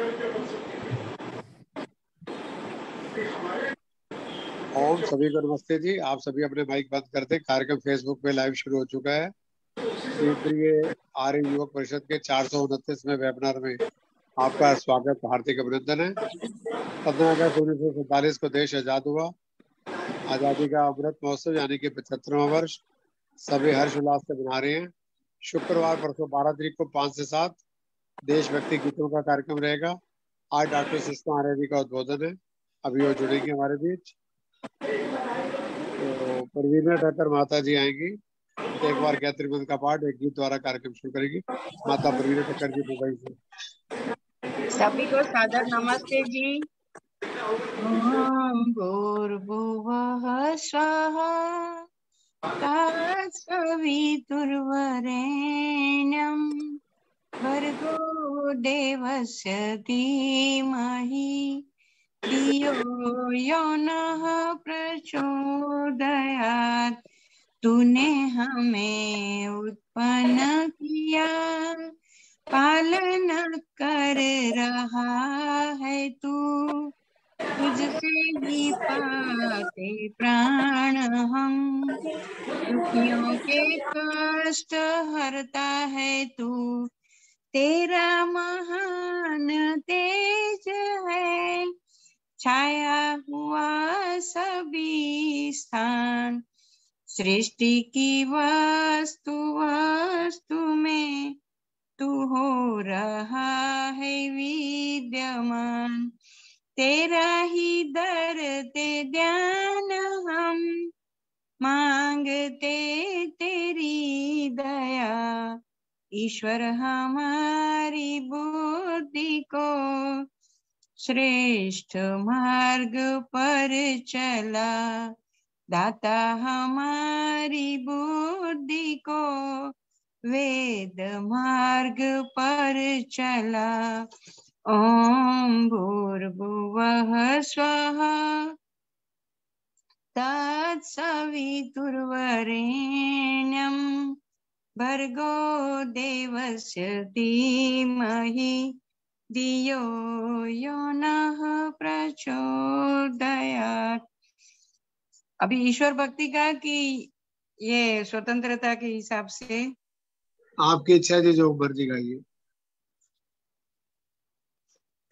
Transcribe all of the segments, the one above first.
ओम सभी को नमस्ते जी। आप सभी अपने माइक बंद कर दें। कार्यक्रम फेसबुक पे लाइव शुरू हो चुका है। केंद्रीय आर्य युवक परिषद के 429वें वेबिनार में आपका स्वागत, हार्दिक अभिनंदन है। 15 अगस्त 1947 को देश आजाद हुआ। आजादी का अमृत महोत्सव यानी कि 75वां वर्ष सभी हर्ष उल्लास से मना रहे हैं। शुक्रवार परसों 12 तारीख को 5 से 7 देशभक्ति गीतों का कार्यक्रम रहेगा। आज डॉक्टर सुषमा आर्य जी का उद्बोधन है। अभी वो जुड़ेंगे हमारे बीच। तो परवीना ठक्कर माता जी आएंगी। एक बार गायत्री मंत्र का पाठ एक गीत द्वारा कार्यक्रम शुरू करेगी। माता परवीना ठक्कर जी मुंबई से। सभी को सादर नमस्ते जी। ओम भूर्भुवः स्वः तत्सवितुर्वरेण्यं भर्गो देवस्य धीमहि धियो यो नः प्रचोदयात्। तूने हमें उत्पन्न किया, पालन कर रहा है तू, तुझसे ही पाते प्राण हम, दुखियों के कष्ट हरता है तू, तेरा महान तेज है छाया हुआ सभी स्थान। सृष्टि की वस्तु वस्तु में तू हो रहा है विद्यमान, तेरा ही दर ते ध्यान हम मांगते तेरी दया। ईश्वर हमारी बुद्धि को श्रेष्ठ मार्ग पर चला, दाता हमारी बुद्धि को वेद मार्ग पर चला। ओम भूर्भुवः स्वः तत्सवितुर्वरेण्यं भर्गो देवस्य धीमहि धियो यो नः प्रचोदयात्। अभी ईश्वर भक्ति का कि ये स्वतंत्रता के हिसाब से आपकी इच्छा जी, जो मर्जी गाइए।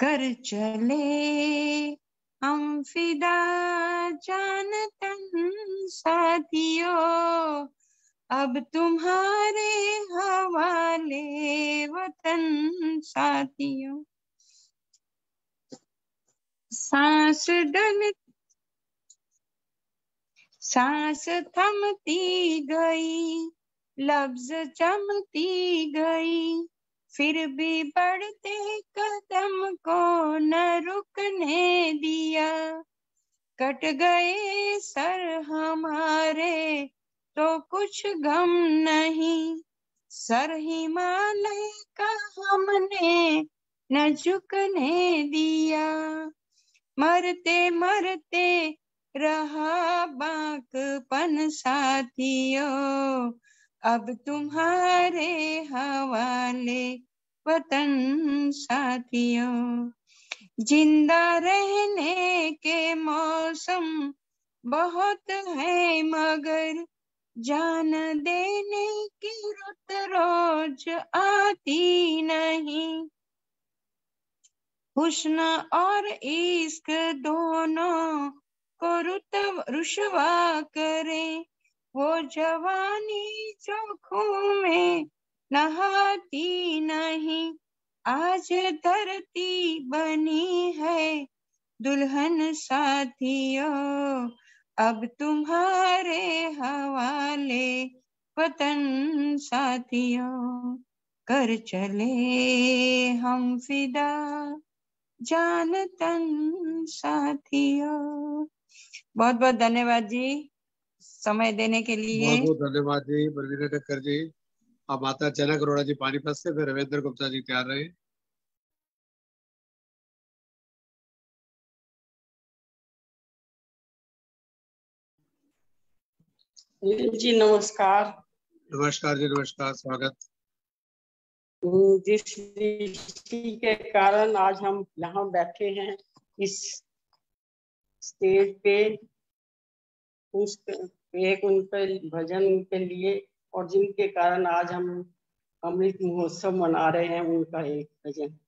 कर चले हम फिदा जान तन साथियों, अब तुम्हारे हवाले वतन साथियों। सांस थमती गई, लफ्ज चमती गई, फिर भी बढ़ते कदम को न रुकने दिया। कट गए सर हमारे तो कुछ गम नहीं, सर हिमालय का हमने न झुकने दिया। मरते मरते रहा बांकपन साथियों, अब तुम्हारे हवाले वतन साथियों। जिंदा रहने के मौसम बहुत है मगर जान देने की रुत रोज आती नहीं। हुस्न और इश्क दोनों को रुसवा करे, वो जवानी जो खून में नहाती नहीं। आज धरती बनी है दुल्हन साथियों, अब तुम्हारे हवाले वतन साथियों। कर चले हम फिदा जान तन साथियों। बहुत बहुत धन्यवाद जी समय देने के लिए। बहुत बहुत धन्यवाद जी परवीना ठक्कर जी। अब माता जनक अरोड़ा जी पानीपत से, फिर रविंद्र गुप्ता जी तैयार रहे। जी नमस्कार। नमस्कार जी, नमस्कार, स्वागत। जिस दृष्टि के कारण आज हम यहाँ बैठे हैं इस स्टेज पे, एक उनके भजन के लिए, और जिनके कारण आज हम अमृत महोत्सव मना रहे हैं, उनका एक भजन।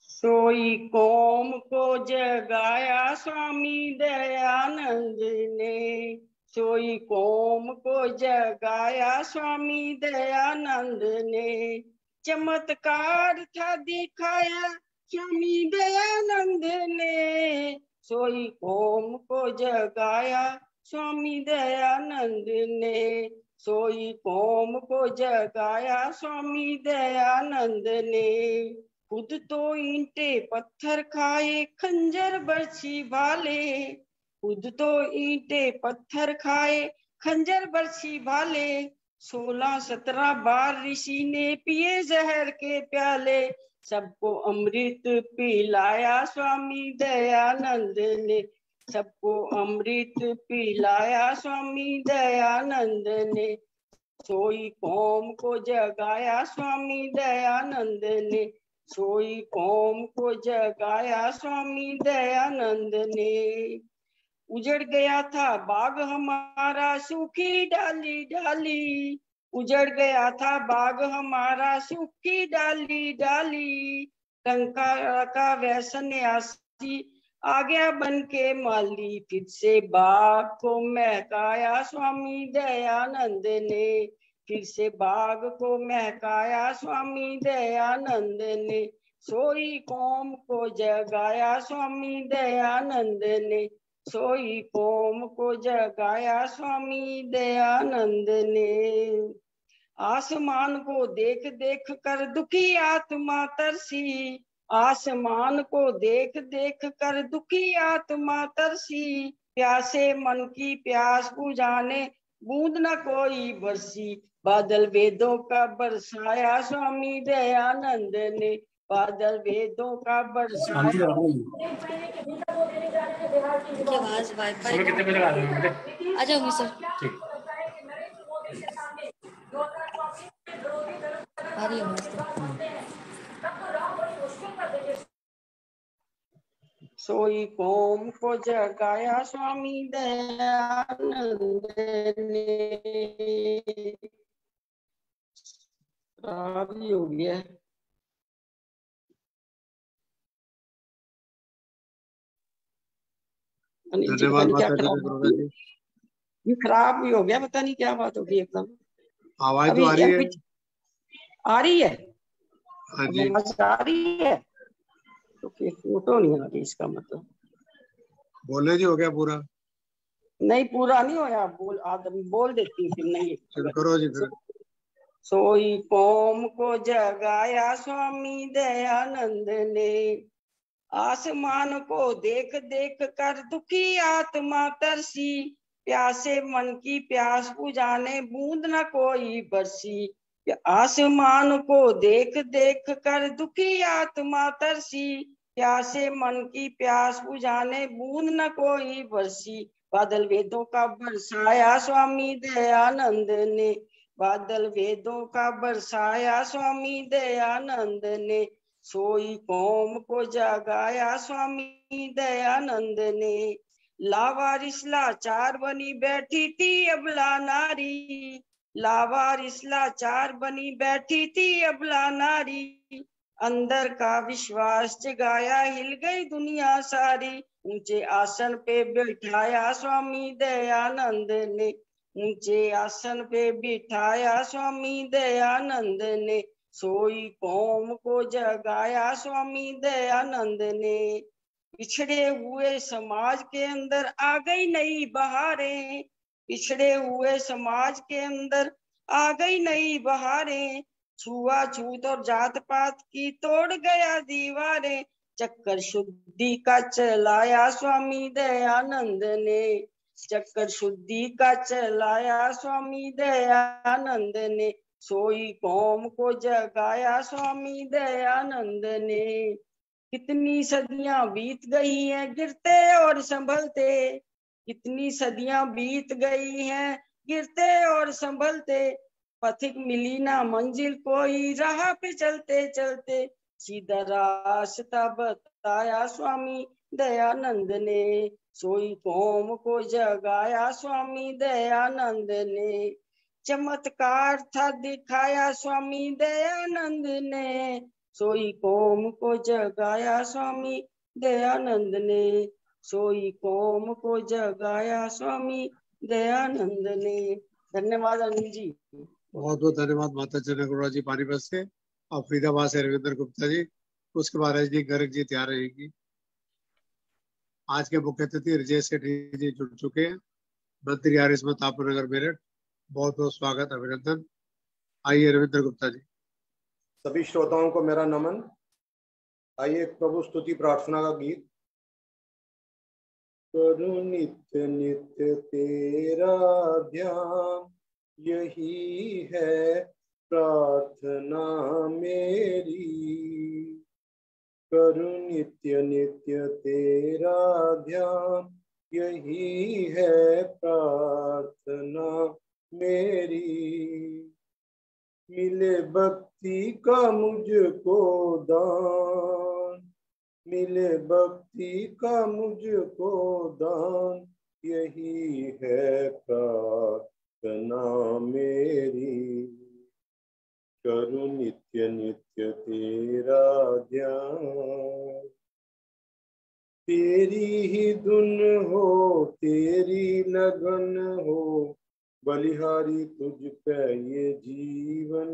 सोई कौम को जगाया स्वामी दयानंद ने, सोई कौम को जगाया स्वामी दयानंद ने, चमत्कार था दिखाया स्वामी दयानंद ने, सोई कौम को जगाया स्वामी दयानंद ने, सोई कौम को जगाया स्वामी दयानंद ने, खुद तो ईंटे पत्थर खाए खंजर बरछी भाले, खुद तो ईंटे पत्थर खाए खंजर बरछी भाले, 16-17 बार ऋषि ने पिए जहर के प्याले, सबको अमृत पिलाया स्वामी दयानंद ने, सबको अमृत पिलाया स्वामी दयानंद ने, सोई कौम को जगाया स्वामी दयानंद ने, सोई कौम को जगाया स्वामी दयानंद ने। उजड़ गया था बाग हमारा सूखी डाली डाली, उजड़ गया था बाग हमारा सूखी डाली डाली, टंका का वह सन्यासी आ गया बन के माली, फिर से बाग को महकाया स्वामी दयानंद ने, फिर से बाग को महकाया स्वामी दयानंद ने, सोई कौम को जगाया स्वामी दयानंद ने, सोई कौम को जगाया स्वामी दयानंद ने। आसमान को देख देख कर दुखी आत्मा तरसी, आसमान को देख देख कर दुखी आत्मा तरसी, प्यासे मन की प्यास बुझाने बूंद न कोई बरसी, बादल वेदों का बरसाया स्वामी दयानंद ने, बादल वेदों का बरसाया। आवाज वाईफाई कितने पे लगा रहे आ जाओगे सर? ठीक। आ रही है। सोई कौम को जगाया स्वामी दयानंद ने। हो गया। धन्यवाद माता जी। ये खराब भी हो गया, पता नहीं क्या बात होगी एकदम। आवाज तो आ रही है? आ रही है? हाँ जी। आवाज आ रही है तो फिर फोटो नहीं आ रही, इसका मतलब बोलने जी हो गया पूरा? नहीं पूरा नहीं होया, बोल देती फिर नहीं करो जी फिर। सोई कौम को जगाया स्वामी दयानंद ने, आसमान को देख देख कर दुखी आत्मा तरसी, प्यासे मन की प्यास बुझाने बूंद न कोई बरसी, आसमान को देख देख कर दुखी आत्मा तरसी, प्यासे मन की प्यास बुझाने बूंद न कोई बरसी, बादल वेदों का बरसाया स्वामी दयानंद ने, बादल वेदों का बरसाया स्वामी दयानंद ने, सोई कौम को जगाया स्वामी दयानंद ने, लावारिस लाचार बनी बैठी थी अबला नारी, लावारिस लाचार बनी बैठी थी अबला नारी, अंदर का विश्वास जगाया हिल गई दुनिया सारी, ऊंचे आसन पे बिठाया स्वामी दयानंद ने, ऊंचे आसन पे बिठाया स्वामी दयानंद ने, सोई कौम को जगाया स्वामी दयानंद ने, पिछड़े हुए समाज के अंदर आ गई नई बहारें, पिछड़े हुए समाज के अंदर आ गई नई बहारें, छुआछूत और जात पात की तोड़ गया दीवारें, चक्कर शुद्धि का चलाया स्वामी दयानंद ने, चक्कर शुद्धि का चलाया स्वामी दयानंद ने, सोई कौम को जगाया स्वामी दयानंद ने, कितनी सदियां बीत गई हैं गिरते और संभलते, कितनी सदियां बीत गई हैं गिरते और संभलते, पथिक मिली ना मंजिल कोई, राह पे चलते चलते सीधा रास्ता बताया स्वामी दयानंद ने। सोई कौम को जगाया स्वामी दयानंद ने। चमत्कार था दिखाया स्वामी दयानंद ने। सोई कौम को जगाया स्वामी दयानंद ने। सोई कौम को जगाया स्वामी दयानंद ने। धन्यवाद अनिल जी। बहुत बहुत धन्यवाद माता जनक अरोड़ा जी पानीपत से और फरीदाबाद से रविंद्र गुप्ता जी। उसके बाद रजनी गर्ग जी तैयार रहेगी। आज के मुख्य अतिथि रजय सेठी जी जुड़ चुके हैं, मंत्री आरिस्मत तापुनगर मेरठ। बहुत बहुत स्वागत, अभिनंदन। आइए रविंद्र गुप्ता जी। सभी श्रोताओं को मेरा नमन। आइए प्रभु स्तुति प्रार्थना का गीत। करूं नित्य नित्य तेरा ध्यान, यही है प्रार्थना मेरी। करूं नित्य नित्य तेरा ध्यान, यही है प्रार्थना मेरी। मिले भक्ति का मुझको दान, मिले भक्ति का मुझको दान, यही है प्रार्थना मेरी। करूं नित्य नित्य तेरा ध्यान। तेरी ही धुन हो, तेरी लगन हो, बलिहारी तुझ पे ये जीवन।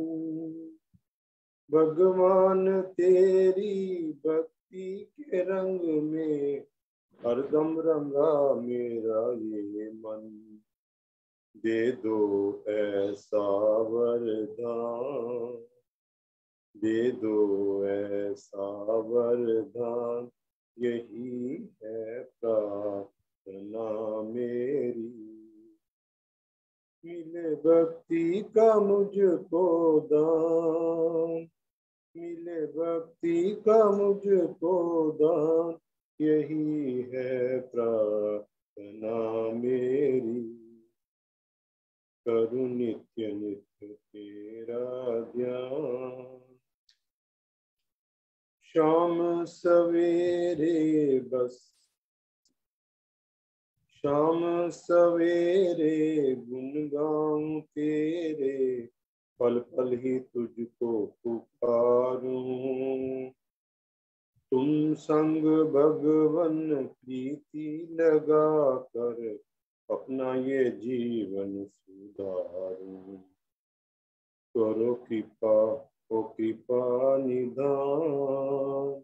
भगवान तेरी भक्ति के रंग में हरदम रंगा मेरा ये मन। दे दो ऐसा वरदान, दे दो ऐसा वरदान, यही है प्रार्थना मेरी। मिले भक्ति का मुझको दान, मिले भक्ति का मुझको दान, यही है प्रार्थना मेरी। करूं नित्य नित्य तेरा ध्यान। शाम सवेरे बस, शाम सवेरे गुन गाऊं तेरे, पल पल ही तुझको पुकारूं। तुम संग भगवन प्रीति लगा कर, अपना ये जीवन सुधारूं। करो कृपा ओ कृपा निधान,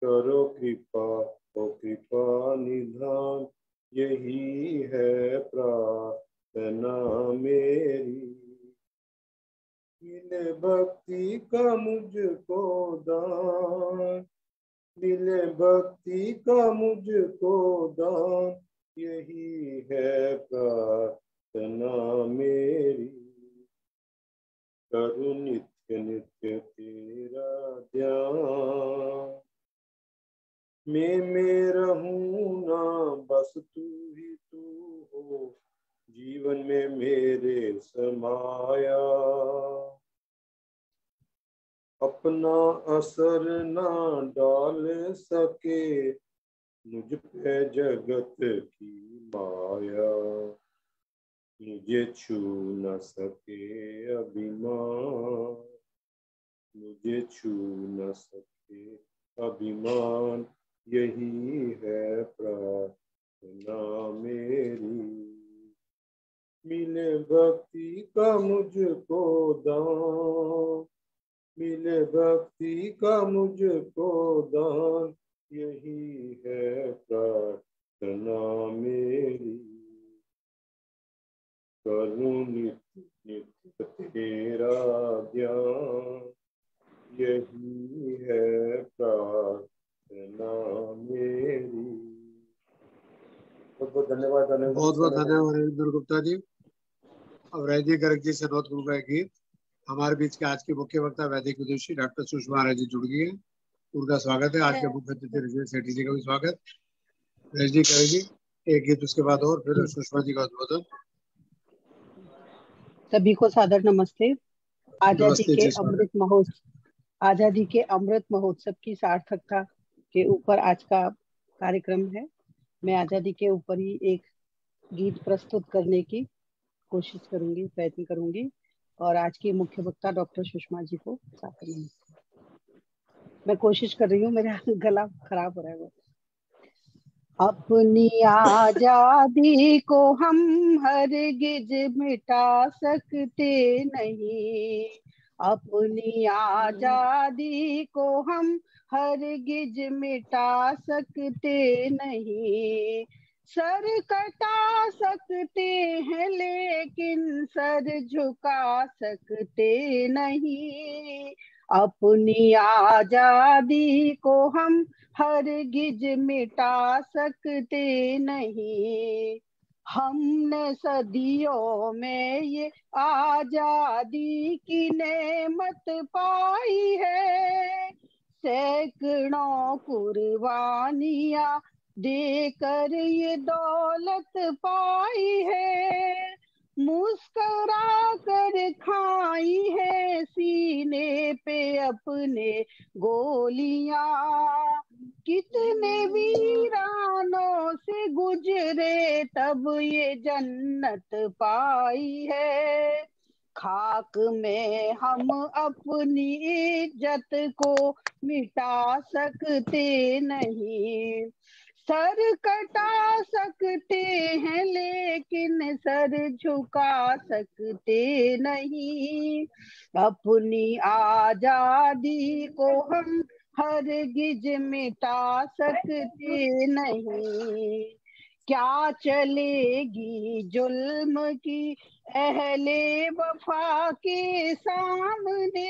करो कृपा ओ कृपा निधान, यही है प्रार्थना मेरी। मिले भक्ति का मुझको दान, मिले भक्ति का मुझको दान, यही है प्रार्थना मेरी। करूं नित्य नित्य तेरा ध्यान। मैं रहूं ना बस तू ही तू हो, जीवन में मेरे समाया। अपना असर ना डाल सके मुझ पे जगत की माया। मुझे छू न सके अभिमान, मुझे छू न सके अभिमान, यही है प्रार्थना मेरी। मिले भक्ति का मुझको दान, मिले भक्ति का मुझको दान, यही है प्रार्थना मेरी। करूं नित्य नित्य तेरा ध्यान, यही है प्रार्थना मेरी। बहुत बहुत धन्यवाद। बहुत बहुत धन्यवाद रविंद्र गुप्ता जी। अब रजनी गर्ग जी से नोत गुरु का गीत। हमारे बीच के आज के मुख्य वक्ता वैदिक विदुषी डॉक्टर सुषमा महाराज जी जुड़ गई है, उनका स्वागत है। आज के मुख्य अतिथि रजनी सेठी जी का भी स्वागत। रजनी करेगी एक गीत, उसके बाद और फिर सुषमा जी का उद्बोधन। सभी को सादर नमस्ते। नमस्ते जी सर। आजादी के अमृत महोत्सव की सार्थकता के ऊपर आज का कार्यक्रम है। मैं आजादी के ऊपर ही एक गीत प्रस्तुत करने की कोशिश करूंगी, प्रयत्न करूंगी। और आज की मुख्य वक्ता डॉक्टर सुषमा जी को सादर नमस्ते। मैं कोशिश कर रही हूँ, मेरा गला खराब हो रहा है। अपनी आजादी को हम हरगिज मिटा सकते नहीं, अपनी आजादी को हम हरगिज मिटा सकते नहीं। सर कटा सकते हैं लेकिन सर झुका सकते नहीं, अपनी आजादी को हम हरगिज मिटा सकते नहीं। हमने सदियों में ये आजादी की नेमत पाई है, सैकड़ों कुर्बानियां देकर ये दौलत पाई है। मुस्कुरा कर खाई है सीने पे अपने गोलियां, कितने वीरानों से गुजरे तब ये जन्नत पाई है। खाक में हम अपनी इज्जत को मिटा सकते नहीं, सर कटा सकते हैं लेकिन सर झुका सकते नहीं। अपनी आजादी को हम हरगिज मिटा सकते नहीं। क्या चलेगी जुल्म की अहले वफा के सामने,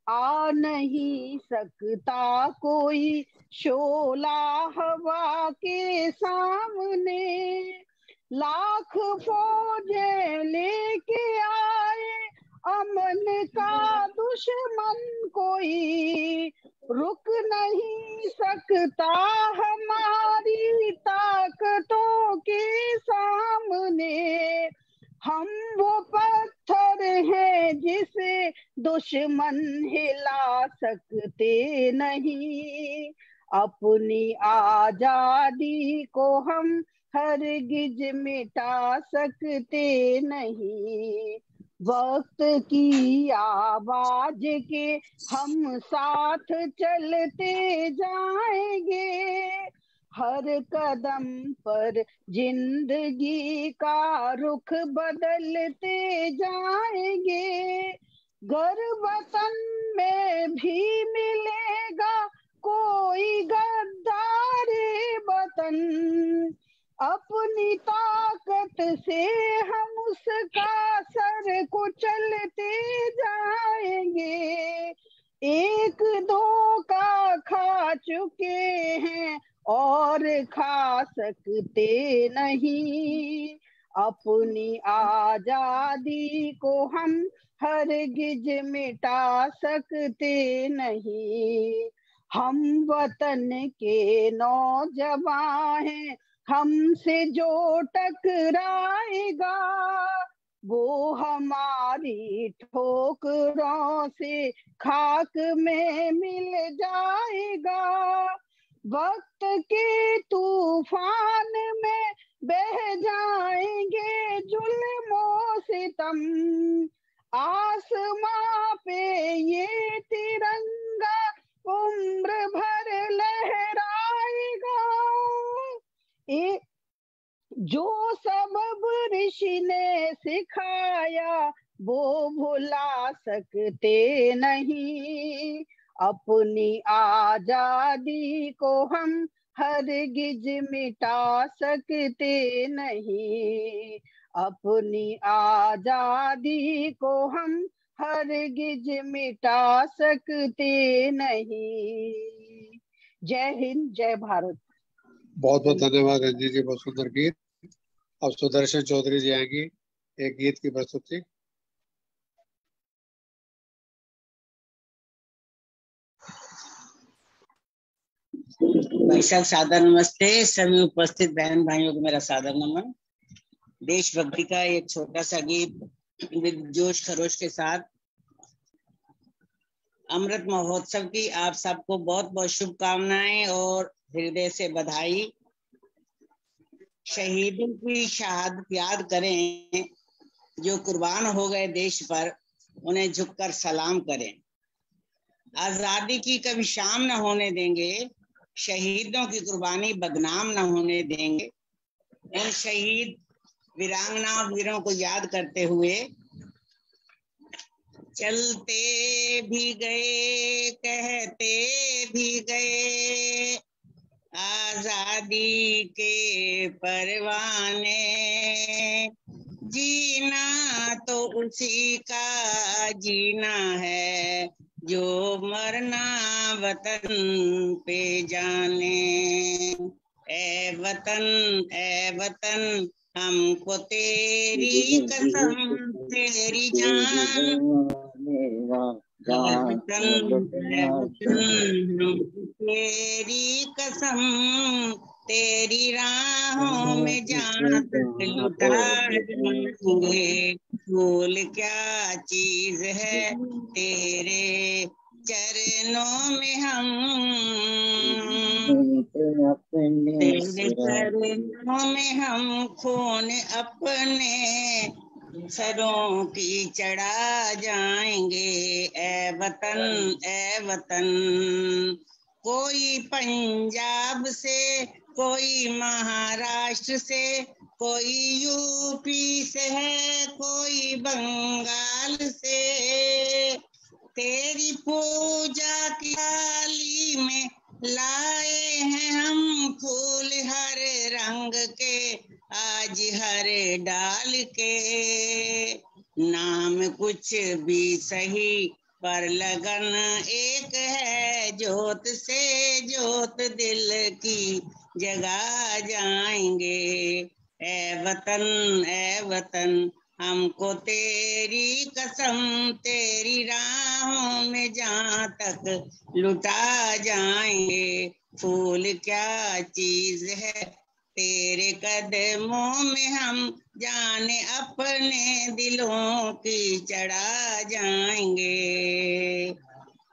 आ नहीं सकता कोई शोला हवा के सामने। लाख फौजें लेके आए अमन का दुश्मन कोई, रुक नहीं सकता हमारी ताकतों के सामने। हम वो पत्थर हैं जिसे दुश्मन हिला सकते नहीं, अपनी आजादी को हम हरगिज मिटा सकते नहीं। वक्त की आवाज के हम साथ चलते जाएंगे, हर कदम पर जिंदगी का रुख बदलते जाएंगे। घर वतन में भी मिलेगा कोई गद्दारे वतन, अपनी ताकत से हम उसका सर कुचलते जाएंगे। एक धोखा खा चुके हैं और खा सकते नहीं, अपनी आजादी को हम हरगिज मिटा सकते नहीं। हम वतन के नौजवान हैं, हमसे जो टकराएगा वो हमारी ठोकरों से खाक में मिल जाएगा। वक्त के तूफान में बह जाएंगे जुल्मों सितम, आसमां पे ये तिरंगा उम्र भर लहराएगा। जो सबब ऋषि ने सिखाया वो भुला सकते नहीं, अपनी आजादी को हम हरगिज मिटा सकते नहीं, अपनी आजादी को हम हरगिज मिटा सकते नहीं। जय हिंद, जय भारत। बहुत बहुत धन्यवाद रंजीत जी, बहुत सुंदर गीत। अब सुदर्शन चौधरी जी आएंगी एक गीत की प्रस्तुति। भाई साहब सादर नमस्ते। सभी उपस्थित बहन भाइयों को मेरा सादर नमन। देशभक्ति का एक छोटा सा गीत जोश खरोश के साथ अमृत महोत्सव की आप सबको बहुत बहुत शुभकामनाएं और हृदय से बधाई। शहीदों की शहादत याद करें, जो कुर्बान हो गए देश पर, उन्हें झुककर सलाम करें। आजादी की कभी शाम न होने देंगे, शहीदों की कुर्बानी बदनाम न होने देंगे। उन शहीद वीरांगना वीरों को याद करते हुए चलते भी गए कहते भी गए, आजादी के परवाने, जीना तो उसी का जीना है, जो मरना वतन पे जाने। ए वतन हमको तेरी कसम तेरी जान, तेरी कसम तेरी राहों में जान तक लुटा देंगे। फूल क्या चीज है तेरे चरणों में हम, तेरे चरणों में हम खून अपने सरों की चढ़ा जाएंगे। ए वतन कोई पंजाब से, कोई महाराष्ट्र से, कोई यूपी से है, कोई बंगाल से, तेरी पूजा की थाली में लाए हैं हम फूल हर रंग के, आज हर डाल के। नाम कुछ भी सही पर लगन एक है, जोत से जोत दिल की जगा जाएंगे। ए वतन हमको तेरी कसम तेरी राहों में जहाँ तक लुटा जाएंगे। फूल क्या चीज है तेरे कदमों में हम, जाने अपने दिलों की चढ़ा जाएंगे।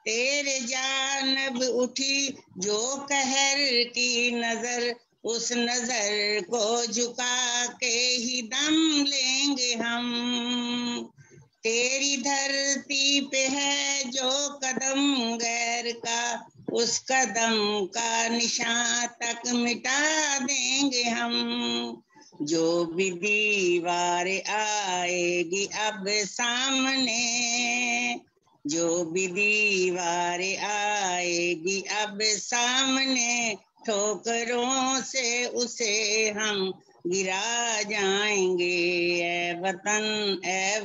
तेरे जानब उठी जो कहर की नजर, उस नजर को झुका के ही दम लेंगे हम। तेरी धरती पे है जो कदम गैर का, उस कदम का निशान तक मिटा देंगे हम। जो भी दीवार आएगी अब सामने, जो भी दीवार आएगी अब सामने, ठोकरों से उसे हम गिरा जाएंगे। ए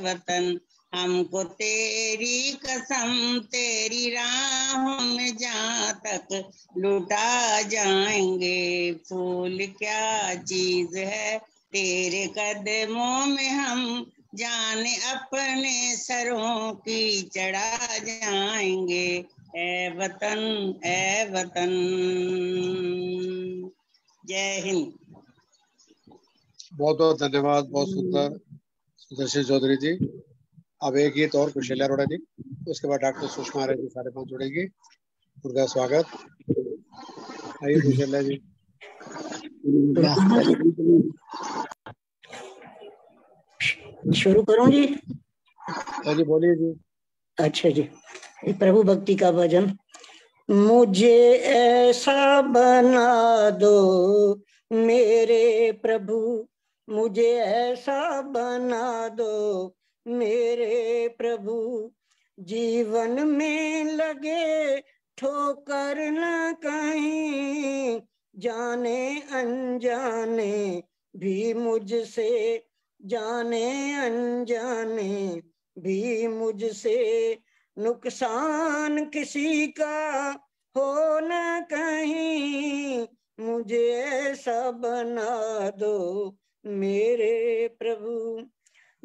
वतन हमको तेरी कसम तेरी राहों में जहाँ तक लुटा जाएंगे। फूल क्या चीज है तेरे कदमों में हम, जाने अपने सरों की चढ़ा जाएंगे। ए वतन जय हिंद। बहुत बहुत धन्यवाद, बहुत सुंदर सुदर्शन चौधरी जी। अब एक गीत और कुशल अरोड़ा जी, उसके बाद डॉक्टर सुषमा राय जी सारे पांच जुड़ेंगे। उनका स्वागत। आइए कुशल जी। शुरू करूं जी? हाँ जी, बोलिए जी। अच्छा जी, प्रभु भक्ति का भजन। मुझे ऐसा बना दो मेरे प्रभु, मुझे ऐसा बना दो मेरे प्रभु, जीवन में लगे ठोकर न कहीं, जाने अनजाने भी मुझसे, जाने अनजाने भी मुझसे, नुकसान किसी का हो न कहीं, मुझे ऐसा बना दो मेरे प्रभु।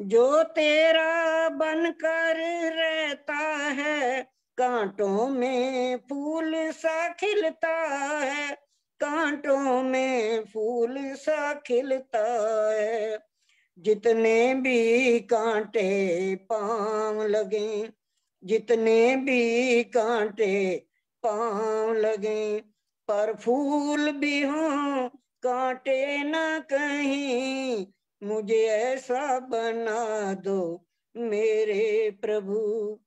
जो तेरा बनकर रहता है, कांटों में फूल सा खिलता है, कांटों में फूल सा खिलता है, जितने भी कांटे पांव लगे, जितने भी कांटे पांव लगे, पर फूल भी हों कांटे न कहीं, मुझे ऐसा बना दो मेरे प्रभु।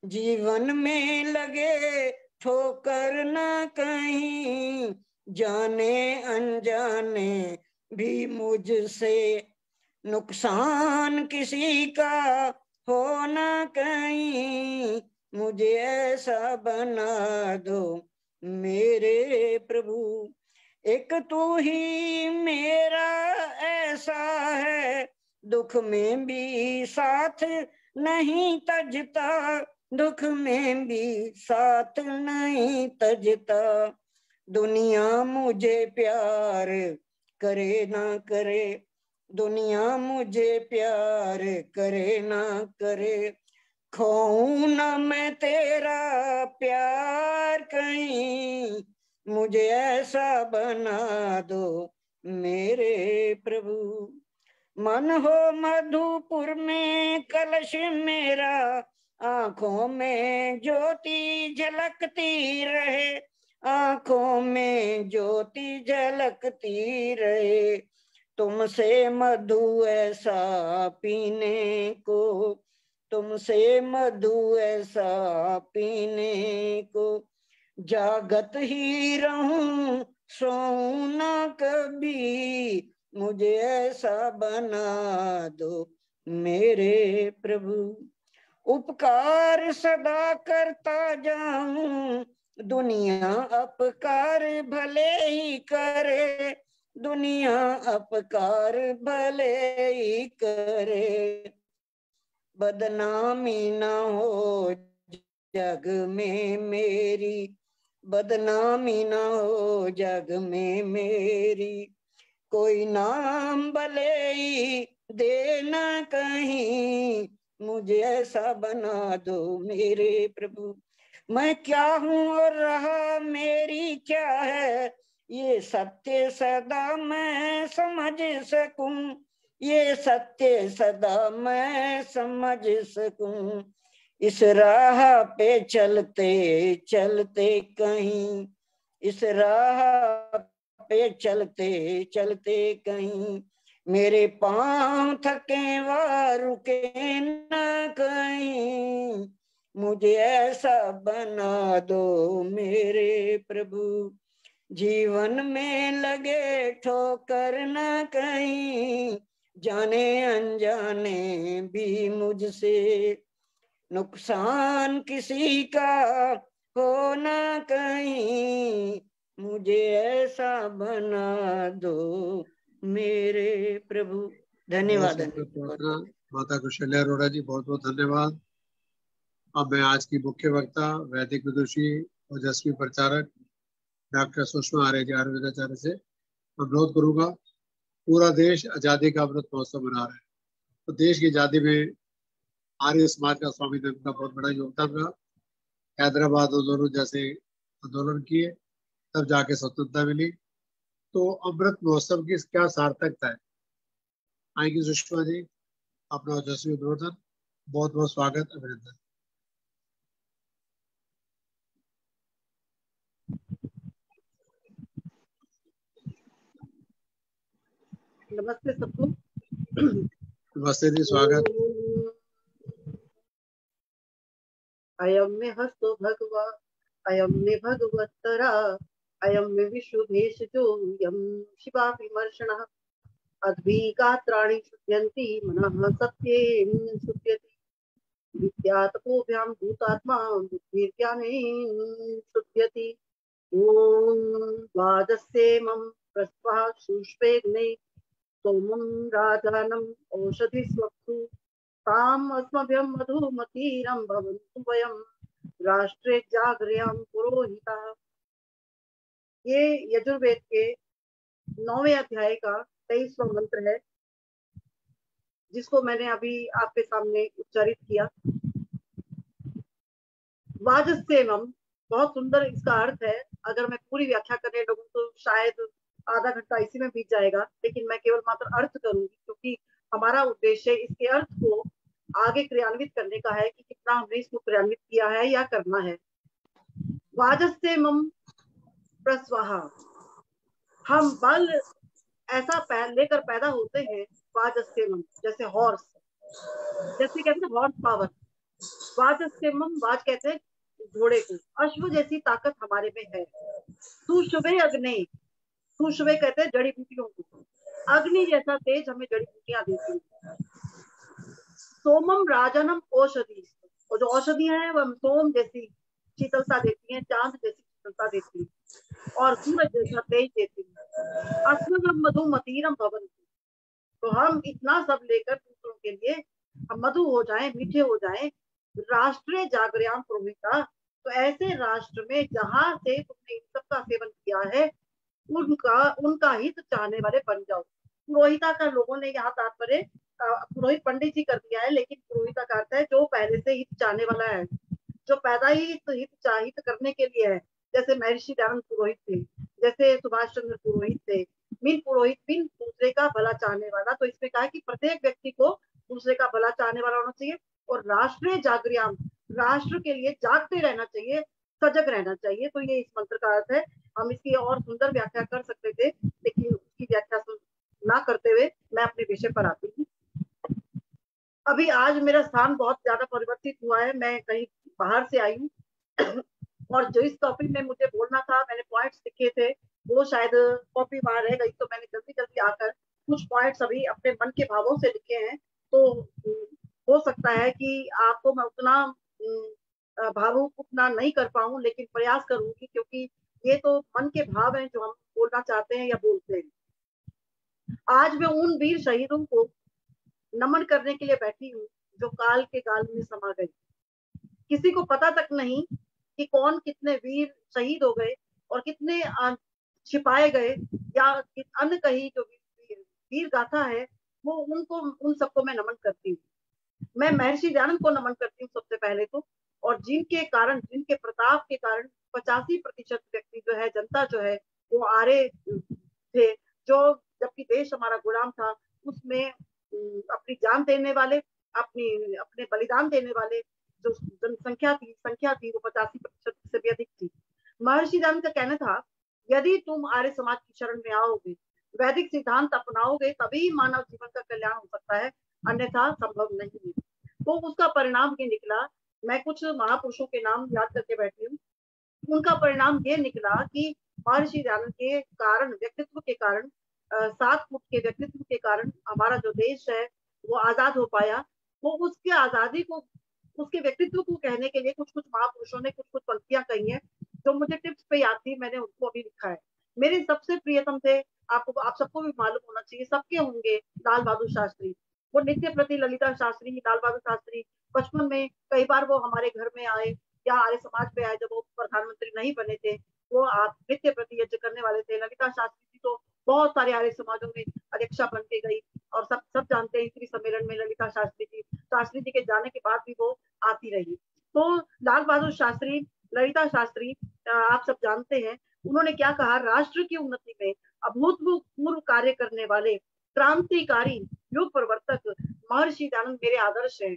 जीवन में लगे ठोकर न कहीं, जाने अनजाने भी मुझसे, नुकसान किसी का हो ना कहीं, मुझे ऐसा बना दो मेरे प्रभु। एक तू ही मेरा ऐसा है, दुख में भी साथ नहीं तजता, दुख में भी साथ नहीं तजता। दुनिया मुझे प्यार करे ना करे, दुनिया मुझे प्यार करे ना करे, खोऊं ना मैं तेरा प्यार कहीं, मुझे ऐसा बना दो मेरे प्रभु। मन हो मधुपुर में कलश मेरा, आंखों में ज्योति झलकती रहे, आंखों में ज्योति झलकती रहे। तुमसे मधु ऐसा पीने को, तुमसे मधु ऐसा पीने को, जागत ही रहूं सोऊं ना कभी, मुझे ऐसा बना दो मेरे प्रभु। उपकार सदा करता जाऊं, दुनिया अपकार भले ही करे, दुनिया अपकार भले ही करे, बदनामी न हो जग में मेरी, बदनामी न हो जग में मेरी, कोई नाम भले ही देना कहीं, मुझे ऐसा बना दो मेरे प्रभु। मैं क्या हूँ और रहा मेरी क्या है, ये सत्य सदा मैं समझ सकूं, ये सत्य सदा मैं समझ सकूं। इस राह पे चलते चलते कहीं, इस राह पे चलते चलते कहीं, मेरे पांव थके व रुके न कहीं, मुझे ऐसा बना दो मेरे प्रभु। जीवन में लगे ठोकर न कहीं, जाने अनजाने भी मुझसे, नुकसान किसी का हो ना कहीं, मुझे ऐसा बना दो मेरे प्रभु। धन्यवाद। माता कौशल्या अरोड़ा जी, बहुत बहुत धन्यवाद। अब मैं आज की मुख्य वक्ता वैदिक विदुषी ओजस्वी प्रचारक डॉक्टर सुषमा आर्य जी आयुर्वेदाचार्य से अनुरोध करूंगा। पूरा देश आजादी का अमृत महोत्सव मना रहा है, तो देश की आजादी में आर्य समाज का स्वामी धर्म का बहुत बड़ा योगदान रहा। हैदराबाद आंदोलन जैसे आंदोलन किए, तब जाके स्वतंत्रता मिली। तो अमृत महोत्सव की क्या सार्थकता है, आएंगी सुषमा जी अपना ओजस्वी उद्बोधन। बहुत बहुत स्वागत, अभिनंदन। नमस्ते सबको। नमस्ते जी, स्वागत। अयम में हस्तो भगवा, अयम में भगवत्तरा, अयम में विश्वभेश जो यम शिवा विमर्शनः, अद्भिगात्राणि शुध्यन्ति मनः सत्येन शुध्यति, विद्यातपोभ्यां भूतात्मा बुद्धिर्ज्ञानेन शुध्यति। ओम द्वादशेमं प्रस्वः शुष्पेग्ने सोमं राजानम् औषधिस्वक्षु, ताम् अस्मभ्यं मधुमतीरं भवन्तु वयं राष्ट्रे जागर्यां पुरोहिताः। ये यजुर्वेद के 9वें अध्याय का 23वां मंत्र है, जिसको मैंने अभी आपके सामने उच्चारित किया। वाजस्येमं, बहुत सुंदर इसका अर्थ है। अगर मैं पूरी व्याख्या करने लगूं तो शायद आधा घंटा इसी में बीत जाएगा, लेकिन मैं केवल मात्र अर्थ करूंगी, क्योंकि हमारा उद्देश्य इसके अर्थ को आगे क्रियान्वित करने का है कि कितना हमने इसको क्रियान्वित किया है या करना है। वाजस्ते मम प्रस्वाहा, हम बल ऐसा लेकर पैदा होते हैं। वाजस्ते मम जैसे हॉर्स, जैसे कहते हैं हॉर्स पावर। वाजस्ते मम, वाज कहते हैं घोड़े को, अश्व जैसी ताकत हमारे में है। सुशुभे अग्नि, सुशुभे कहते हैं जड़ी बूटियों को, अग्नि जैसा तेज हमें जड़ी बूटियां देती है। सोमम राजनम औषधि, और जो औषधियां हैं वह सोम जैसी शीतलता देती हैं, चांद जैसी शीतलता देती है और सूरज जैसा तेज देती है। अस्मगम मधुमतीरम भवन, तो हम इतना सब लेकर दूसरों के लिए हम मधु हो जाएं, मीठे हो जाएं। राष्ट्रीय जागरण पुरोहिता, तो ऐसे राष्ट्र में जहां से तुमने इन सब का सेवन किया है उनका हित चाहने वाले बन जाओ। पुरोहिता का लोगों ने यहाँ तात्पर्य पुरोहित पंडित जी कर दिया है, लेकिन पुरोहिता का अर्थ है जो पहले से हित चाहने वाला है, जो पैदा ही हित करने के लिए है। जैसे महर्षि दयानंद पुरोहित थे, जैसे सुभाष चंद्र पुरोहित थे। मीन पुरोहित मीन दूसरे का भला चाहने वाला। तो इसमें कहा है कि प्रत्येक व्यक्ति को दूसरे का भला चाहने वाला होना चाहिए। और राष्ट्रीय जागरण, राष्ट्र के लिए जागते रहना चाहिए, सजग रहना चाहिए। तो ये इस मंत्र का अर्थ है। हम इसकी और सुंदर व्याख्या कर सकते थे, लेकिन उसकी व्याख्या ना करते हुए मैं अपने विषय पर आती हूँ। अभी आज मेरा स्थान बहुत ज्यादा परिवर्तित हुआ है, मैं कहीं बाहर से आई हूँ और जो इस टॉपिक में मुझे बोलना था, मैंने पॉइंट्स लिखे थे, वो शायद कॉपी बाहर रह गई, तो मैंने जल्दी जल्दी आकर कुछ पॉइंट्स अभी अपने मन के भावों से लिखे हैं। तो हो सकता है कि आपको मैं उतना भावुक उतना नहीं कर पाऊं, लेकिन प्रयास करूंगी, क्योंकि ये तो मन के भाव हैं जो हम बोलना चाहते हैं या बोलते हैं। आज मैं उन वीर शहीदों को नमन करने के लिए बैठी हूँ जो काल के गाल में समा गए। किसी को पता तक नहीं कि कौन कितने वीर शहीद हो गए और कितने छिपाए गए, या अन्य कहीं जो वीर गाथा है वो उनको उन सबको मैं नमन करती हूँ। मैं महर्षि दयानंद को नमन करती हूँ सबसे पहले तो, और जिनके कारण, जिनके प्रताप के कारण 85% व्यक्ति जो है, जनता जो है, वो आरे थे। जो जबकि देश हमारा गुलाम था, उसमें अपनी जान देने वाले, अपने बलिदान देने वाले जो जनसंख्या थी वो 85% से भी अधिक थी। महर्षि दयानंद का कहना था, यदि तुम आर्य समाज की शरण में आओगे, वैदिक सिद्धांत अपनाओगे, तभी मानव जीवन का कल्याण हो सकता है, अन्यथा संभव नहीं है। तो उसका परिणाम ये निकला, मैं कुछ महापुरुषों के नाम याद करके बैठी हूँ। उनका परिणाम ये निकला कि महर्षि दयानंद के कारण, व्यक्तित्व के कारण, 7 फुट के व्यक्तित्व के कारण हमारा जो देश है वो आजाद हो पाया। वो उसके आजादी को, उसके व्यक्तित्व को कहने के लिए कुछ कुछ महापुरुषों ने कुछ कुछ पंक्तियां कही हैं जो मुझे टिप्स पे याद थी, मैंने उनको अभी लिखा है। मेरे सबसे प्रियतम थे, आप सबको भी मालूम होना चाहिए, सबके होंगे, लाल बहादुर शास्त्री। वो नित्य प्रति ललिता शास्त्री, लाल बहादुर शास्त्री बचपन में कई बार वो हमारे घर में आए या आर्य समाज में आए, जब वो प्रधानमंत्री नहीं बने थे। वो नित्य प्रति यज्ञ करने वाले थे। ललिता शास्त्री जी तो बहुत सारे आर्य समाजों में अध्यक्षा बन के गई, और सब जानते हैं स्त्री सम्मेलन में ललिता शास्त्री जी के जाने के बाद भी वो आती रही। तो लाल बहादुर शास्त्री, ललिता शास्त्री, आप सब जानते हैं उन्होंने क्या कहा, राष्ट्र की उन्नति में अभूतपूर्व कार्य करने वाले क्रांतिकारी युग प्रवर्तक महर्षि दयानंद मेरे आदर्श हैं।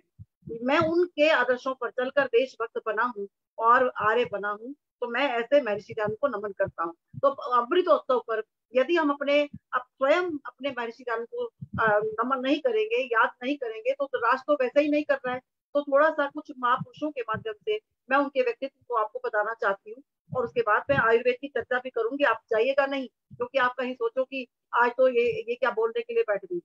मैं उनके आदर्शों पर चलकर देशभक्त बना हूँ और आर्य बना हूँ। तो मैं ऐसे महर्षि दयानंद को नमन करता हूँ। तो अमृतोत्सव पर यदि हम स्वयं अपने महर्षि दयानंद को नमन नहीं करेंगे, याद नहीं करेंगे, तो राष्ट्र तो वैसे ही नहीं कर रहा है। तो थोड़ा सा कुछ महापुरुषों के माध्यम से मैं उनके व्यक्तित्व को आपको बताना चाहती हूँ, और उसके बाद मैं आयुर्वेद की चर्चा भी करूंगी। आप जाइएगा नहीं, क्योंकि आप कहीं सोचो कि आज तो ये क्या बोलने के लिए बैठ गई।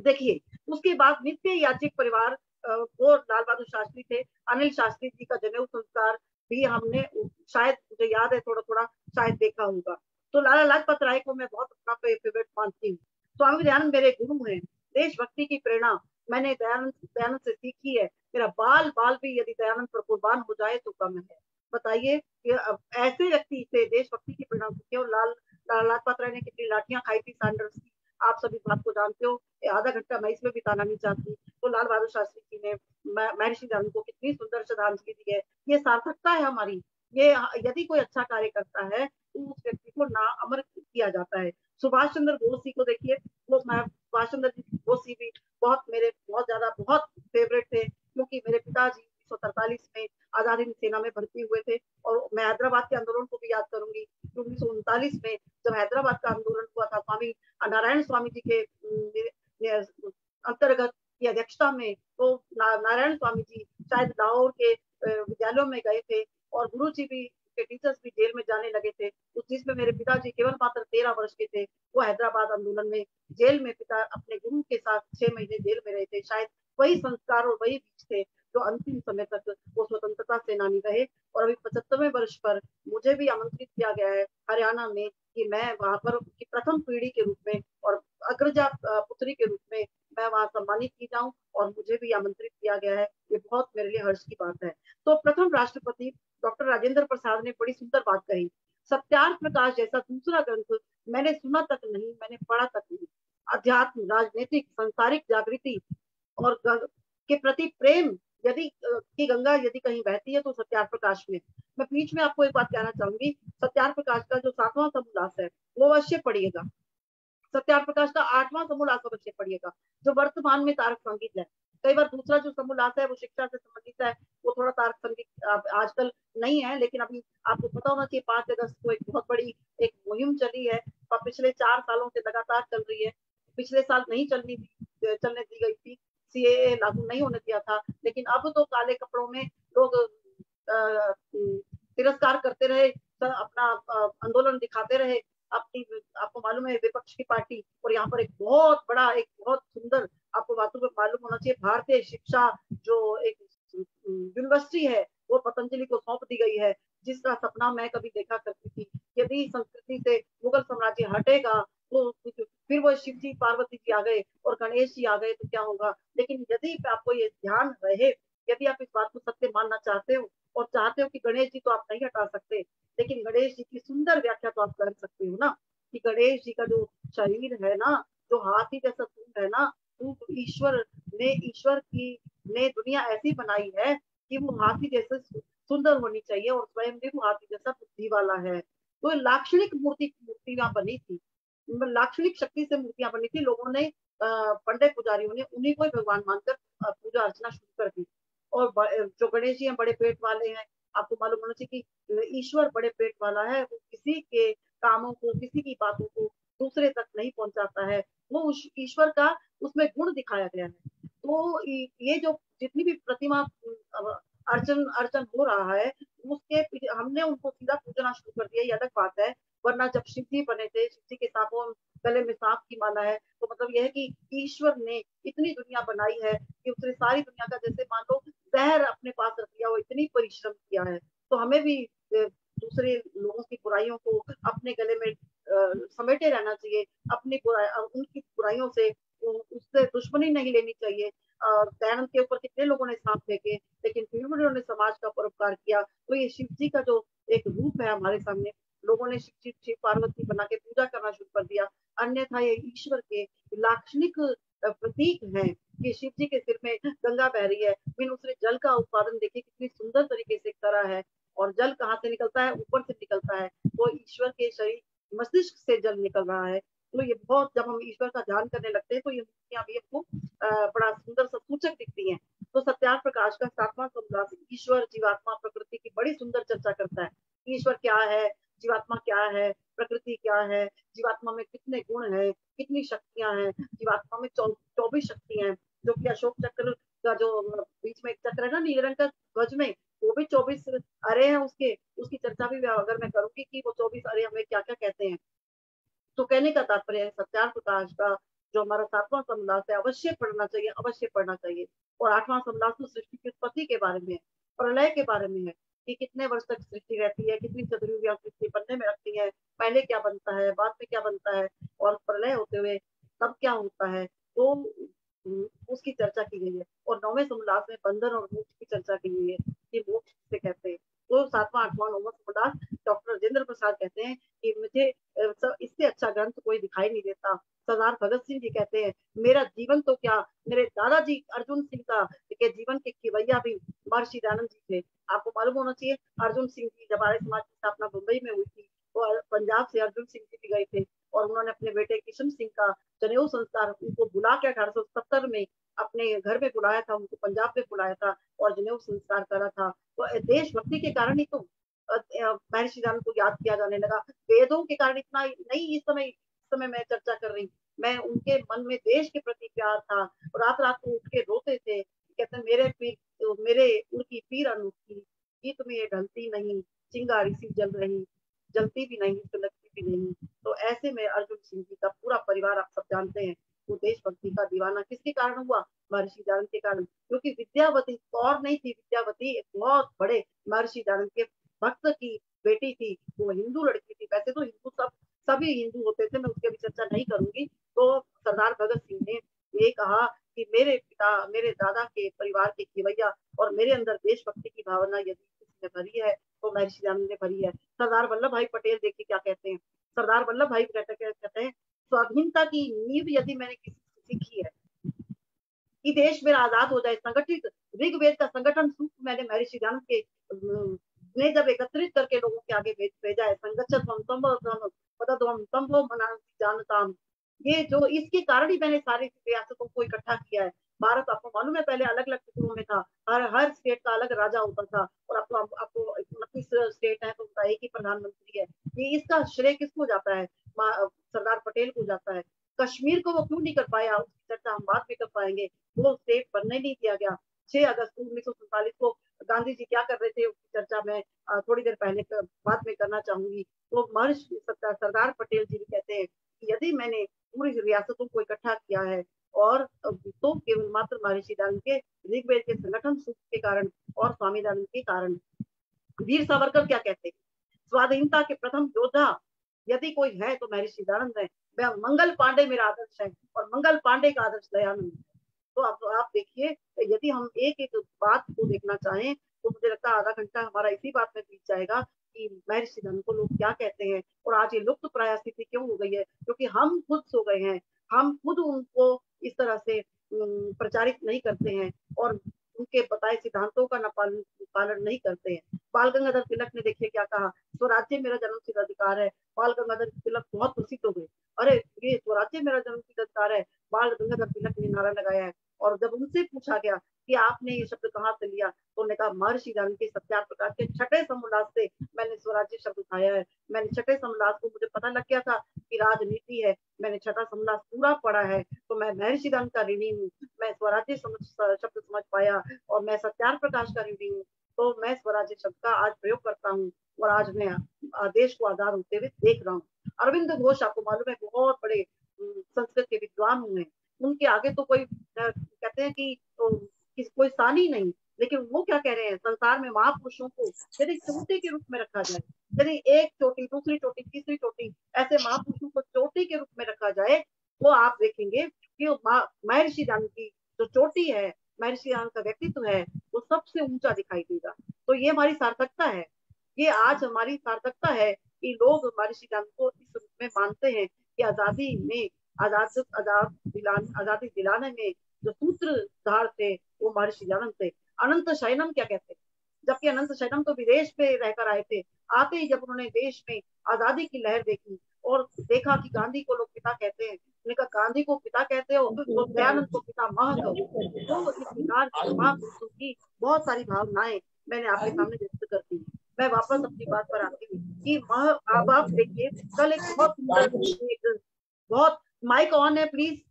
देखिए, उसके बाद नित्य याचिक परिवार, वो लाल बहादुर शास्त्री थे। अनिल शास्त्री जी का जनेऊ संस्कार भी हमने, शायद मुझे याद है थोड़ा थोड़ा, शायद देखा होगा। तो लाला लाजपत राय को मैं बहुत अपना फेवरेट मानती हूँ। स्वामी दयानंद मेरे गुरु हैं। देशभक्ति की प्रेरणा मैंने दयानंद से सीखी है। मेरा बाल भी यदि दयानंद पर कुर्बान हो जाए तो कम है। बताइए, ऐसे व्यक्ति से देशभक्ति की प्रेरणा सीखी। और लाला लाजपत राय ने कितनी लाठियां खाई थी सैंडर्स की, आप सभी बात को जानते हो। आधा घंटा मैं इसमें बिताना नहीं चाहती। तो लाल बहादुर शास्त्री जी ने महर्षि दयानंद को कितनी सुंदर श्रद्धांजलि दी है। ये सार्थकता है हमारी। ये यदि कोई अच्छा कार्य करता है तो उस व्यक्ति को ना अमर किया जाता है। सुभाष चंद्र बोस जी को देखिए, वो सुभाष चंद्र बोस जी भी बहुत ज्यादा बहुत फेवरेट थे, क्योंकि मेरे पिताजी 1943 में आजादी सेना में भर्ती हुए थे। और मैं हैदराबाद के आंदोलन को भी याद करूंगी कि 1939 में जब हैदराबाद का आंदोलन हुआ था, स्वामी नारायण स्वामी जी के अंतर्गत की अध्यक्षता में, तो नारायण स्वामी जी शायद लाहौर के विद्यालयों में गए थे और गुरु जी भी के टीचर्स भी जेल में जाने लगे थे। उस जिसमें मेरे पिताजी केवल मात्र 13 वर्ष के थे, वो हैदराबाद आंदोलन में जेल में पिता अपने गुरु के साथ 6 महीने जेल में रहे थे। शायद वही संस्कार और वही बीज थे जो अंतिम समय तक वो स्वतंत्रता सेनानी रहे। और अभी 75वें वर्ष पर मुझे भी आमंत्रित किया गया है हरियाणा में कि मैं वहां पर की प्रथम पीढ़ी के रूप में और अग्रजा पुत्री के रूप में मैं वहां सम्मानित की जाऊं, और मुझे भी आमंत्रित किया गया है। ये बहुत मेरे लिए हर्ष की बात है। तो प्रथम राष्ट्रपति डॉक्टर राजेंद्र प्रसाद ने बड़ी सुंदर बात कही, सत्यार्थ प्रकाश जैसा दूसरा ग्रंथ मैंने सुना तक नहीं, मैंने पढ़ा तक नहीं। अध्यात्म, राजनीतिक, सांसारिक जागृति और के प्रति प्रेम यदि की गंगा यदि कहीं बहती है तो सत्यार्थ प्रकाश में। मैं बीच में आपको एक बात कहना चाहूंगी, सत्यार्थ प्रकाश का जो 7वां समोल्लास है वो अवश्य पढ़िएगा। सत्यार्थ प्रकाश का 8वां समोल्लास अवश्य पढ़िएगा, जो वर्तमान में तारक संगीत है। कई बार दूसरा जो समोल्लास है वो शिक्षा से संबंधित है, वो थोड़ा तारक संगीत आजकल नहीं है, लेकिन अभी आपको पता होना चाहिए 5 अगस्त को एक बहुत बड़ी एक मुहिम चली है और पिछले 4 सालों से लगातार चल रही है। पिछले साल नहीं चलने दी गई थी, सीएए लागू नहीं होने दिया था, लेकिन अब तो काले कपड़ों में लोग तिरस्कार करते रहे, अपना आंदोलन दिखाते रहे अपनी। आपको मालूम है विपक्ष की पार्टी, और यहाँ पर एक बहुत बड़ा एक बहुत सुंदर आपको बातों को मालूम होना चाहिए, भारतीय शिक्षा जो एक यूनिवर्सिटी है वो पतंजलि को सौंप दी गई है, जिसका सपना मैं कभी देखा करती थी। यदि संस्कृति से मुगल साम्राज्य हटेगा तो फिर वो शिव जी पार्वती जी आ गए और गणेश जी आ गए तो क्या होगा। लेकिन यदि आपको ये ध्यान रहे, यदि आप इस बात को सत्य मानना चाहते हो और चाहते हो कि गणेश जी तो आप नहीं हटा सकते, लेकिन गणेश जी की सुंदर व्याख्या तो आप कर सकते हो ना, कि गणेश जी का जो शरीर है ना, जो हाथी जैसा सूंड है ना, तो ईश्वर की ने दुनिया ऐसी बनाई है कि वो हाथी जैसे सुंदर होनी चाहिए और स्वयं भी वो हाथी जैसा बुद्धि वाला है। तो लाक्षणिक मूर्तियां बनी थी, लाक्षणिक शक्ति से मूर्तियां बनी थी। लोगों ने पंडित पुजारियों ने उन्हीं को भगवान मानकर पूजा अर्चना शुरू कर दी। और जो गणेश जी हैं बड़े पेट वाले हैं, आपको मालूम होना चाहिए कि ईश्वर बड़े पेट वाला है, वो किसी के कामों को किसी की बातों को दूसरे तक नहीं पहुंचाता है, वो उस ईश्वर का उसमें गुण दिखाया गया है। तो ये जो जितनी भी प्रतिमा अर्चन हो रहा है, उसके हमने उनको सीधा पूजना शुरू कर दिया, ये अलग बात है। वरना जब शिव जी बने थे, शिव जी के सांपों गले में सांप की माला है, तो मतलब यह है कि ईश्वर ने इतनी दुनिया बनाई है कि उसने सारी दुनिया का जैसे मान लो जहर अपने पास रख लिया, वो इतनी परिश्रम किया है। तो हमें भी दूसरे लोगों की बुराइयों को अपने गले में समेटे रहना चाहिए, अपनी उनकी बुराइयों से उससे दुश्मनी नहीं लेनी चाहिए। दयानंद के ऊपर कितने लोगों ने सांप फेंके, लेकिन फिर भी उन्होंने समाज का परोपकार किया। तो ये शिव जी का जो एक रूप है हमारे सामने, लोगों ने शिव पार्वती बना के पूजा करना शुरू कर दिया, अन्यथा ये ईश्वर के लाक्षणिक प्रतीक हैं कि शिव जी के सिर में गंगा बह रही है, फिर उसने जल का उत्पादन देखिए कितनी सुंदर तरीके से करा है। और जल कहाँ से निकलता है? ऊपर से निकलता है, तो ईश्वर के शरीर मस्तिष्क से जल निकल रहा है। तो ये बहुत, जब हम ईश्वर का ध्यान करने लगते हैं तो ये मूर्तियां भी हमको बड़ा सुंदर सा सूचक दिखती हैं। तो सत्यार्थ प्रकाश का 7वां समोल्लास ईश्वर, जीवात्मा, प्रकृति की बड़ी सुंदर चर्चा करता है। ईश्वर क्या है, जीवात्मा क्या है, प्रकृति क्या है, जीवात्मा में कितने गुण हैं, कितनी शक्तियां हैं। जीवात्मा में 24 शक्तियां हैं, जो कि अशोक चक्र का जो बीच में एक चक्र है ना नीले रंग का ध्वज में, वो भी 24 अरे हैं उसकी चर्चा भी अगर मैं करूंगी कि वो 24 अरे हमें क्या क्या कहते हैं। तो कहने का तात्पर्य है सत्यार्थ प्रकाश का जो हमारा 7वां समोल्लास है अवश्य पढ़ना चाहिए, अवश्य पढ़ना चाहिए। और 8वां समोल्लास तो सृष्टि की उत्पत्ति के बारे में है, प्रलय के बारे में है कि कितने वर्ष तक सृष्टि रहती है, कितनी चतुर्युगियां सृष्टि बनने में लगती है, पहले क्या बनता है, बाद में क्या बनता है, और प्रलय होते हुए तब क्या होता है, तो उसकी चर्चा की गई है। और 9वें समोल्लास में बंधन और मोक्ष की चर्चा की गई है कि मोक्ष किसे कहते हैं। तो 7वां, 8वां, 9वां समोल्लास डॉक्टर राजेंद्र प्रसाद कहते हैं कि मुझे इससे अच्छा ग्रंथ कोई दिखाई नहीं देता। सरदार भगत सिंह जी कहते हैं मेरा जीवन तो क्या, मेरे दादाजी अर्जुन सिंह का के जीवन के खिवैया भी महर्षि दयानंद जी थे। आपको मालूम होना चाहिए अर्जुन सिंह जी जब आर्य समाज की स्थापना मुंबई में हुई थी, तो पंजाब से अर्जुन सिंह जी भी गए थे और उन्होंने अपने बेटे किशन सिंह का जनेऊ संस्कार उनको बुला के 1870 में अपने घर में बुलाया था, उनको पंजाब में बुलाया था और जनेऊ संस्कार करा था। तो देशभक्ति के कारण ही तो महर्षि दयानंद को याद किया जाने लगा। वेदों के कारण इतना नहीं, इस समय मैं चर्चा कर रही, मैं उनके मन में देश के प्रति प्यार था। रात रात को उठ के रोते थे, कहते मेरे उनकी पीर अनूठी, गीत में ये ढलती नहीं, चिंगारी सी जल रही, जलती भी नहीं सुलगती भी नहीं। तो ऐसे में अर्जुन सिंह जी का पूरा परिवार आप सब जानते हैं, वो देशभक्ति का दीवाना किसके कारण हुआ? महर्षि दयानंद के कारण। क्योंकि विद्यावती और नहीं थी, विद्यावती एक बहुत बड़े महर्षि दयानंद के भक्त की बेटी थी, वो हिंदू लड़की थी। वैसे तो हिंदू सभी हिंदू होते थे, मैं उसकी अभी चर्चा नहीं करूंगी। तो सरदार भगत सिंह ने ये कहा कि मेरे पिता, मेरे दादा के परिवार के खिवैया और मेरे अंदर देशभक्ति की भावना यदि किसी ने भरी है तो महर्षि दयानंद ने भरी है। सरदार वल्लभ भाई पटेल देखिए क्या कहते हैं, सरदार वल्लभ भाई कहते हैं स्वाधीनता की नींव यदि मैंने किसी से सीखी है कि देश मेरा आजाद हो जाए, संगठित ऋग्वेद का संगठन सूत्र मैंने महर्षि दयानंद के ने जब एकत्रित करके लोगों के आगे भेजा है, जानता, ये जो इसके कारण ही मैंने सारी रियासतों को इकट्ठा किया है। भारत आपको मालूम है पहले अलग अलग टुकड़ों में था, हर स्टेट का अलग राजा होता था और आपको 29 स्टेट है तो उनका एक ही प्रधानमंत्री है। ये इसका श्रेय किसको जाता है? सरदार पटेल को जाता है। कश्मीर को वो क्यों नहीं कर पाया, उसकी चर्चा हम बाद में कर पाएंगे। वो स्टेट बनने नहीं दिया गया। 6 अगस्त 1947 को गांधी जी क्या कर रहे थे उसकी चर्चा मैं थोड़ी देर पहले बाद में करना चाहूंगी। तो महर्षि सरदार पटेल जी कहते हैं कि यदि मैंने पूरी रियासतों को इकट्ठा किया है और तो केवल मात्र महर्षि दयानंद के ऋग्वेद के संगठन सूत्र के कारण और स्वामी दयानंद के कारण। वीर सावरकर क्या कहते हैं? स्वाधीनता के प्रथम योद्धा यदि कोई है तो महर्षि दयानंद है। मंगल पांडे मेरा आदर्श है और मंगल पांडे का आदर्श दयानंद है। तो आप देखिए, यदि हम एक एक बात को देखना चाहें तो मुझे लगता है आधा घंटा हमारा इसी बात में बीत जाएगा कि महर्षि दयानंद को लोग क्या कहते हैं और आज ये लुप्त प्राय स्थिति क्यों हो गई है। क्योंकि हम खुद सो गए हैं, हम खुद उनको इस तरह से प्रचारित नहीं करते हैं और उनके बताए सिद्धांतों का पालन नहीं करते हैं। बाल गंगाधर तिलक ने देखिए क्या कहा, स्वराज्य मेरा जन्मसिद्ध अधिकार है। बाल गंगाधर तिलक बहुत प्रसिद्ध हो गए, अरे ये स्वराज्य मेरा जन्मसिद्ध अधिकार है, बाल गंगाधर तिलक ने नारा लगाया है। और जब उनसे पूछा गया कि आपने ये शब्द कहाँ से लिया तो उन्होंने कहा महर्षि दयानंद के सत्याप्रकाश के छठे समोल्लास से मैंने स्वराज्य शब्द उठाया है। मैंने छठे समोल्लास को मुझे पता लग गया था कि राजनीति है, मैंने छठा समोल्लास पूरा पढ़ा है तो मैं महर्षि दयानंद का ऋणी हूँ। मैं स्वराज्य शब्द समझ पाया और मैं सत्याप्रकाश का ऋणी हूँ, तो मैं स्वराज्य शब्द का आज प्रयोग करता हूँ और आज मैं देश को आजाद होते हुए देख रहा हूँ। अरविंद घोष आपको मालूम है बहुत बड़े संस्कृत के विद्वान हुए, उनके आगे तो कोई कहते हैं कि कोई सानी नहीं, लेकिन वो क्या कह रहे हैं, संसार में महापुरुषों को यदि चोटी के रूप में रखा जाए, यदि एक चोटी, दूसरी चोटी, तीसरी चोटी, ऐसे महापुरुषों को चोटी के रूप में रखा जाए तो आप देखेंगे कि महर्षि दयानंद की जो चोटी है, महर्षि दयानंद का व्यक्तित्व है वो सबसे ऊंचा दिखाई देगा। तो ये हमारी सार्थकता है, ये आज हमारी सार्थकता है कि लोग महर्षि दयानंद को इस रूप में मानते हैं कि आजादी में आजादी दिलाने में जो सूत्रधार थे वो महर्षि दयानंद थे। अनंत शयनम क्या कहते हैं, जबकि अनंत शयनम तो विदेश में रहकर आए थे, आते ही जब उन्होंने देश में आजादी की लहर देखी और देखा कि गांधी को लोग पिता कहते हैं, उन्होंने कहा गांधी को पिता कहते हो तो दयानंद को पिता मह कहो। तो इस प्रकार महापुरुषों की बहुत सारी भावनाएं मैंने आपके सामने व्यक्त कर दी। मैं वापस अपनी बात पर आती हूँ कि आप देखिए कल एक बहुत माइक ऑन है प्लीज,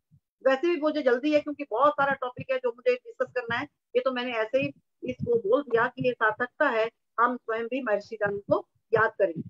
वैसे भी मुझे जल्दी है क्योंकि बहुत सारा टॉपिक है जो मुझे डिस्कस करना है। ये तो मैंने ऐसे ही इसको बोल दिया कि ये सार्थकता है, हम स्वयं भी महर्षि दयानंद को याद करें।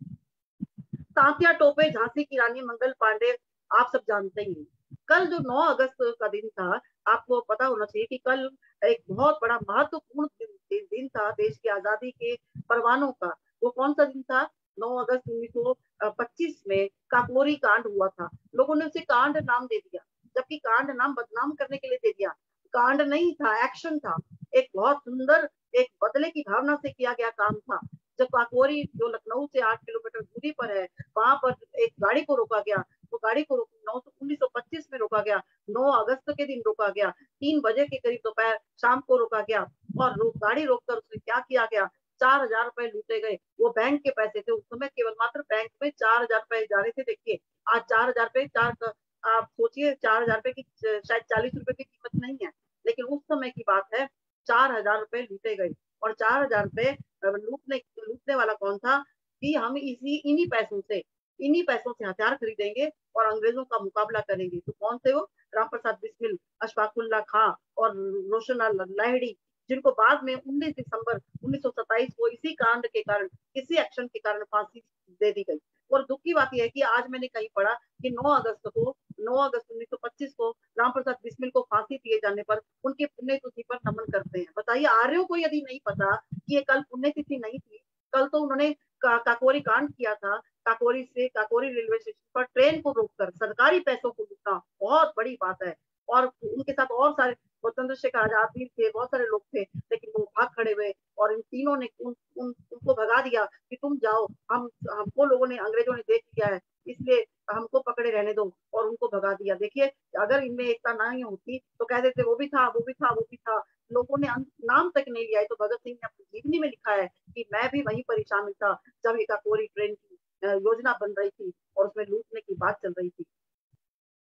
तात्या टोपे, झांसी की रानी, मंगल पांडे आप सब जानते ही हैं। कल जो 9 अगस्त का दिन था, आपको पता होना चाहिए कि कल एक बहुत बड़ा महत्वपूर्ण दिन था देश की आजादी के परवानों का। वो कौन सा दिन था? 9 अगस्त 1925 में काकोरी कांड हुआ था। लोगों ने उसे कांड नाम दे दिया, जबकि कांड नाम बदनाम करने के लिए दे दिया। कांड नहीं था, एक्शन था। एक बहुत सुंदर, एक बदले की भावना से किया गया काम था। जब काकोरी जो लखनऊ से 8 किलोमीटर दूरी पर है, वहां पर एक गाड़ी को रोका गया। तो गाड़ी को 1925 में रोका गया, 9 अगस्त के दिन रोका गया, 3 बजे के करीब दोपहर शाम को रोका गया और गाड़ी रोककर उसने क्या किया गया, 4,000 रुपए लूटे गए। वो बैंक के पैसे थे, उस समय केवल मात्र बैंक में 4,000 रुपए जा रहे थे। देखिए आज 4,000 रुपए आप सोचिए 4,000 रुपए की शायद 40 रुपए की कीमत नहीं है, लेकिन उस समय की बात है 4,000 रुपए लूटे गए। और 4,000 रुपए लूटने वाला कौन था कि हम इन्हीं पैसों से हथियार खरीदेंगे और अंग्रेजों का मुकाबला करेंगे। तो कौन थे वो? राम प्रसाद बिस्मिल, अशफाकुल्ला खां और रोशन लाहिड़ी, जिनको बाद में 19 दिसंबर 1927 को इसी कांड के कारण, इसी एक्शन के कारण फांसी दे दी गई। और दुख की बात यह है कि आज मैंने कहीं पढ़ा कि 9 अगस्त 1925 को राम प्रसाद बिस्मिल को फांसी दिए जाने पर उनकी पुण्यतिथि पर नमन करते हैं। बताइए आर्यों को यदि नहीं पता कि ये कल पुण्यतिथि नहीं थी, कल तो उन्होंने काकोरी कांड किया था। काकोरी रेलवे स्टेशन पर ट्रेन को रोककर सरकारी पैसों को लूटना बहुत बड़ी बात है। और उनके साथ और सारे चंद्रशेखर आजाद भी थे, बहुत सारे लोग थे, लेकिन वो भाग खड़े हुए और इन तीनों ने उनको भगा दिया कि तुम जाओ, हमको अंग्रेजों ने देख लिया है, इसलिए हमको पकड़े रहने दो, और उनको भगा दिया। देखिए अगर इनमें एकता नहीं होती तो कह देते वो भी था, वो भी था, वो भी था। लोगों ने नाम तक नहीं लिया है। तो भगत सिंह ने अपनी जीवनी में लिखा है कि मैं भी वहीं पर शामिल था जब एक काकोरी ट्रेन की योजना बन रही थी और उसमें लूटने की बात चल रही थी।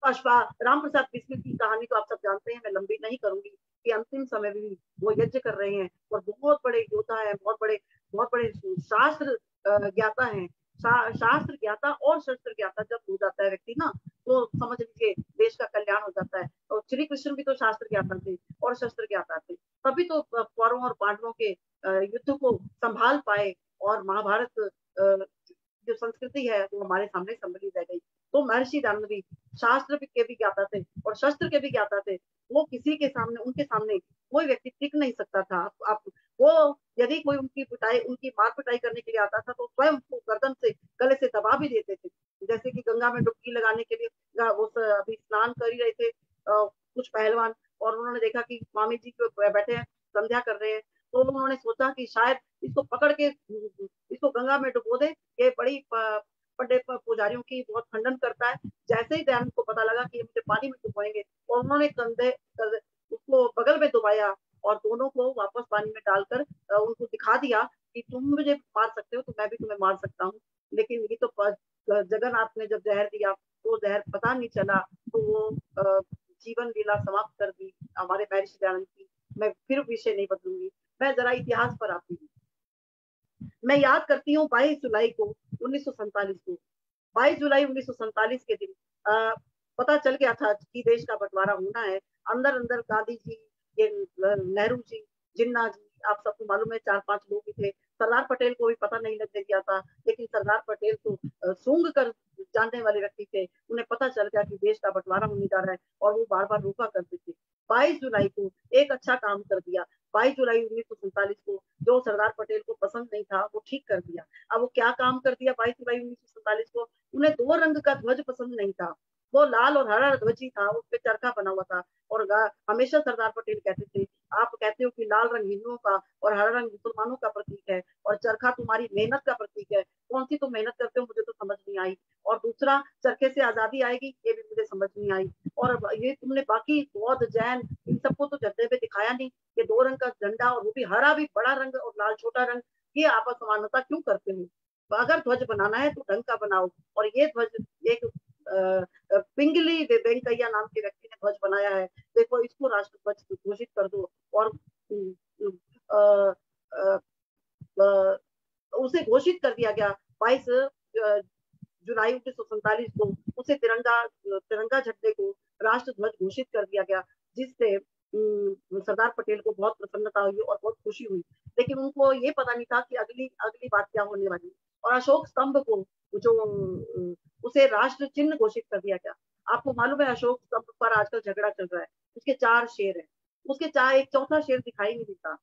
राम प्रसाद बिस्मिल की कहानी तो आप सब जानते हैं, मैं लंबी नहीं करूंगी कि अंतिम समय में भी वो यज्ञ कर रहे हैं और बहुत बड़े योद्धा हैं, बहुत बड़े शास्त्र ज्ञाता हैं। शास्त्र ज्ञाता और शस्त्र ज्ञाता जब हो जाता है व्यक्ति ना, तो समझ लीजिए देश का कल्याण हो जाता है। और श्री कृष्ण भी तो शास्त्र ज्ञाता थे और शस्त्र ज्ञाता थे, तभी तो कौरवों और पांडवों के युद्ध को संभाल पाए और महाभारत जो संस्कृति है वो हमारे सामने संभली रह गई। तो महर्षि दयानंद भी शास्त्र के भी ज्ञाता थे और शस्त्र के भी ज्ञाता थे। वो किसी के सामने, उनके सामने कोई व्यक्ति टिक नहीं सकता था। आप वो यदि कोई उनकी मार पिटाई करने के लिए आता था तो स्वयं को गर्दन से, गले से दबा भी देते थे। जैसे कि गंगा में डुबकी लगाने के लिए वो अभी स्नान कर ही रहे थे कुछ पहलवान, और उन्होंने देखा कि स्वामी जी बैठे हैं, संध्या कर रहे हैं, तो उन्होंने सोचा कि शायद इसको पकड़ के इसको गंगा में डुबो दे, ये बड़ी बड़े पुजारियों की बहुत खंडन करता है। जैसे ही दयानंद को पता लगा कि ये मुझे पानी में डुबाएंगे, और उन्होंने कंधे उसको बगल में डुबाया और दोनों को वापस पानी में डालकर उनको दिखा दिया कि तुम मुझे मार सकते हो तो मैं भी तुम्हें मार सकता हूँ। लेकिन ये तो जगन्नाथ ने जब जहर दिया तो जहर पता नहीं चला, तो वो जीवन लीला समाप्त कर दी हमारे महर्षि दयानंद की। मैं फिर विषय नहीं बदलूंगी, मैं जरा इतिहास पर आती हूँ। मैं याद करती हूँ 22 जुलाई को 1947 को, 22 जुलाई 1947 के दिन पता चल गया था कि देश का बंटवारा होना है। अंदर अंदर गांधी जी, ये नेहरू जी, जिन्ना जी, आप सबको मालूम है 4-5 लोग ही थे। सरदार पटेल को भी पता नहीं लगने दिया था, लेकिन सरदार पटेल तो सूंघ कर जानने वाले व्यक्ति थे। उन्हें पता चल गया कि देश का बंटवारा होने जा रहा है और वो बार बार रोका करते थे। 22 जुलाई को एक अच्छा काम कर दिया। 22 जुलाई 1947 को जो सरदार पटेल को पसंद नहीं था वो ठीक कर दिया। अब वो क्या काम कर दिया? 22 जुलाई 1947 को उन्हें 2 रंग का ध्वज पसंद नहीं था, वो लाल और हरा ध्वज ही था, उस पे चरखा बना हुआ था। और हमेशा सरदार पटेल कहते थे, आप कहते हो कि लाल रंग हिंदुओं का और हरा रंग मुसलमानों का प्रतीक है और चरखा तुम्हारी मेहनत का प्रतीक है। कौन सी तुम मेहनत करते हो मुझे तो समझ नहीं आई। और दूसरा, चरखे से आजादी आएगी ये भी मुझे समझ नहीं आई। और ये तुमने बाकी बौद्ध, जैन, इन सबको तो झंडे पे दिखाया नहीं। ये 2 रंग का झंडा और वो भी हरा भी बड़ा रंग और लाल छोटा रंग, ये आपस समानता क्यों करते हो? अगर ध्वज बनाना है तो ढंग का बनाओ। और ये ध्वज एक पिंगली वेंकैया नाम के व्यक्ति ने ध्वज बनाया है, देखो इसको राष्ट्र ध्वज घोषित कर दो। और उसे घोषित कर दिया गया 22 जुलाई 1947 को, उसे तिरंगा झंडे को राष्ट्र ध्वज घोषित कर दिया गया, जिससे सरदार पटेल को बहुत प्रसन्नता हुई और बहुत खुशी हुई। लेकिन उनको ये पता नहीं था कि अगली बात क्या होने वाली। और अशोक स्तंभ को जो उसे राष्ट्र चिन्ह घोषित कर दिया गया। आपको मालूम है अशोक स्तंभ पर आजकल झगड़ा चल रहा है, उसके 4 शेर हैं, उसके एक चौथा शेर दिखाई नहीं देता।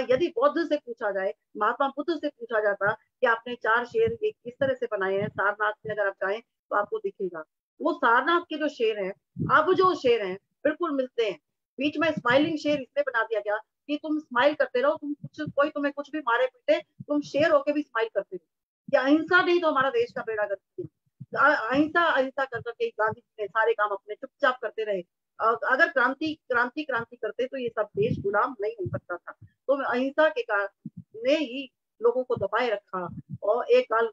यदि बौद्ध से पूछा जाए, महात्मा बुद्ध से पूछा जाता कि आपने 4 शेर किस तरह से बनाए हैं सारनाथ में, अगर आप चाहें तो आपको दिखेगा। वो सारनाथ के जो शेर हैं, अब जो शेर हैं बिल्कुल मिलते हैं। बीच में स्माइलिंग शेर इसलिए बना दिया गया कि तुम स्माइल करते रहो, कोई तुम्हें कुछ भी मारे पीटे, तुम शेर होके भी स्माइल करते रहो। या अहिंसा नहीं तो हमारा देश का बेड़ा गर्क किया। अहिंसा कर करके गांधी जी ने सारे काम अपने चुपचाप करते रहे। अगर क्रांति करते तो ये सब देश गुलाम नहीं हो सकता था। तो अहिंसा के कारण ने ही लोगों को दबाए रखा और एक गाल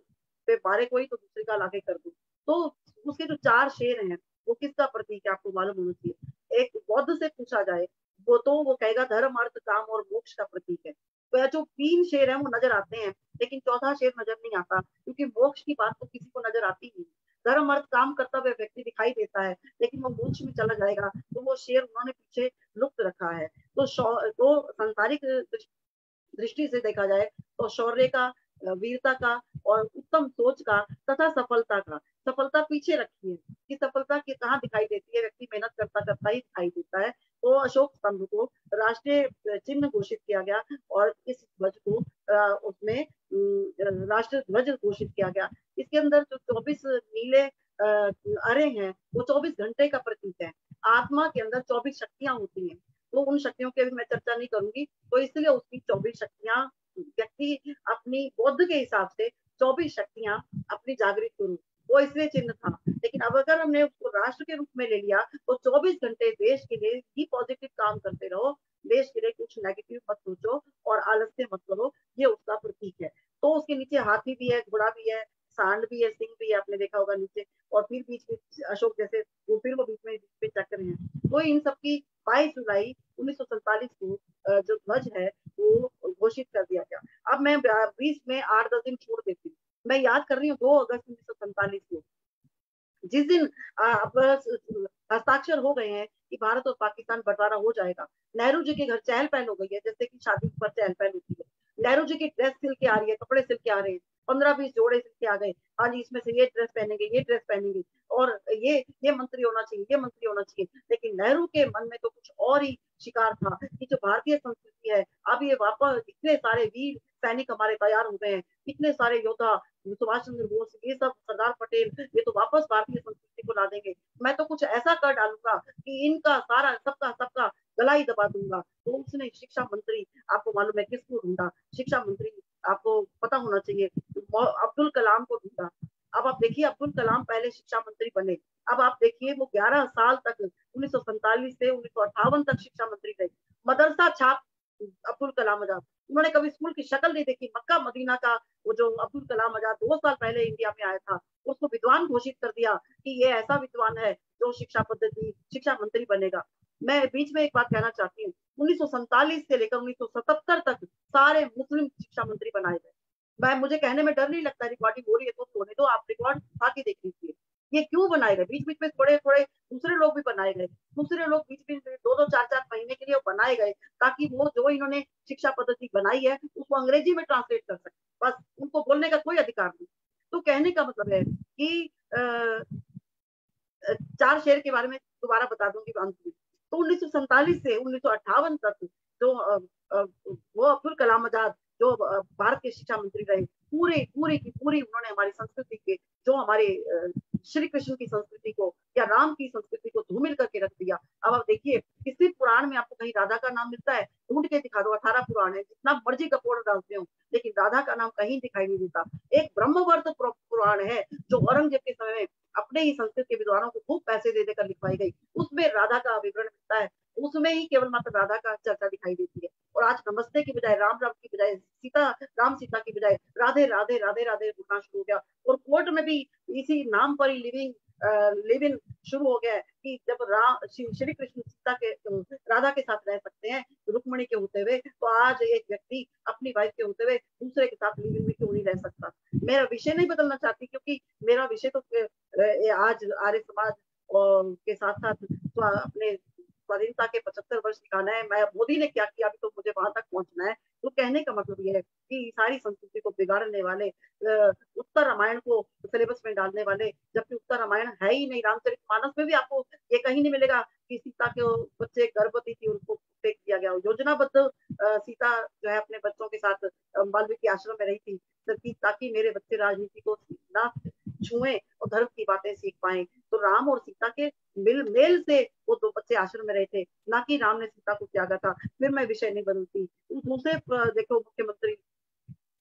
पे मारे कोई तो दूसरी गाल आगे कर दो। तो उसके जो 4 शेर हैं वो किसका प्रतीक है आपको मालूम होना चाहिए। एक बौद्ध से पूछा जाए वो कहेगा धर्म अर्थ काम और मोक्ष का प्रतीक है। तो जो 3 शेर हैं वो नजर आते हैं, लेकिन चौथा शेर नजर नहीं आता, क्योंकि मोक्ष की बात तो किसी को नजर आती नहीं। धर्म अर्थ काम करता हुआ व्यक्ति दिखाई देता है, लेकिन वो मोक्ष में चला जाएगा तो वो शेर उन्होंने पीछे लुप्त रखा है। तो सांसारिक दृष्टि से देखा जाए तो शौर्य का, वीरता का और उत्तम सोच का तथा सफलता का, सफलता पीछे रखी है कि सफलता की कहाँ दिखाई देती है, व्यक्ति मेहनत करता करता ही दिखाई देता है। तो अशोक स्तंभ को राष्ट्रीय चिन्ह घोषित किया गया और इस ध्वज को उसमें राष्ट्रीय ध्वज घोषित किया गया। इसके अंदर जो 24 नीले अरे हैं वो 24 घंटे का प्रतीक है। आत्मा के अंदर 24 शक्तियां होती हैं, तो उन शक्तियों की भी मैं चर्चा नहीं करूंगी, तो इसलिए उसकी 24 शक्तियां व्यक्ति अपनी बौद्ध के हिसाब से 24 शक्तियां अपनी जागृत करूं, वो इसलिए चिन्ह था। लेकिन अब अगर हमने उसको राष्ट्र के रूप में ले लिया तो 24 घंटे देश के लिए ही पॉजिटिव काम करते रहो, देश के लिए कुछ नेगेटिव मत सोचो और आलस्य मत करो, ये उसका प्रतीक है। तो उसके नीचे हाथी भी है, घोड़ा भी है, सांड भी है, सिंह भी है, आपने देखा होगा नीचे, और फिर बीच में अशोक जैसे वो फिर वो बीच में चक्र हैं। तो इन सबकी 22 जुलाई 1947 को जो ध्वज है वो घोषित कर दिया गया। अब मैं बीच में 8-10 दिन छोड़ देती हूँ, मैं याद कर रही हूँ 2 अगस्त 1947 को, जिस दिन हस्ताक्षर हो गए हैं कि भारत और पाकिस्तान बंटवारा हो जाएगा। नेहरू जी के घर चहल पहल हो गई है, जैसे कि शादी पर चहल पहल होती है। नेहरू जी की ड्रेस सिल के आ रही है, कपड़े सिल के आ रहे हैं, 15-20 जोड़े सिल के आ गए, हाँ जी इसमें से ये ड्रेस पहनेंगे, ये ड्रेस पहनेंगे, और ये मंत्री होना चाहिए, ये मंत्री होना चाहिए। लेकिन नेहरू के मन में तो कुछ और ही शिकार था कि जो भारतीय संस्कृति है, अब ये वापस इतने सारे वीर सैनिक हमारे तैयार हो गए हैं, इतने सारे योद्धा, सुभाष चंद्र बोस, ये सब सरदार पटेल, ये तो वापस भारतीय संस्कृति को ला देंगे। मैं तो कुछ ऐसा कर डालूंगा कि इनका सारा सबका गला ही दबा दूंगा। तो उसने शिक्षा मंत्री, आपको मालूम है किसको ढूंढा, शिक्षा मंत्री आपको पता होना चाहिए, अब्दुल कलाम को ढूंढा। अब आप देखिए अब्दुल कलाम पहले शिक्षा मंत्री बने, अब आप देखिए वो 11 साल तक 1947 से 1958 तक शिक्षा मंत्री रहे। मदरसा छाप अब्दुल कलाम आजाद, उन्होंने कभी स्कूल की शक्ल नहीं देखी। मक्का मदीना का वो जो अब्दुल कलाम आजाद 2 साल पहले इंडिया में आया था, उसको विद्वान घोषित कर दिया कि ये ऐसा विद्वान है जो शिक्षा मंत्री बनेगा। मैं बीच में एक बात कहना चाहती हूँ, 1947 से लेकर 1977 तक सारे मुस्लिम शिक्षा मंत्री बनाए गए। मुझे कहने में डर नहीं लगता, रिकॉर्डिंग हो रही है तो होने दो, आप रिकॉर्ड उठा के देख लीजिए। ये क्यों बनाए गए, बीच बीच में थोड़े थोड़े दूसरे लोग भी बनाए गए, दूसरे लोग बीच बीच में 2-2, 4-4 महीने के लिए बनाए गए, ताकि वो जो इन्होंने शिक्षा पद्धति बनाई है उसको अंग्रेजी में ट्रांसलेट कर सके, बस उनको बोलने का कोई अधिकार नहीं। तो कहने का मतलब है कि 4 शेर के बारे में दोबारा बता दूंगी अंत में। तो 1947 से 1958 तक जो वो अब्दुल कलाम आजाद जो भारत के शिक्षा मंत्री रहे, पूरी की पूरी उन्होंने हमारी संस्कृति के, जो हमारे श्री कृष्ण की संस्कृति को या राम की संस्कृति को धूमिल करके रख दिया। अब आप देखिए किसी पुराण में आपको कहीं राधा का नाम मिलता है, ढूंढ के दिखा दो, 18 पुराण है, जितना मर्जी कपोड़ डालते हो, लेकिन राधा का नाम कहीं दिखाई नहीं देता। एक ब्रह्मवर्त पुराण है जो औरंगजेब के समय में अपने ही संस्कृत के विद्वानों को खूब पैसे दे देकर लिखवाई गई, उसमें राधा का विवरण मिलता है, उसमें ही केवल मात्र राधा का चर्चा दिखाई देती है। और आज नमस्ते की बजाय राम राम की बजाय राम सीता की बजाय राधे राधे राधे राधे बोलना शुरू हो गया। और कोर्ट में भी इसी नाम पर ही लिव इन शुरू हो गया है कि जब श्री कृष्ण सीता के राधा के साथ रह सकते हैं रुक्मणी के होते हुए, तो आज एक व्यक्ति अपनी वाइफ के होते हुए दूसरे के साथ लिव इन में क्यों नहीं रह सकता। मेरा विषय नहीं बदलना चाहती, क्योंकि मेरा विषय तो आज आर्य समाज के साथ साथ अपने स्वाधीनता के 75 वर्ष दिखाना है। मैं मोदी ने क्या किया अभी तो मुझे वहां तक पहुंचना है। तो कहने का मतलब यह है कि सारी संस्कृति को बिगाड़ने वाले, उत्तर रामायण को सिलेबस में डालने वाले, जबकि उत्तर रामायण है ही नहीं। रामचरितमानस में भी आपको ये कहीं नहीं मिलेगा कि सीता के बच्चे गर्भवती थी उनको फेंक दिया गया। योजनाबद्ध सीता जो है अपने बच्चों के साथ वाल्मीकि आश्रम में रही थी ताकि मेरे बच्चे राजनीति को ना छुए और धर्म की बातें सीख पाए। तो राम और सीता के मेल से वो 2 बच्चे आश्रम में रहे थे, ना कि राम ने सीता को त्यागा था। फिर मैं विषय नहीं बदलती। दूसरे देखो मुख्यमंत्री,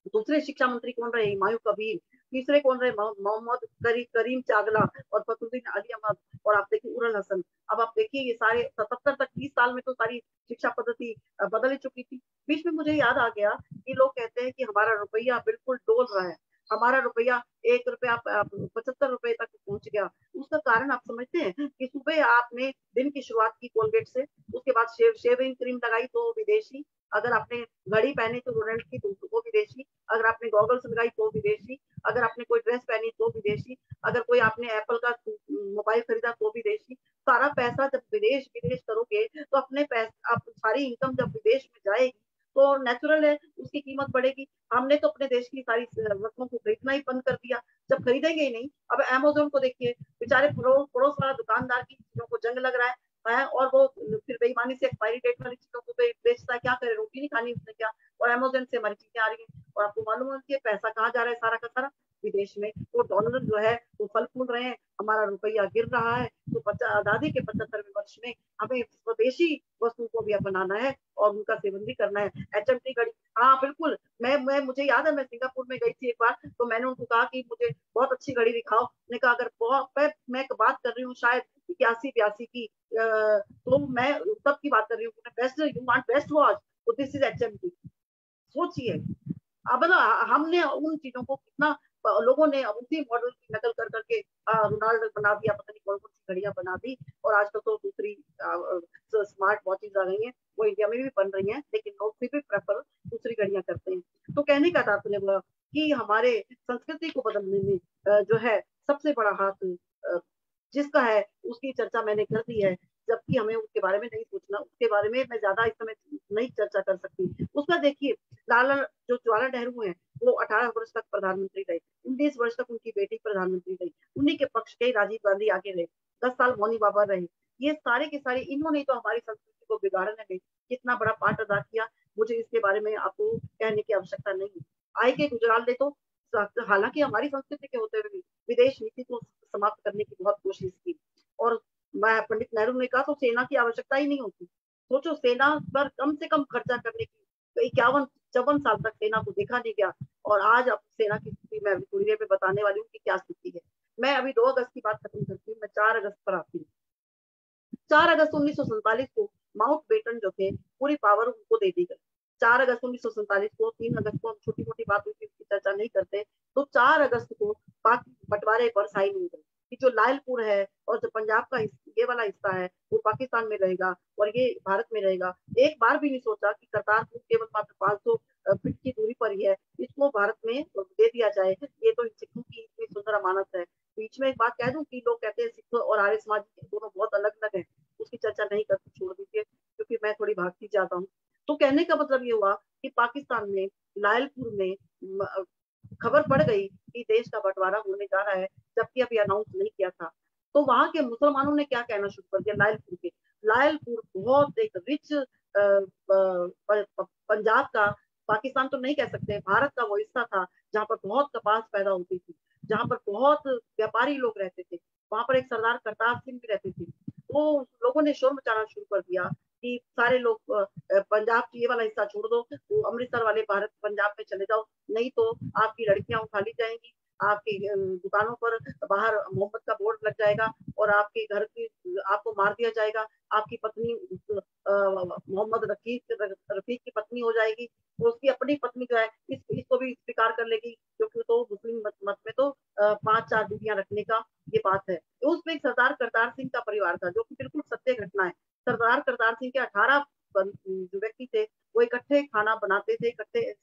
दूसरे शिक्षा मंत्री कौन रहे, हुमायूं कबीर। तीसरे कौन रहे, मोहम्मद करीम चागला और फखरुद्दीन अली अहमद, और आप देखिए उरल हसन। अब आप देखिए ये सारे 77 तक 30 साल में तो सारी शिक्षा पद्धति बदल ही चुकी थी। बीच में मुझे याद आ गया कि लोग कहते हैं कि हमारा रुपया बिल्कुल डोल रहा है, हमारा रुपया 1 रुपया 75 रुपए तक पहुंच गया। उसका कारण आप समझते हैं कि सुबह आपने दिन की शुरुआत की कोलगेट से, उसके बाद शेविंग क्रीम लगाई तो विदेशी, अगर आपने घड़ी पहनी तो रोनाल्ड की तो वो विदेशी, अगर आपने गॉगल्स लगाई तो विदेशी, अगर आपने कोई ड्रेस पहनी तो विदेशी, अगर कोई आपने एप्पल का मोबाइल खरीदा तो विदेशी। सारा पैसा जब विदेश विदेश करोगे तो अपने पैसा, आप सारी इनकम जब विदेश में जाएगी तो नेचुरल है उसकी कीमत बढ़ेगी। हमने तो अपने देश की सारी वस्तुओं को खरीदना ही बंद कर दिया, जब खरीदेंगे ही नहीं। अब अमेज़न को देखिए, बेचारे पड़ोस वाला दुकानदार की चीजों को जंग लग रहा है और वो फिर बेईमानी से एक्सपायरी डेट वाली चीजों को बेचता है। क्या करे, रोटी नहीं खानी उसने क्या, और अमेज़न से हमारी चीजें आ रही हैं। और आपको मालूम है कि पैसा कहाँ जा रहा है सारा का सारा, विदेश में। तो डॉलर जो है वो फल फूल रहे हैं, हमारा रुपया गिर रहा है। तो आजादी के 75वें वर्ष में हमें स्वदेशी वस्तु को भी अपनाना है और उनका सेवन भी करना है। HMT घड़ी, हाँ बिल्कुल, मैं मुझे याद है मैं सिंगापुर में गई थी एक बार, तो मैंने उनको कहा कि मुझे बहुत अच्छी घड़ी दिखाओ। ने कहा अगर मैं बात कर रही हूँ शायद 81-82 की, तो मैं तब की बात कर रही हूँ, best you want best watch, तो दिस इज HMT। सोचिए, अब ना हमने उन चीजों को कितना, लोगों ने उसी मॉडल की नकल कर करके रोनाल्ड बना दिया, पता नहीं कौन कौन सी घड़ियां बना दी। और आजकल तो दूसरी स्मार्ट वॉचेज आ गई हैं, वो इंडिया में भी बन रही हैं, लेकिन लोग फिर भी प्रेफर दूसरी घड़ियां करते हैं। तो कहने का तात्पर्य हुआ कि हमारे संस्कृति को बदलने में जो है सबसे बड़ा हाथ जिसका है उसकी चर्चा मैंने कर दी है, जबकि हमें उसके बारे में नहीं सोचना, उसके बारे में मैं ज्यादा इस समय नहीं चर्चा कर सकती। उसका देखिए, जो जवाहरलाल नेहरू हैं वो 18 वर्ष तक प्रधानमंत्री रहे, 19 वर्ष तक उनकी बेटी प्रधानमंत्री रही, उन्हीं के पक्ष के राजीव गांधी आगे रहे, 10 साल मौनी बाबा रहे। ये सारे के सारे इन्होंने तो हमारी संस्कृति को बिगाड़ने में कितना बड़ा पार्ट अदा किया, मुझे इसके बारे में आपको कहने की आवश्यकता नहीं है। आए के गुजराल दे तो हालांकि हमारी संस्कृति के होते हुए भी विदेश नीति को समाप्त करने की बहुत कोशिश की, और पंडित नेहरू ने कहा तो सेना की आवश्यकता ही नहीं होती। सोचो, सेना पर कम से कम खर्चा करने की 51-54 साल तक सेना को देखा नहीं गया, और आज अब सेना की स्थिति मैं थोड़ी देर में बताने वाली हूँ कि क्या स्थिति है। मैं अभी 2 अगस्त की बात खत्म करती हूँ, मैं 4 अगस्त पर आती हूँ। 4 अगस्त 1947 को माउंट बेटन जो थे पूरी पावर उनको दे दी गई। 4 अगस्त 1947 को, 3 अगस्त को हम छोटी मोटी बातों की चर्चा नहीं करते, तो 4 अगस्त को पाक बंटवारे पर साइन हुई गई कि जो लायलपुर है और जो पंजाब का ये वाला हिस्सा है वो पाकिस्तान में रहेगा और ये भारत में रहेगा। एक बार भी नहीं सोचा कि करतारपुर केवल मात्र 500 फीट की दूरी पर ही है, इसको भारत में दे दिया जाए। ये तो सिखों की इतनी सुंदर अमानत है। बीच में एक बात कह दूं कि लोग कहते हैं सिख और आर्य समाज दोनों बहुत अलग अलग है, उसकी चर्चा नहीं करती, छोड़ दीजिए, क्योंकि मैं थोड़ी भागती जाता हूँ। तो कहने का मतलब ये हुआ कि पाकिस्तान में लायलपुर में खबर पड़ गई कि देश का बंटवारा होने जा रहा है, जबकि अभी अनाउंस नहीं किया था। तो वहां के मुसलमानों ने क्या कहना शुरू कर दिया, लायलपुर बहुत एक रिच पंजाब का, पाकिस्तान तो नहीं कह सकते, भारत का वो हिस्सा था जहाँ पर बहुत कपास पैदा होती थी, जहाँ पर बहुत व्यापारी लोग रहते थे, वहां पर एक सरदार करतार सिंह भी रहते थे। तो लोगों ने शोर मचाना शुरू कर दिया कि सारे लोग पंजाब ये वाला हिस्सा छोड़ दो, वो अमृतसर वाले भारत पंजाब में चले जाओ, नहीं तो आपकी लड़कियां उठा ली जाएंगी, आपकी दुकानों पर बाहर मोहम्मद का बोर्ड लग जाएगा और आपके घर की आपको मार दिया जाएगा, आपकी पत्नी मोहम्मद रफीक की पत्नी हो जाएगी, तो उसकी अपनी पत्नी जो है इसको भी स्वीकार कर लेगी, क्योंकि तो मुस्लिम मत में तो 5-4 बीवियां रखने का ये बात है। तो उसमें एक सरदार करतार सिंह का परिवार था, जो कि बिल्कुल सत्य घटना है। सरदार करतार सिंह के 18 जो व्यक्ति थे वो इकट्ठे खाना बनाते थे, इकट्ठे,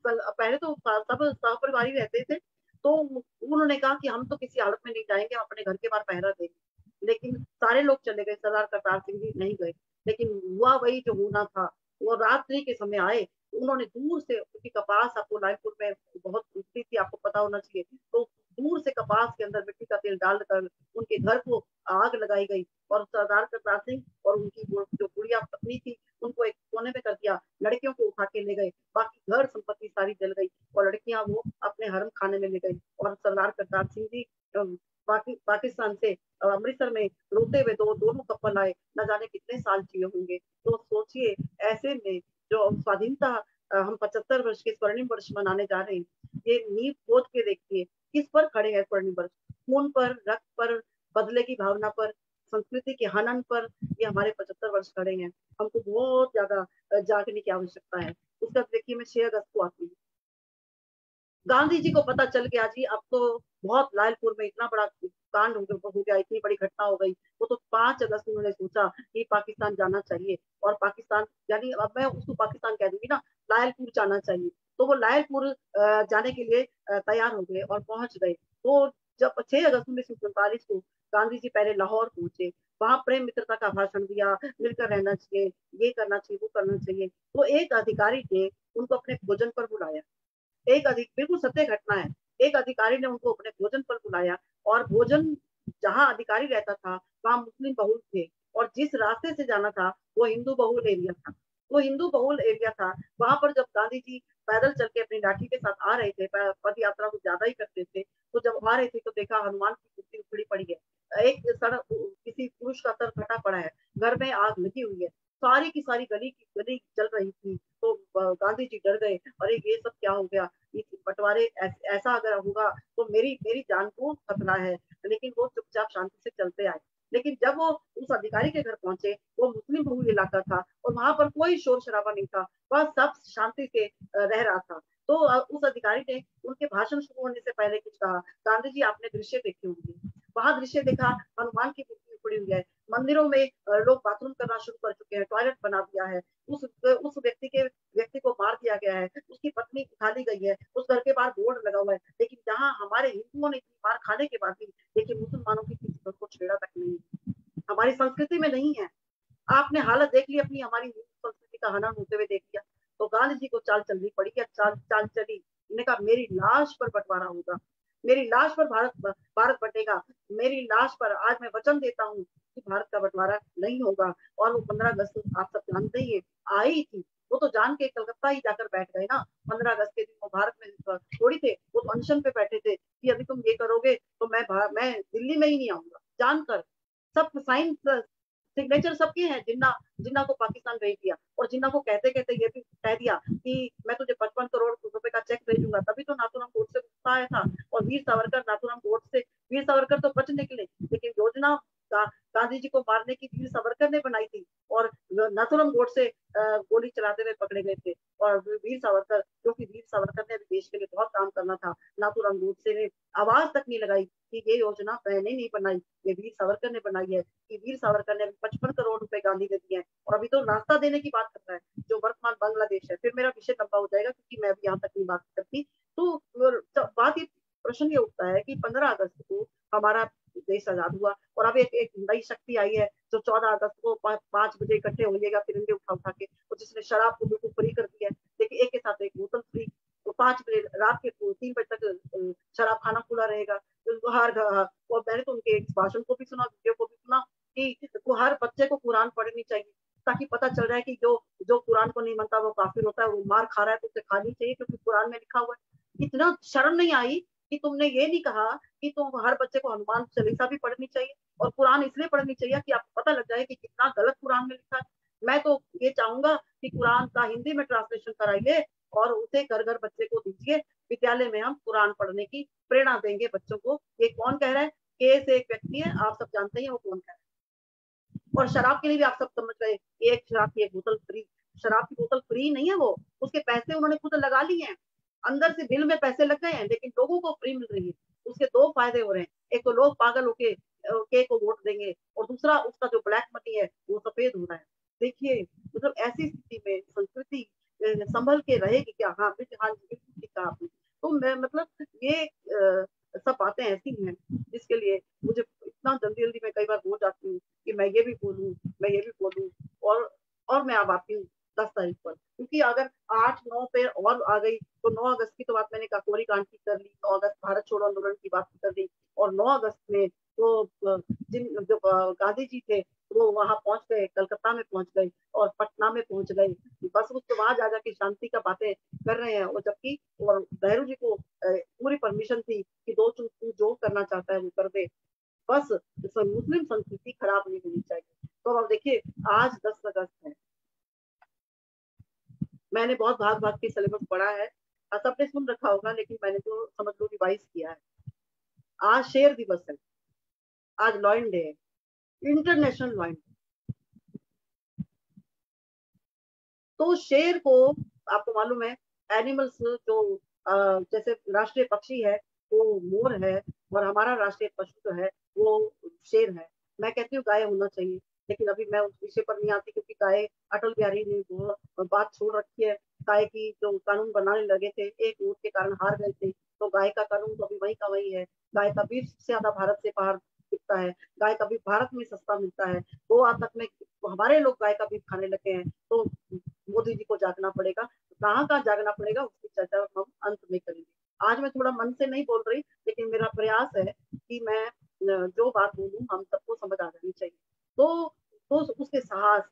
पहले तो सब सहपरिवारी रहते थे। तो उन्होंने कहा कि हम तो किसी हालत में नहीं जाएंगे, हम अपने घर के बाहर पहरा देंगे, लेकिन सारे लोग चले गए, सरदार करतार सिंह जी नहीं गए। लेकिन हुआ वही जो होना था, वो रात्रि के समय आए, उन्होंने दूर से, क्योंकि कपास आपको लायलपुर में बहुत उगती थी, आपको पता होना चाहिए, तो दूर से कपास के अंदर मिट्टी का तेल डालकर उनके घर को आग लगाई गई और सरदार करतार सिंह और उनकी जो बुढ़िया पत्नी थी उनको एक कोने में कर दिया, लड़कियों को उठा के ले गए, बाकी घर संपत्ति सारी जल गई और लड़कियां वो अपने हरम खाने में ले गई। और सरदार करतार सिंह जी पाकिस्तान से अमृतसर में रोते हुए दोनों कपल आए, न जाने कितने साल जिए होंगे। तो सोचिए, ऐसे में जो स्वाधीनता हम 75 वर्ष के स्वर्णिम वर्ष मनाने जा रहे हैं, ये नींव खोद के देखिए किस पर खड़े हैं स्वर्णिम वर्ष, खून पर, रक्त पर, बदले की भावना पर, संस्कृति के हनन पर ये हमारे 75 वर्ष खड़े हैं। हमको बहुत ज्यादा जागने की आवश्यकता है। उसका देखिए मैं 6 अगस्त को आती हूँ। गांधी जी को पता चल गया जी अब तो बहुत लालपुर में इतना बड़ा कांड हो गया, इतनी बड़ी घटना हो गई। वो तो 5 अगस्त उन्होंने सोचा कि पाकिस्तान जाना चाहिए, और पाकिस्तान यानी अब मैं उसको पाकिस्तान कह दूंगी ना, लायलपुर जाना चाहिए। तो वो लायलपुर जाने के लिए तैयार हो गए और पहुंच गए। तो जब 6 अगस्त 1947 को गांधी जी पहले लाहौर पहुंचे, वहां प्रेम मित्रता का भाषण दिया, मिलकर रहना चाहिए, ये करना चाहिए, वो करना चाहिए। तो एक अधिकारी ने उनको अपने भोजन पर बुलाया। बिल्कुल सत्य घटना है। एक अधिकारी ने उनको अपने भोजन पर बुलाया, और भोजन जहां अधिकारी रहता था वहां मुस्लिम बहुल थे, और जिस रास्ते से जाना था वो हिंदू बहुल एरिया था। वो हिंदू बहुल एरिया था। वहां पर जब गांधी जी पैदल चल के अपनी लाठी के साथ आ रहे थे, पद यात्रा को ज्यादा ही करते थे, तो जब आ रहे थे तो देखा हनुमान की मूर्ति उखड़ी पड़ी है, एक सड़क किसी पुरुष का सर फटा पड़ा है, घर में आग लगी हुई है, सारी की सारी गली चल रही थी। तो गांधी जी डर गए, अरे ये सब क्या हो गया, ये बंटवारे ऐसा अगर होगा तो मेरी मेरी जान को खतरा है। लेकिन वो चुपचाप शांति से चलते आए। लेकिन जब वो उस अधिकारी के घर पहुंचे, वो मुस्लिम बहुल इलाका था और वहां पर कोई शोर शराबा नहीं था, वह सब शांति से रह रहा था। तो उस अधिकारी ने उनके भाषण शुरू होने से पहले कुछ कहा, गांधी जी आपने दृश्य देखे होंगे। वहां दृश्य देखा, हनुमान की मूर्ति पड़ी हुई है, मंदिरों में लोग बाथरूम करना शुरू कर चुके हैं, टॉयलेट बना दिया है, उस व्यक्ति को मार दिया गया है, उसकी पत्नी उठा ली गई है, उस घर के बाहर बोर्ड लगा हुआ है। लेकिन जहाँ हमारे हिंदुओं ने मार खाने के बाद भी देखिए मुसलमानों की किसी घर को छेड़ा तक नहीं, हमारी संस्कृति में नहीं है। आपने हालत देख ली अपनी, हमारी हिंदू संस्कृति का हनन होते हुए देख लिया। तो गांधी जी को चाल चलनी पड़ी, या चाल चली। उन्होंने कहा मेरी लाश पर बंटवारा होगा, मेरी लाश पर भारत बटेगा, मेरी लाश पर आज मैं वचन देता हूँ कि भारत का बंटवारा नहीं होगा। और वो 15 अगस्त आप सब जानते ही आई थी, वो तो जान के कलकत्ता ही जाकर बैठ गए ना। 15 अगस्त के दिन वो भारत में थोड़ी थे, वो तो अनशन पे बैठे थे कि अभी तुम ये करोगे तो मैं दिल्ली में ही नहीं आऊंगा। जानकर सब साइन सिग्नेचर सबके हैं। जिन्ना को पाकिस्तान भेज दिया, और जिन्ना को कहते कहते ये भी कह दिया कि मैं तुझे 55 करोड़ रुपए का चेक भेजूंगा। तभी तो नाथूराम गोडसे गुस्सा आया था, और वीर सावरकर नाथूराम गोडसे, वीर सावरकर तो बच निकले, लेकिन योजना गांधी जी को मारने की वीर सावरकर ने बनाई थी, और नाथूराम गोडसे गोली चलाते हुए पकड़े गए थे। और वीर सावरकर, क्योंकि वीर सावरकर ने देश के लिए बहुत काम करना था, नाथूराम गोडसे ने आवाज तक नहीं लगाई कि ये योजना मैंने नहीं बनाई, ये वीर सावरकर ने बनाई है। कि वीर सावरकर ने 55 करोड़ रुपए गांधी ने दिए हैं, और अभी तो नाश्ता देने की बात कर रहा है, जो वर्तमान बांग्लादेश है। फिर मेरा विषय लंबा हो जाएगा क्योंकि मैं अभी यहाँ तक नहीं बात करती। तो बात ये प्रश्न ये उठता है कि 15 अगस्त को हमारा देश आजाद हुआ, और अब एक नई शक्ति आई है जो 14 अगस्त को 5 बजे इकट्ठे होइएगा तिरंगे उठा के, और जिसने शराब को बिल्कुल फ्री कर दिया है। देखिए एक के साथ एक बोतल फ्री, तो 5 बजे रात के 3 बजे तक शराब खाना खुला रहेगा। तो और मैंने तो उनके भाषण को भी सुना, वीडियो को भी सुना कि हर बच्चे को कुरान पढ़नी चाहिए, ताकि पता चल जाए कि जो कुरान को नहीं मानता वो काफिर होता है, वो मार खा रहा है तो उसे खानी चाहिए क्योंकि कुरान में लिखा हुआ है। इतना शर्म नहीं आई कि तुमने ये नहीं कहा कि तुम हर बच्चे को हनुमान चालीसा भी पढ़नी चाहिए, और कुरान इसलिए पढ़नी चाहिए कि आपको पता लग जाए कि कितना गलत कुरान में लिखा है। मैं तो ये चाहूंगा कि कुरान का हिंदी में ट्रांसलेशन कराइए और उसे घर घर बच्चे को दीजिए। विद्यालय में हम कुरान पढ़ने की प्रेरणा देंगे बच्चों को। ये कौन कह रहा है? के से एक व्यक्ति है, आप सब जानते हैं वो कौन कह रहा है। और शराब के लिए भी आप सब समझ गए, एक शराब की एक बोतल फ्री। शराब की बोतल फ्री नहीं है, वो उसके पैसे उन्होंने खुद लगा लिए हैं, अंदर से बिल में पैसे लग गए हैं, लेकिन लोगों को फ्री मिल रही है। उसके 2 फायदे हो रहे हैं, एक तो लोग पागल होके के को वोट देंगे, और दूसरा उसका जो ब्लैक मनी है वो सफेद हो रहा है। देखिए मतलब ऐसी स्थिति में संस्कृति संभल के रहेगी क्या? हाँ बिल्कुल ठीक कहा आपने। तो मैं मतलब ये सब बातें ऐसी हैं जिसके लिए मुझे इतना जल्दी मैं कई बार बोल जाती हूँ कि मैं ये भी बोलूँ, मैं ये भी बोलूँ, और मैं अब आती हूँ 10 तारीख पर, क्योंकि अगर 8-9 पे और आ गई तो 9 अगस्त की तो बात मैंने काकोरी कांड की कर ली, 9 अगस्त भारत छोड़ो आंदोलन की बात कर दी, और 9 अगस्त में तो जो गांधी जी थे वो वहां पहुंच गए, कलकत्ता में पहुंच गए और पटना में पहुंच गए। बस उसके वहां जा जाके शांति का बातें कर रहे हैं वो, जबकि और नेहरू जी को पूरी परमिशन थी कि तू जो करना चाहता है वो कर दे, बस मुस्लिम संस्कृति खराब नहीं होनी चाहिए। तो अब देखिए आज 10 अगस्त है, मैंने बहुत भाग भाग के सिलेबस पढ़ा है, सबने सुन रखा होगा, लेकिन मैंने तो समझ लो रिवाइज किया है। आज शेर दिवस है, आज लॉयन डे है, इंटरनेशनल लाइन। तो शेर को आपको मालूम है एनिमल्स जो जैसे राष्ट्रीय पक्षी है वो मोर है और हमारा राष्ट्रीय पशु जो है वो शेर है। मैं कहती हूँ गाय होना चाहिए, लेकिन अभी मैं उस विषय पर नहीं आती क्योंकि गाय अटल बिहारी ने वो बात छोड़ रखी है। गाय की जो कानून बनाने लगे थे एक वोट के कारण हार गए थे, तो गाय का कानून तो अभी वही का वही है। गाय का बीफ से ज्यादा भारत से बाहर बिकता है, गाय का बीफ भारत में सस्ता मिलता है। गोवा तक में हमारे लोग गाय का बीफ खाने लगे हैं। तो मोदी जी को जागना पड़ेगा, कहाँ कहाँ जागना पड़ेगा उसकी चर्चा हम अंत में करेंगे। आज मैं थोड़ा मन से नहीं बोल रही, लेकिन मेरा प्रयास है कि मैं जो बात बोलूं हम सबको समझ आ जानी चाहिए। तो उसके साहस,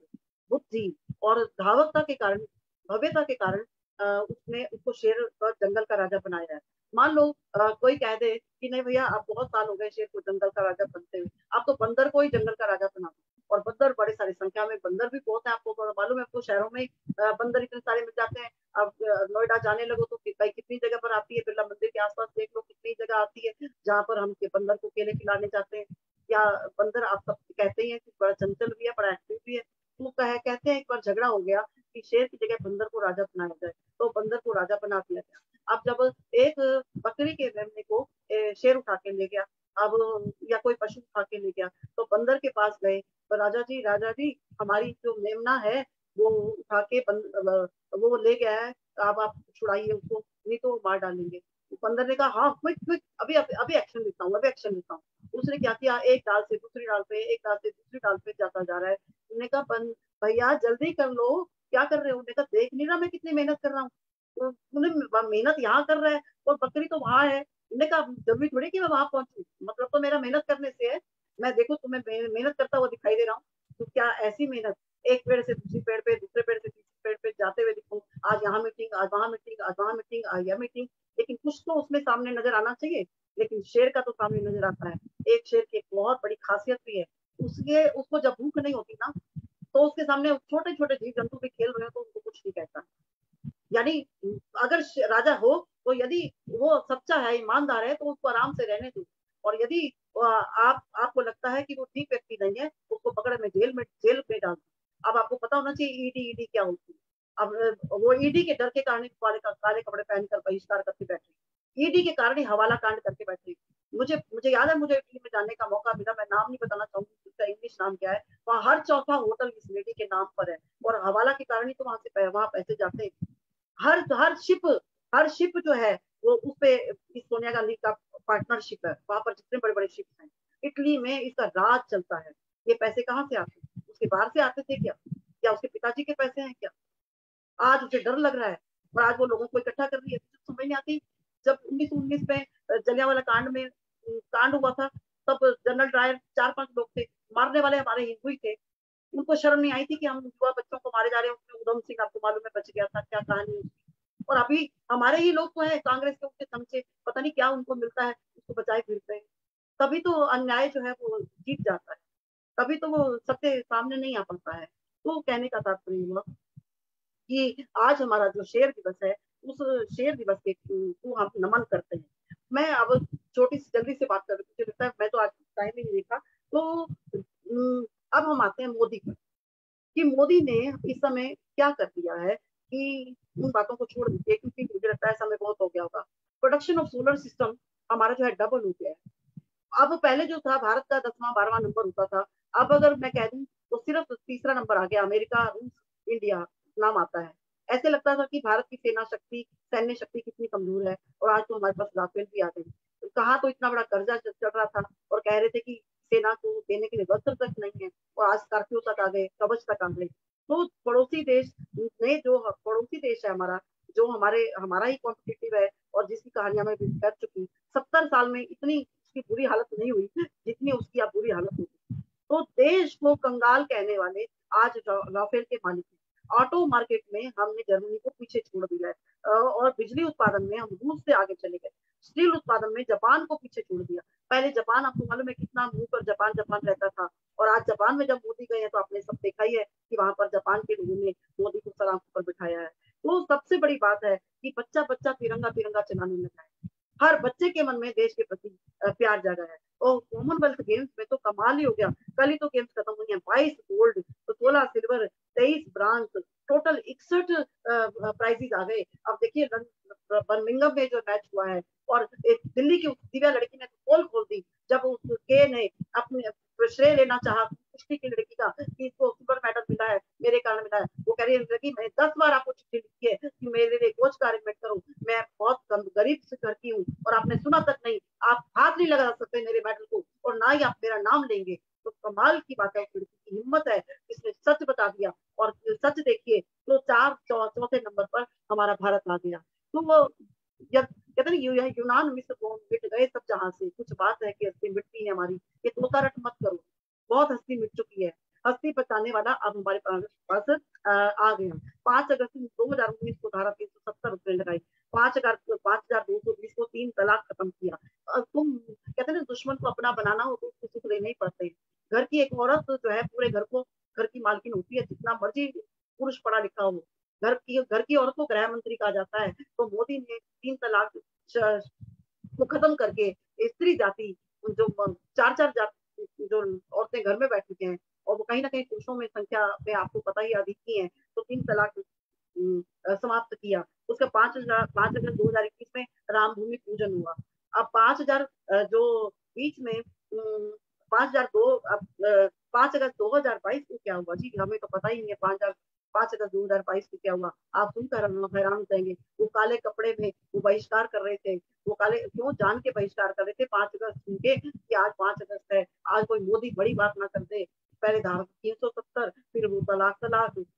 बुद्धि और धावकता के कारण, भव्यता के कारण उसने उसको शेर और जंगल का राजा बनाया है। मान लो कोई कह दे कि नहीं भैया आप बहुत साल हो गए शेर को जंगल का राजा बनते हुए, आप तो बंदर को ही जंगल का राजा बना दो। और बंदर बड़े सारी संख्या में बंदर भी बहुत है, आपको मालूम है। आपको शहरों में बंदर इतने सारे मिल जाते हैं। अब नोएडा जाने लगो तो कितनी जगह पर आती है, बिरला मंदिर के आसपास देख लो कितनी जगह आती है जहाँ पर हम बंदर को केले खिलाने जाते हैं। या बंदर आप सब कहते ही है कि बड़ा चंचल भी है, बड़ा एक्टिव भी है। तो कहते हैं एक बार झगड़ा हो गया कि शेर की जगह बंदर को राजा बनाया जाए, तो बंदर को राजा बना दिया गया। अब जब एक बकरी के मेमने को शेर उठा के ले गया, अब या कोई पशु उठा के ले गया, तो बंदर के पास गए तो राजा जी हमारी जो मेमना है वो उठा के वो ले गया है, अब आप छुड़ाइए उसको नहीं तो मार डालेंगे। बंदर ने कहा हाँ क्विक क्विक, अभी अभी एक्शन लेता हूँ, अभी एक्शन लेता हूँ। उसने क्या किया, एक डाल से दूसरी डाल पे, एक डाल से दूसरी डाल पे जाता जा रहा है। उन्होंने कहा भैया जल्दी कर लो, क्या कर रहे हो? उन्होंने कहा देख नहीं रहा मैं कितनी मेहनत कर रहा हूँ। तो उन्हें मेहनत यहाँ कर रहा है और बकरी तो वहां है। उन्होंने कहा जरूरी थोड़ी कि मैं वहां पहुंचू, मतलब तो मेरा मेहनत करने से है, मैं देखो तुम्हें मेहनत करता हुआ दिखाई दे रहा हूँ। तो क्या ऐसी मेहनत एक पेड़ से दूसरी पेड़ पे, दूसरे पेड़ से तीसरे पेड़ पे जाते हुए दिखो, आज यहाँ मीटिंग, आज वहां मीटिंग, आज वहां मीटिंग, आज यह मीटिंग, लेकिन कुछ तो उसमें सामने नजर आना चाहिए। लेकिन शेर का तो सामने नजर आता है। एक शेर की एक बहुत बड़ी खासियत भी है, उसको जब भूख नहीं होती ना तो उसके सामने छोटे छोटे जीव जंतु भी खेल रहे हो तो उनको कुछ नहीं कहता। यानी अगर राजा हो तो यदि वो सच्चा है, ईमानदार है, तो उसको आराम से रहने दो। और यदि आपको लगता है कि वो ठीक व्यक्ति नहीं है, उसको पकड़ में जेल में डाल दो। अब आपको पता होना चाहिए ईडी क्या होती है। अब वो ईडी के डर के कारण काले कपड़े पहनकर बहिष्कार करके बैठे, ईडी के कारण ही हवाला कांड करके बैठे। मुझे याद है, मुझे इटली में जाने का मौका मिला, मैं नाम नहीं बताना चाहूंगी उसका इंग्लिश नाम क्या है। वहाँ हर चौथा होटल इस लेडी के नाम पर है और हवाला के कारण ही तो वहां पैसे जाते हैं। हर शिप जो है वो उस पे इस सोनिया गांधी का पार्टनरशिप है। वहां पर जितने बड़े बड़े शिप हैं इटली में इसका राज चलता है। ये पैसे कहाँ से आते हैं? उसके बाहर से आते थे क्या उसके पिताजी के पैसे हैं क्या? आज उसे डर लग रहा है और आज वो लोगों को इकट्ठा कर रही है। समझ नहीं आती। जब 1919 में जलियांवाला कांड में कांड हुआ था तब जनरल डायर 4-5 लोग थे, मारने वाले हमारे हिंदू ही थे। उनको शर्म नहीं आई थी कि हम युवा बच्चों को मारे जा रहे हैं। उसमें उधम सिंह आपको मालूम है बच गया था, क्या कहानी। और अभी हमारे ही लोग तो है कांग्रेस के उनके चमचे, पता नहीं क्या उनको मिलता है, उसको बचाए फिरते हैं। तभी तो अन्याय जो है वो जीत जाता है, तभी तो वो सत्य सामने नहीं आ पाता है। तो कहने का तात्पर्य हुआ कि आज हमारा जो शेर दिवस है उस शेर दिवस के को हम नमन करते हैं। मैं अब छोटी सी जल्दी से बात कर रही हूँ, मुझे लगता है मैं तो आज टाइम ही नहीं देखा। तो अब हम आते हैं मोदी पर कि मोदी ने इस समय क्या कर दिया है कि उन बातों को छोड़ दीजिए क्योंकि मुझे लगता है समय बहुत हो गया होगा। प्रोडक्शन ऑफ सोलर सिस्टम हमारा जो है डबल हो गया है। अब पहले जो था भारत का 10वां 12वां नंबर होता था, अब अगर मैं कह दूं तो सिर्फ तीसरा नंबर आ गया। अमेरिका, रूस, इंडिया नाम आता है। ऐसे लगता था कि भारत की सैन्य शक्ति कितनी कमजोर है और आज तो हमारे पास राफेल भी आ गए। तो कहाँ तो इतना बड़ा कर्जा चल रहा था और कह रहे थे कि सेना को देने के लिए वस्त्र तक नहीं है और आज स्कॉर्पियो तक आ गए, कवच तक आ गए। तो पड़ोसी देश है हमारा, जो हमारा ही कॉम्पिटिटिव है और जिसकी कहानियां मैं भी कर चुकी, 70 साल में इतनी उसकी बुरी हालत नहीं हुई जितनी उसकी अब बुरी हालत हुई। तो देश को कंगाल कहने वाले आज राफेल के मालिक हैं। ऑटो मार्केट में हमने जर्मनी को पीछे छोड़ दिया है और बिजली उत्पादन में हम रूस से आगे चले गए। स्टील उत्पादन में जापान को पीछे छोड़ दिया। पहले जापान आपको मालूम है कितना मुंह पर जापान रहता था और आज जापान में जब मोदी गए हैं तो आपने सब देखा ही है कि वहां पर जापान के लोगों ने मोदी को सलाम पर बिठाया है। तो सबसे बड़ी बात है कि बच्चा तिरंगा चलाने लगा है। हर बच्चे के मन में देश के प्रति प्यार जागा है। और कॉमनवेल्थ गेम्स में तो कमाल ही हो गया। कल ही तो गेम्स खत्म हुई हैं। 22 गोल्ड, तो 16 सिल्वर, 23 ब्रांज, टोटल 61 प्राइजेस आ गए। अब देखिए बर्मिंघम में जो मैच हुआ है, और एक दिल्ली की दिव्या लड़की ने पोल खोल दी जब उसके ने अपने श्रेय लेना चाहा कुश्ती की लड़की का कि इसको सिल्वर मेडल मिला है, मेरे कारण मिला है। वो कह रही है कि मैं 10 बार आपको चिट्ठी लिखी है कि मेरे लिए कोच का अरेंजमेंट करो, मैं बहुत गरीब से घर की हूँ और आपने सुना तक नहीं, आप हाथ नहीं लगा सकते मेरे मेडल को और ना ही आप मेरा नाम लेंगे। तो कमाल की बात है, उस लड़की की हिम्मत है, इसने सच बता दिया। और सच देखिए तो चौथे नंबर पर हमारा भारत आ गया। तो वो कहते हैं यूनान मिस्र मिट गए सब जहां से, कुछ बात है कि हस्ती मिटती है हमारी, ये तोता रट मत करो, बहुत हस्ती मिट चुकी है। हस्ती बचाने वाला अब हमारे पास आ गया। 5 अगस्त 2019 को धारा 370 उसने लगाई। 5,220 को 3 तलाक खत्म किया। तुम कहते हैं दुश्मन को अपना बनाना हो तो उसको सुख देना ही पड़ते हैं। घर की एक औरत जो है पूरे घर की मालकिन होती है, जितना मर्जी पुरुष पढ़ा लिखा हो। घर की औरत को गृह मंत्री कहा जाता है। तो मोदी ने 3 तलाक को खत्म करके स्त्री जाति जो 4 जाति जो औरतें घर में बैठी हैं और वो कहीं ना कहीं पुरुषों में संख्या में आपको पता ही अधिक ही है, तो 3 तलाक समाप्त किया। उसका 5 अगस्त 2021 में राम भूमि पूजन हुआ। अब 5,000 जो बीच में 5 अगस्त 2022 को क्या हुआ जी, हमें तो पता ही नहीं है। 5 अगस्त 2022 को क्या हुआ, आप सुनकर हैरान हो जाएंगे। वो काले कपड़े में वो बहिष्कार कर रहे थे, वो काले क्यों जान के बहिष्कार कर रहे थे 5 अगस्त सुन के कि आज 5 अगस्त है, आज कोई मोदी बड़ी बात ना कर दे। पहले धारा 370, फिर वो तलाक,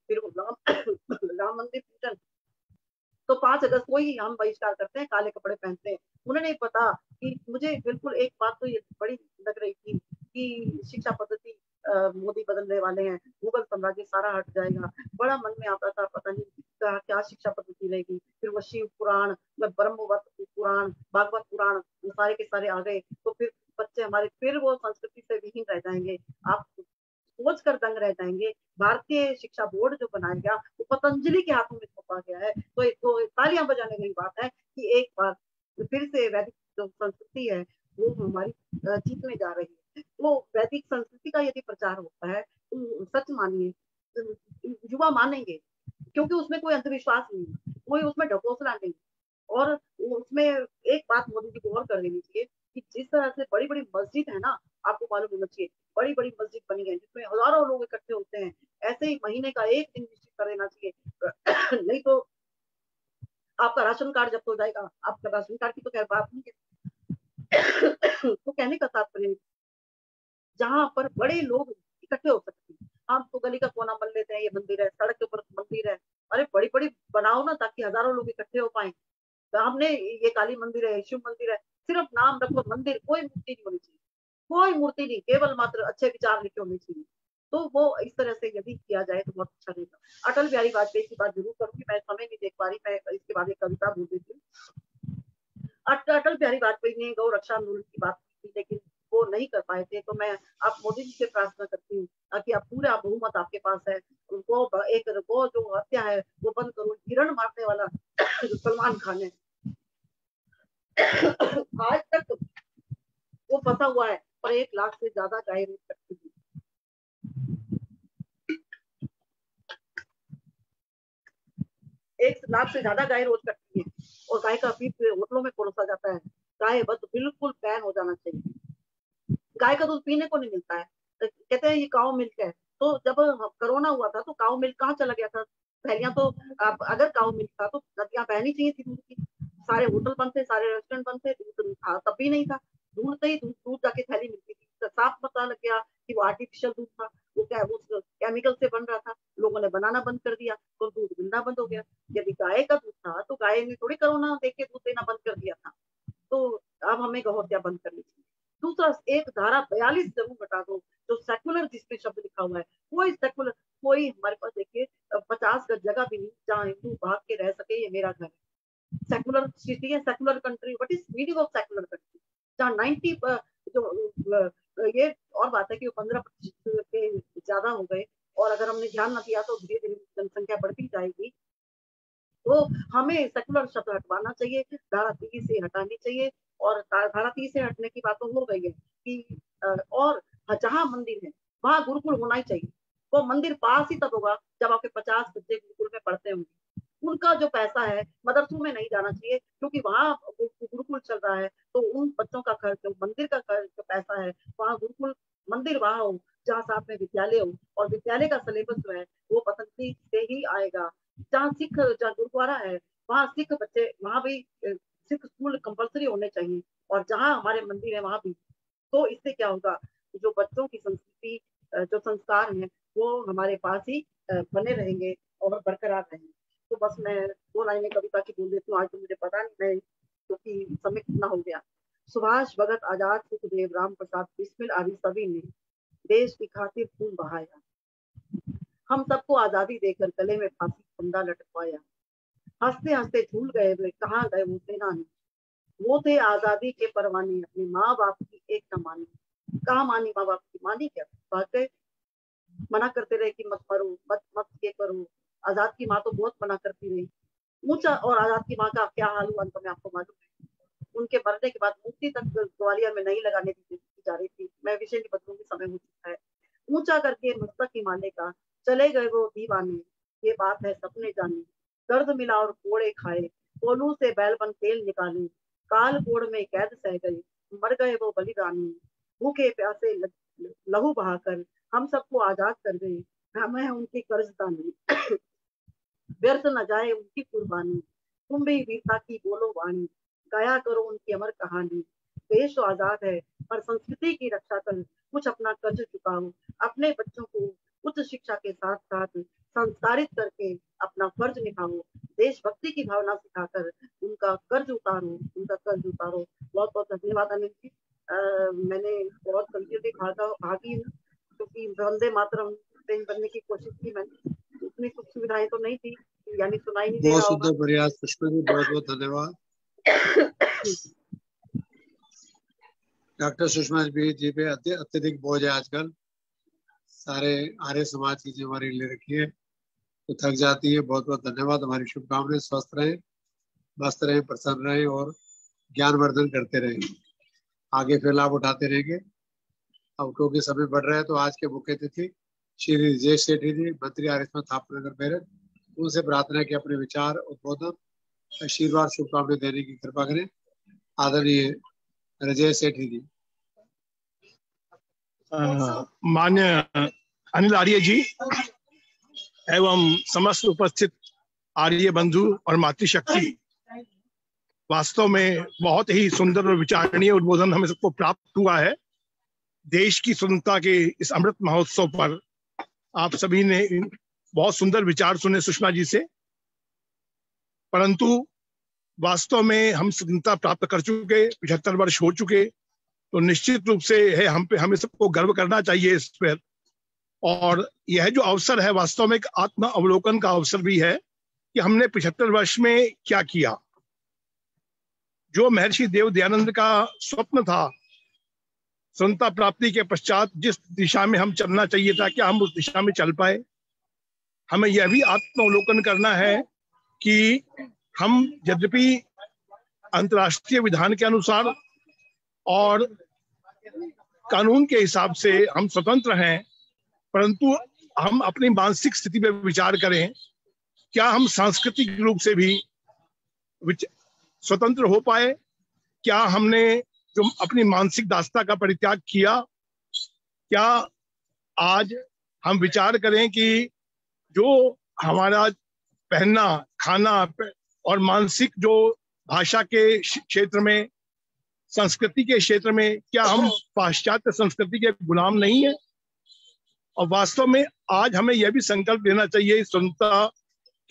फिर वो राम मंदिर पूजन। तो 5 अगस्त को ही हम बहिष्कार करते हैं, काले कपड़े पहनते हैं। उन्हें नहीं पता कि मुझे बिल्कुल एक बात तो ये बड़ी लग रही थी कि शिक्षा पद्धति मोदी बदलने वाले हैं, मुगल साम्राज्य सारा हट जाएगा। बड़ा मन में आता था, पता नहीं क्या शिक्षा पद्धति रहेगी। फिर वो शिव पुराण, ब्रह्मवत पुराण, भागवत पुराण, सारे के सारे आ गए। तो फिर बच्चे हमारे फिर वो संस्कृति से विहीन रह जाएंगे। आप सोच कर दंग रह जाएंगे। भारतीय शिक्षा बोर्ड जो बनाया गया वो पतंजलि के हाथों में सौंपा गया है। तो तालियां बजाने की बात है कि एक बार फिर से वैदिक जो संस्कृति है वो हमारी जीतने जा रही है। वो वैदिक संस्कृति का यदि प्रचार होता है तो सच मानिए युवा मानेंगे, क्योंकि उसमें कोई अंधविश्वास नहीं है, कोई उसमें ढकोसला नहीं। और उसमें एक बात मोदी जी को और कर लेनी चाहिए कि जिस तरह से बड़ी बड़ी मस्जिद है ना, आपको मालूम होना चाहिए बड़ी बड़ी मस्जिद बनी है जिसमें हजारों लोग इकट्ठे होते हैं, ऐसे ही महीने का एक दिन निश्चित कर देना चाहिए। नहीं तो आपका राशन कार्ड जब्त हो जाएगा। आपका राशन कार्ड की तो खैर बात नहीं है। तो कहने का तात्पर्य जहां पर बड़े लोग इकट्ठे हो सकते हैं, हम तो गली का कोना मान लेते हैं ये मंदिर है, सड़क के ऊपर मंदिर है, अरे बड़ी बड़ी बनाओ ना ताकि हजारों लोग इकट्ठे हो पाए। हमने ये काली मंदिर है, शिव मंदिर है, सिर्फ नाम रखो मंदिर, कोई मूर्ति नहीं होनी चाहिए, कोई मूर्ति नहीं, केवल मात्र अच्छे विचार लिखे होने चाहिए। तो वो इस तरह से यदि किया जाए तो बहुत अच्छा रहेगा। अटल बिहारी वाजपेयी की बात जरूर करूंगी, मैं समय नहीं देख पा रही, मैं इसके बाद एक कविता बोल देती हूँ। अटल बिहारी वाजपेयी ने गौ रक्षा आंदोलन की बात की लेकिन वो नहीं कर पाए थे। तो मैं आप मोदी जी से प्रार्थना करती हूँ कि आप पूरा बहुमत आपके पास है, उनको एक गौ जो हत्या है वो बंद करो। हिरण मारने वाला जो सलमान खान है आज तक वो फंसा हुआ है और 1 लाख से ज्यादा गाय रोज कटती है। 1 लाख से ज्यादा गाय रोज कटती है और गाय का पीस होटलों में परोसा जाता है। गाय बस बिल्कुल बैन हो जाना चाहिए। गाय का दूध पीने को नहीं मिलता है, कहते हैं ये काउ मिल्क है। तो जब कोरोना हुआ था तो काउ मिल्क कहाँ चला गया था? पहलियां तो अगर काउ मिल्क था तो नदियां बहनी चाहिए थी दूध की। सारे होटल बंद थे, सारे रेस्टोरेंट बंद थे, दूध था तब भी नहीं था। ढूंढते ही दूध जाके थैली मिलती थी, तो साफ पता लग गया कि वो आर्टिफिशियल दूध था, वो क्या वो केमिकल से बन रहा था। लोगों ने बनाना बंद कर दिया तो दूध मिलना बंद हो गया। यदि गाय का दूध था तो गाय ने थोड़ी कोरोना देख के दूध देना बंद कर दिया था। तो अब हमें गौ हत्या बंद करनी चाहिए। दूसरा, एक धारा 42 जरूर हटा दो जो सेकुलर जिसपे शब्द लिखा हुआ है। कोई सेकुलर, कोई हमारे पास देखिए 50 गज जगह भी नहीं जहाँ हिंदू भाग के रह सके, ये मेरा घर है। सेकुलर सिटी है, secular country. What is meaning of secular country? जहाँ 90 जो ये और बात है कि 15% के ज्यादा हो गए और अगर हमने ध्यान न दिया तो धीरे धीरे जनसंख्या बढ़ती जाएगी। तो हमें सेकुलर शब्द हटवाना चाहिए, धारा 3 से हटानी चाहिए। और धारा 3 से हटने की बात तो हो गई है कि और जहाँ मंदिर है वहाँ गुरुकुल होना ही चाहिए। वो मंदिर पास ही तब होगा जब आपके 50 बच्चे गुरुकुल में पढ़ते होंगे। उनका जो पैसा है मदरसों में नहीं जाना चाहिए, क्योंकि वहाँ गुरुकुल चल रहा है, तो उन बच्चों का खर्च, मंदिर का खर्च, जो पैसा है वहाँ गुरुकुल मंदिर वहाँ हो जहाँ साथ में विद्यालय हो, और विद्यालय का सिलेबस जो है वो पतंजलि से ही आएगा। जहाँ गुरुद्वारा है वहाँ सिख बच्चे, वहाँ भी सिख स्कूल कंपलसरी होने चाहिए, और जहाँ हमारे मंदिर है वहाँ भी। तो इससे क्या होगा, जो बच्चों की संस्कृति, जो संस्कार हैं वो हमारे पास ही बने रहेंगे और बरकरार रहेंगे। तो बस मैं 2 लाइनें कविता की बोल देती हूँ, आज तो मुझे पता नहीं मैं क्योंकि समय कितना हो गया। सुभाष भगत आजाद सुखदेव राम प्रसाद बिस्मिल आदि सभी ने देश की खातिर खून बहाया, हम सबको आजादी देकर गले में फांसी फंदा लटकवाया। हंसते हंसते झूल गए वे, कहाँ गए वो सेनानी, वो थे आजादी के परवाने, अपने माँ बाप की एक न मानी। कहाँ मानी माँ बाप की, मानी क्या, बातें मना करते रहे कि मत मरो, मत ये करो। आजाद की माँ तो बहुत मना करती रही। ऊंचा, और आजाद की माँ का क्या हाल हुआ तो मैं आपको मालूम है। उनके मरने के बाद मूर्ति तक ग्वालियर में नहीं लगाने दी जा रही थी। मैं विषय नहीं बदलूंगी, समय हो चुका है। ऊंचा करके मस्तक हिमालय का चले गए वो दीवाने, ये बात है सपने जाने। दर्द मिला और कोड़े खाए, कोलू से बैलबन तेल निकाले, काल कोड़ में कैद सह गए, मर गए वो बलिदानी। भूखे प्यासे लहू बहाकर हम सबको आजाद कर गए, हमें उनकी कर्जदानी। व्यर्थ न जाए उनकी कुर्बानी, तुम भी वीरता की बोलो वाणी, गाया करो उनकी अमर कहानी। देश तो आजाद है पर संस्कृति की रक्षा कर कुछ अपना कर्ज चुकाओ। अपने बच्चों को उच्च शिक्षा के साथ साथ संस्कारित करके अपना फर्ज निभाओ। देशभक्ति की भावना सिखाकर उनका कर्ज उतारो, उनका कर्ज उतारो। बहुत बहुत धन्यवाद अनिल जी। मैंने बहुत गलती भागी हूँ, क्योंकि वंदे मातरम बनने की कोशिश की मैंने, उतनी सुख सुविधाएं तो नहीं थी, यानी सुनाई नहीं दे रहा होगा। बहुत सुंदर प्रयास पुष्पा जी, बहुत बहुत धन्यवाद। डॉक्टर सुषमा जी पे अत्यधिक बोझ है आजकल, सारे आर्य समाज की जिम्मेवारी ले रखी है तो थक जाती है। बहुत बहुत धन्यवाद। हमारी शुभकामनाएं, स्वस्थ रहें, मस्त रहें, प्रसन्न रहें और ज्ञानवर्धन करते रहें। आगे फिर लाभ उठाते रहेंगे। अब क्योंकि समय बढ़ रहा है तो आज के मुख्य अतिथि श्री रजेश सेठी जी, मंत्री आर्य समाज थापनगर मेरठ, उनसे प्रार्थना की अपने विचार, उद्बोधन, आशीर्वाद, शुभकामनाएं देने की कृपा करें। आदरणीय रजेश सेठी जी। मान्य अनिल आर्य जी एवं समस्त उपस्थित आर्य बंधु और मातृशक्ति, वास्तव में बहुत ही सुंदर और विचारणीय उद्बोधन हमें सबको प्राप्त हुआ है। देश की स्वतंत्रता के इस अमृत महोत्सव पर आप सभी ने बहुत सुंदर विचार सुने सुषमा जी से, परंतु वास्तव में हम स्वतंत्रता प्राप्त कर चुके, 75 वर्ष हो चुके, तो निश्चित रूप से है हम पे, हमें सबको गर्व करना चाहिए इस पर। और यह जो अवसर है वास्तव में एक आत्म अवलोकन का अवसर भी है कि हमने 75 वर्ष में क्या किया। जो महर्षि देव दयानंद का स्वप्न था स्वतंत्रता प्राप्ति के पश्चात, जिस दिशा में हम चलना चाहिए था, क्या हम उस दिशा में चल पाए। हमें यह भी आत्मावलोकन करना है कि हम यद्यपि अंतर्राष्ट्रीय विधान के अनुसार और कानून के हिसाब से हम स्वतंत्र हैं, परंतु हम अपनी मानसिक स्थिति पर विचार करें, क्या हम सांस्कृतिक रूप से भी स्वतंत्र हो पाए। क्या हमने जो अपनी मानसिक दासता का परित्याग किया, क्या आज हम विचार करें कि जो हमारा पहनना, खाना और मानसिक जो भाषा के क्षेत्र में, संस्कृति के क्षेत्र में, क्या हम पाश्चात्य संस्कृति के गुलाम नहीं है। और वास्तव में आज हमें यह भी संकल्प लेना चाहिए स्वतंत्रता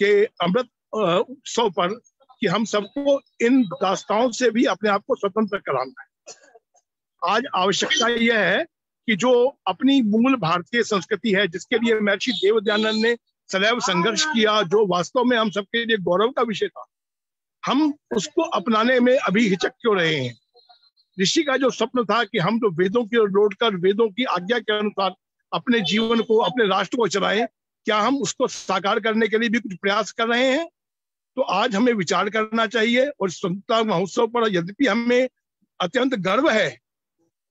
के अमृत उत्सव पर कि हम सबको इन दास्ताओं से भी अपने आप को स्वतंत्र कराना है। आज आवश्यकता यह है कि जो अपनी मूल भारतीय संस्कृति है, जिसके लिए महर्षि देव दयानंद ने सदैव संघर्ष किया, जो वास्तव में हम सबके लिए गौरव का विषय था, हम उसको अपनाने में अभी हिचक क्यों रहे हैं। ऋषि का जो स्वप्न था कि हम तो वेदों की ओर लौटकर वेदों की आज्ञा के अनुसार अपने जीवन को, अपने राष्ट्र को चलाएं, क्या हम उसको साकार करने के लिए भी कुछ प्रयास कर रहे हैं। तो आज हमें विचार करना चाहिए। और स्वतंत्रता महोत्सव पर यद्यपि हमें अत्यंत गर्व है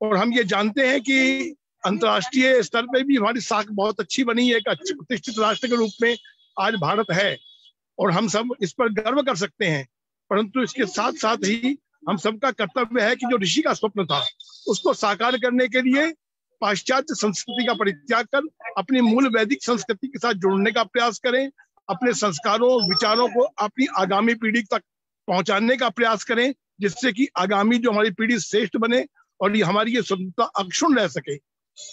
और हम ये जानते हैं कि अंतर्राष्ट्रीय स्तर पर भी हमारी साख बहुत अच्छी बनी है, एक अच्छे प्रतिष्ठित राष्ट्र के रूप में आज भारत है और हम सब इस पर गर्व कर सकते हैं, परंतु इसके साथ साथ ही हम सबका कर्तव्य है कि जो ऋषि का स्वप्न था उसको साकार करने के लिए पाश्चात्य संस्कृति का परित्याग कर अपनी मूल वैदिक संस्कृति के साथ जोड़ने का प्रयास करें, अपने संस्कारों विचारों को अपनी आगामी पीढ़ी तक पहुंचाने का प्रयास करें, जिससे कि आगामी जो हमारी पीढ़ी श्रेष्ठ बने और ये हमारी ये स्वतंत्रता अक्षुण्ण रह सके।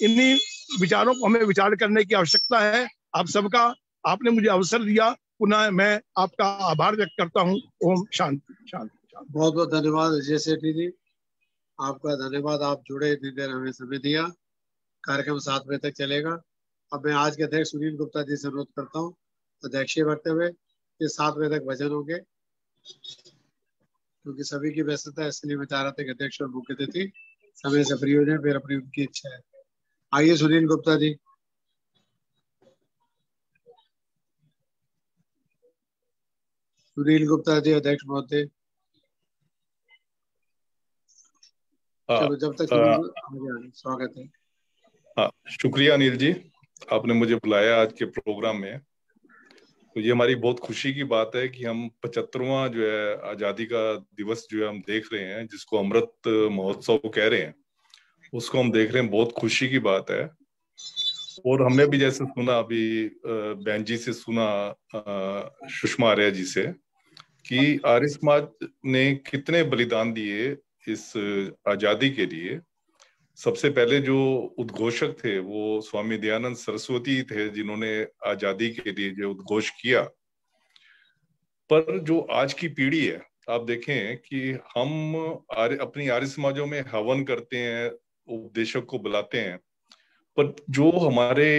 इन्हीं विचारों को हमें विचार करने की आवश्यकता है। आप सबका, आपने मुझे अवसर दिया, पुनः मैं आपका आभार व्यक्त करता हूँ। ओम शांति शांति। बहुत बहुत धन्यवाद अजय सेठी जी, आपका धन्यवाद। आप जुड़े, इतनी देर हमें समय दिया। कार्यक्रम 7 बजे तक चलेगा। अब मैं आज के अध्यक्ष सुनील गुप्ता जी से अनुरोध करता हूँ अध्यक्षीय वक्तव्य कि 7 बजे तक भजन होंगे, क्योंकि सभी की व्यस्तता है, इसलिए मैं चाह रहा था कि अध्यक्ष और मुख्य अतिथि समय से फ्री हो जाए, फिर अपनी उनकी इच्छा है। आइए सुनील गुप्ता जी। सुनील गुप्ता जी अध्यक्ष महोदय। चलो जब तक स्वागत है। हाँ, शुक्रिया अनिल जी, आपने मुझे बुलाया आज के प्रोग्राम में। तो ये हमारी बहुत खुशी की बात है कि हम 75वां जो है आजादी का दिवस जो है हम देख रहे हैं, जिसको अमृत महोत्सव कह रहे हैं, उसको हम देख रहे हैं। बहुत खुशी की बात है। और हमने भी जैसे सुना अभी बहन जी से सुना, सुषमा आर्य जी से, कि आर्य समाज ने कितने बलिदान दिए इस आजादी के लिए। सबसे पहले जो उद्घोषक थे वो स्वामी दयानंद सरस्वती थे, जिन्होंने आजादी के लिए जो उद्घोष किया। पर जो आज की पीढ़ी है, आप देखें कि हम अपनी आर्य समाजों में हवन करते हैं, उपदेशक को बुलाते हैं, पर जो हमारे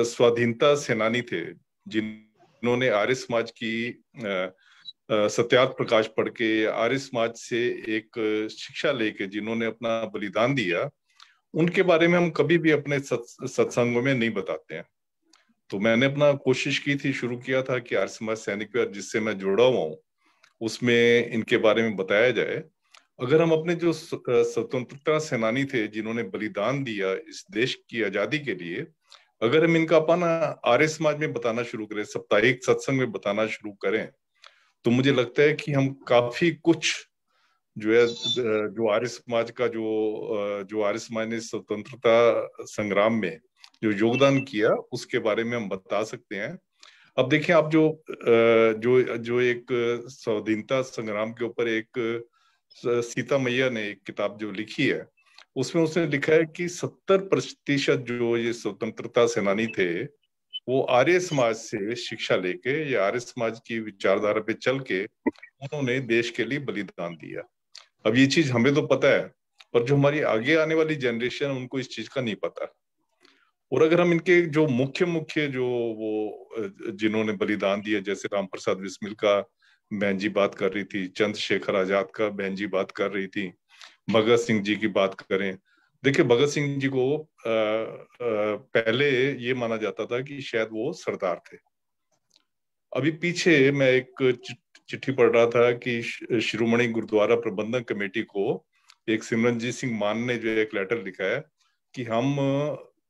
स्वाधीनता सेनानी थे, जिन्होंने आर्य समाज की सत्यार्थ प्रकाश पढ़ के, आर्य समाज से एक शिक्षा लेके जिन्होंने अपना बलिदान दिया, उनके बारे में हम कभी भी अपने सत्संगों में नहीं बताते हैं। तो मैंने अपना कोशिश की थी, शुरू किया था कि आर्य समाज सैनिक जिससे मैं जुड़ा हुआ हूँ उसमें इनके बारे में बताया जाए। अगर हम अपने जो स्वतंत्रता सेनानी थे, जिन्होंने बलिदान दिया इस देश की आजादी के लिए, अगर हम इनका अपना आर्य समाज में बताना शुरू करें, साप्ताहिक सत्संग में बताना शुरू करें, तो मुझे लगता है कि हम काफी कुछ जो है, जो आर्य समाज का जो आर्य समाज ने स्वतंत्रता संग्राम में जो योगदान किया, उसके बारे में हम बता सकते हैं। अब देखिए, आप जो एक स्वाधीनता संग्राम के ऊपर एक सीता मैया ने एक किताब जो लिखी है, उसमें उसने लिखा है कि 70% जो ये स्वतंत्रता सेनानी थे वो आर्य समाज से शिक्षा लेके या आर्य समाज की विचारधारा पे चल के उन्होंने देश के लिए बलिदान दिया। अब ये चीज हमें तो पता है, पर जो हमारी आगे आने वाली जनरेशन, उनको इस चीज का नहीं पता। और अगर हम इनके जो मुख्य जो वो जिन्होंने बलिदान दिया, जैसे राम प्रसाद बिस्मिल का बहन जी बात कर रही थी, चंद्रशेखर आजाद का बहन जी बात कर रही थी, भगत सिंह जी की बात करें। देखिए, भगत सिंह जी को पहले ये माना जाता था कि शायद वो सरदार थे। अभी पीछे मैं एक चिट्ठी पढ़ रहा था कि शिरोमणि गुरुद्वारा प्रबंधन कमेटी को एक सिमरनजीत सिंह मान ने जो एक लेटर लिखा है कि हम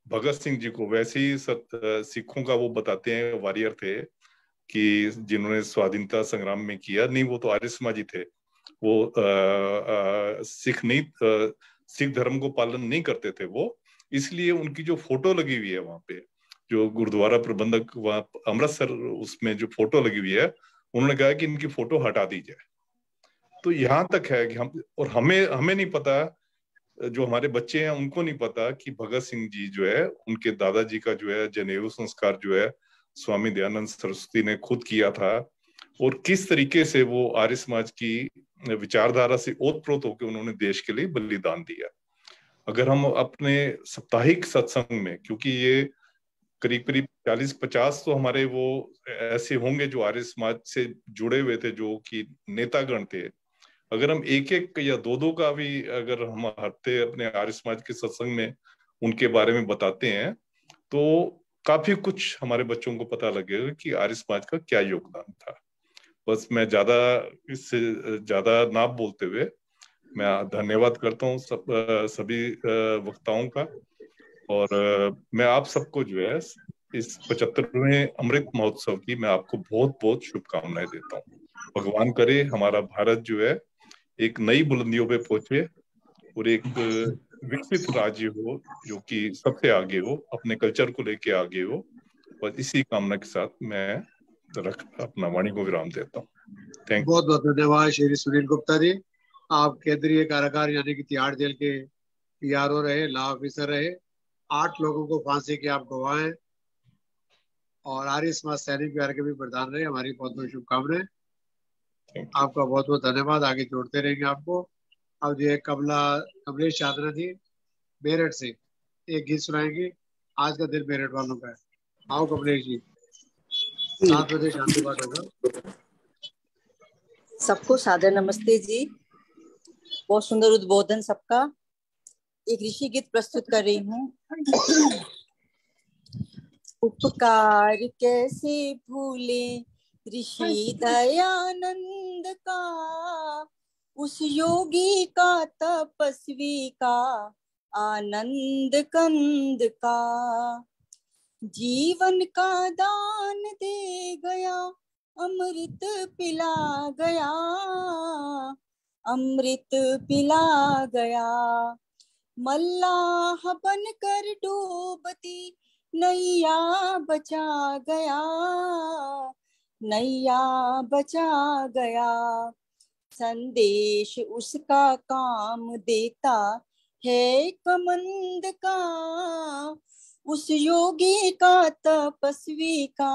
भगत सिंह जी को, वैसे ही सिखों का वो बताते हैं वॉरियर थे कि जिन्होंने स्वाधीनता संग्राम में किया, नहीं वो तो आर्य समाजी थे, वो सिख धर्म को पालन नहीं करते थे वो, इसलिए उनकी जो फोटो लगी हुई है वहां पे, जो गुरुद्वारा प्रबंधक वहां अमृतसर उसमें जो फोटो लगी हुई है, उन्होंने कहा कि इनकी फोटो हटा दी जाए। तो यहाँ तक है कि हम, और हमें नहीं पता, जो हमारे बच्चे हैं उनको नहीं पता कि भगत सिंह जी जो है, उनके दादाजी का जो है जनेऊ संस्कार जो है स्वामी दयानंद सरस्वती ने खुद किया था, और किस तरीके से वो आर्य समाज की विचारधारा से ओतप्रोत होकर उन्होंने देश के लिए बलिदान दिया। अगर हम अपने साप्ताहिक सत्संग में, क्योंकि ये करीब 40-50 तो हमारे वो ऐसे होंगे जो आर्य समाज से जुड़े हुए थे, जो कि नेतागण थे, अगर हम एक या दो का भी अगर हम हफ्ते अपने आर्य समाज के सत्संग में उनके बारे में बताते हैं, तो काफी कुछ हमारे बच्चों को पता लगेगा कि आर्य समाज का क्या योगदान था। बस मैं ज्यादा इससे ज्यादा ना बोलते हुए मैं धन्यवाद करता हूँ सभी वक्ताओं का, और मैं आप सबको जो है इस 75वें अमृत महोत्सव की मैं आपको बहुत बहुत शुभकामनाएं देता हूँ। भगवान करे हमारा भारत जो है एक नई बुलंदियों पे पहुंचे और एक विकसित राज्य हो जो कि सबसे आगे हो, अपने कल्चर को लेके आगे हो। और इसी कामना के साथ मैं अपना वाणी को विराम देता हूँ। थैंक बहुत बहुत धन्यवाद श्री सुनील गुप्ता जी। आप केंद्रीय कारागार यानी कि तिहाड़ जेल के PRO रहे, लॉ ऑफिसर रहे, 8 लोगों को फांसी के आप गवाह हैं और आर्य समाज सैनिक विहार के भी प्रधान रहे। हमारी बहुत बहुत शुभकामनाएं। आपका बहुत बहुत धन्यवाद। आगे जोड़ते रहेंगे आपको। अब जो है कमलेश चांद्रा जी मेरठ से एक गीत सुनाएंगे। आज का दिन मेरठ वालों का है। आओ कमलेश जी, 7 बजे शांति पाठ होगा। सबको सादर नमस्ते जी। बहुत सुंदर उद्बोधन सबका। एक ऋषि गीत प्रस्तुत कर रही हूँ। उपकार कैसे भूले ऋषि दयानंद का, उस योगी का तपस्वी का आनंद कंद का, जीवन का दान दे गया अमृत पिला गया, अमृत पिला गया। मल्लाह बनकर डूबती नैया बचा गया, नैया बचा गया। संदेश उसका काम देता है कमंद का, उस योगी का तपस्वी का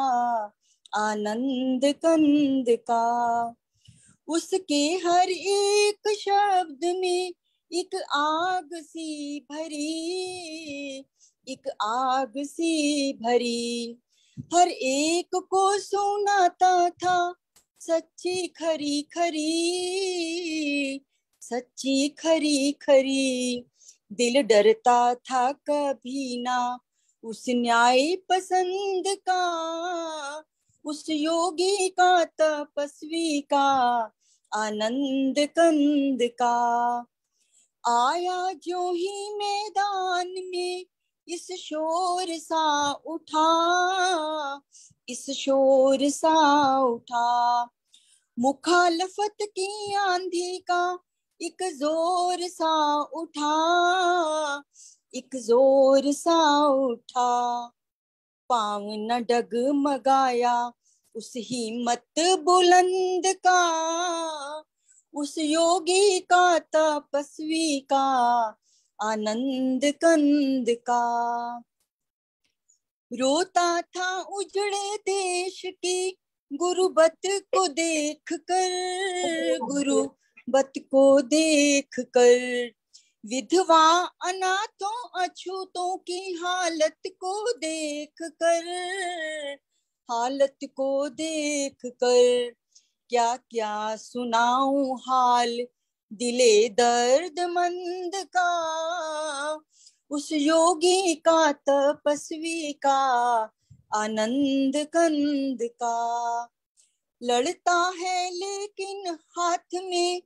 आनंद कंद का। उसके हर एक शब्द में एक आग सी भरी, एक आग सी भरी। हर एक को सुनाता था सच्ची खरी खरी, सच्ची खरी खरी। दिल डरता था कभी ना उस न्याय पसंद का, उस योगी का तपस्वी का आनंद कंद का। आया जो ही मैदान में इस शोर सा उठा, इस शोर सा उठा। मुखालफत की आंधी का एक जोर सा उठा, एक जोर सा उठा। पाँव न डगमगाया उस हिम्मत बुलंद का, उस योगी का तपस्वी का आनंद कंद का। रोता था उजड़े देश की गुरुबत को देख कर, गुरुबत को देख कर। विधवा अनाथों अछूतों की हालत को देख कर, हालत को देख कर। क्या क्या सुनाऊं हाल दिले दर्द मंद का, उस योगी का तपस्वी का आनंद कंद का। लड़ता है लेकिन हाथ में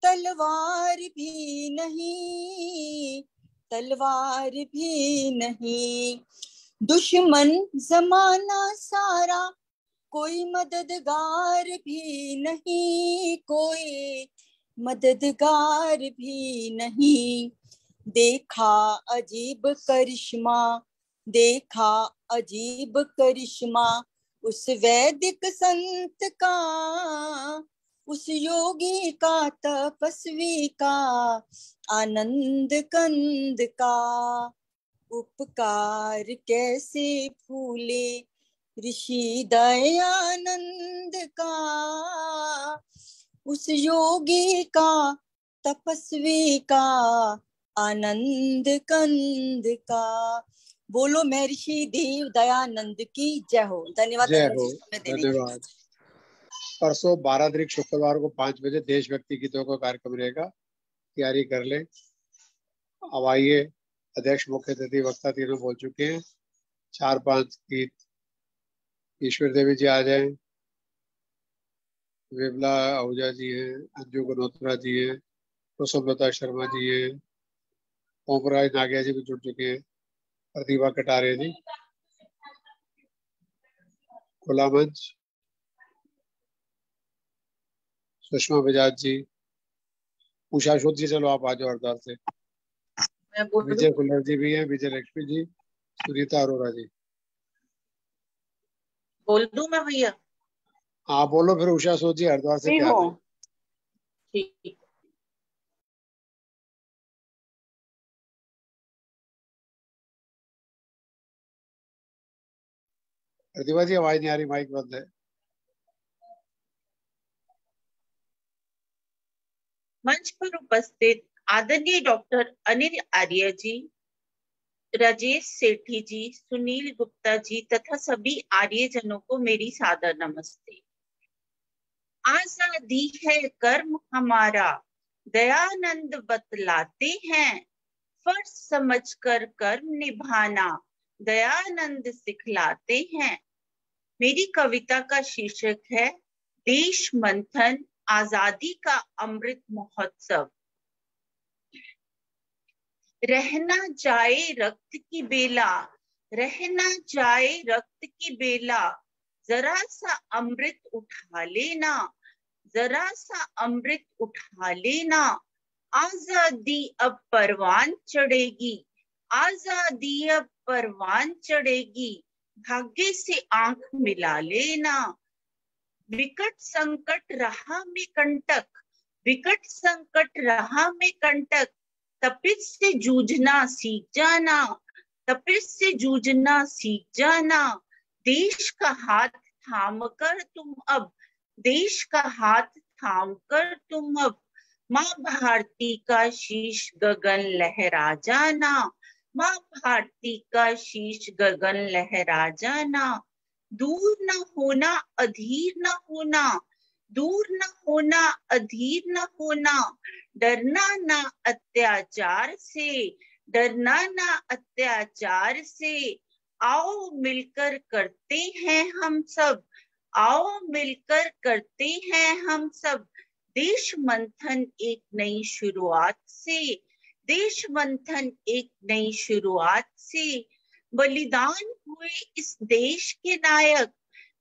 तलवार भी नहीं, तलवार भी नहीं। दुश्मन जमाना सारा कोई मददगार भी नहीं, कोई मददगार भी नहीं। देखा अजीब करिश्मा, देखा अजीब करिश्मा उस वैदिक संत का, उस योगी का तपस्वी का आनंद कंद का। उपकार कैसे भूले ऋषि दयानंद का, उस योगी का तपस्वी का आनंद कंद का। बोलो महर्षि देव दयानंद की जय हो। धन्यवाद। जय हो, धन्यवाद। परसों 12 तारीख शुक्रवार को 5 बजे देशभक्ति गीतों का कार्यक्रम रहेगा, तैयारी कर लें। अब आइए, अध्यक्ष मुख्य अतिथि वक्ता तीनों बोल चुके हैं। 4-5 गीत। ईश्वर देवी जी आ जाएं, विमला आहूजा जी हैं, अंजू गनोत्रा जी हैं, कुसुमलता शर्मा जी हैं, ओमराज नागिया जी भी जुड़ चुके हैं, प्रतिभा कटारिया जी, खुला मंच, सुषमा बजाज जी, उषा शोध जी, चलो आप आ जाओ हरिद्वार से, विजय कुल्लर जी भी हैं, विजय लक्ष्मी जी, सुनीता अरोरा जी। बोल दूं मैं भैया? हाँ बोलो, फिर उषा शोध जी हरिद्वार से तैयार हैं। ठीक। प्रतिभा जी आवाज नहीं आ रही, माइक बंद है। मंच पर उपस्थित आदरणीय डॉक्टर अनिल आर्य जी, राजेश सेठी जी, सुनील गुप्ता जी तथा सभी आर्यजनों को मेरी सादर नमस्ते। आजादी है कर्म हमारा, दयानंद बतलाते हैं, फर्ज समझकर कर्म निभाना दयानंद सिखलाते हैं। मेरी कविता का शीर्षक है देश मंथन, आजादी का अमृत महोत्सव। रहना जाए रक्त की बेला, रहना जाए रक्त की बेला, जरा सा अमृत उठा लेना, जरा सा अमृत उठा लेना। आजादी अब परवान चढ़ेगी, आजादी अब परवान चढ़ेगी, भाग्य से आंख मिला लेना। विकट संकट राह में कंटक, विकट संकट राह में कंटक, तपिश से जूझना सीख जाना, तपिश से जूझना सीख जाना। देश का हाथ थाम कर तुम अब, देश का हाथ थाम कर तुम अब, माँ भारती का शीश गगन लहरा जाना, माँ भारती का शीश गगन लहरा जाना। दूर न होना अधीर न होना, दूर न होना अधीर न होना, डरना ना अत्याचार से, डरना ना अत्याचार से। आओ मिलकर करते हैं हम सब, आओ मिलकर करते हैं हम सब, देश मंथन एक नई शुरुआत से, देश मंथन एक नई शुरुआत से। बलिदान हुए इस देश के नायक,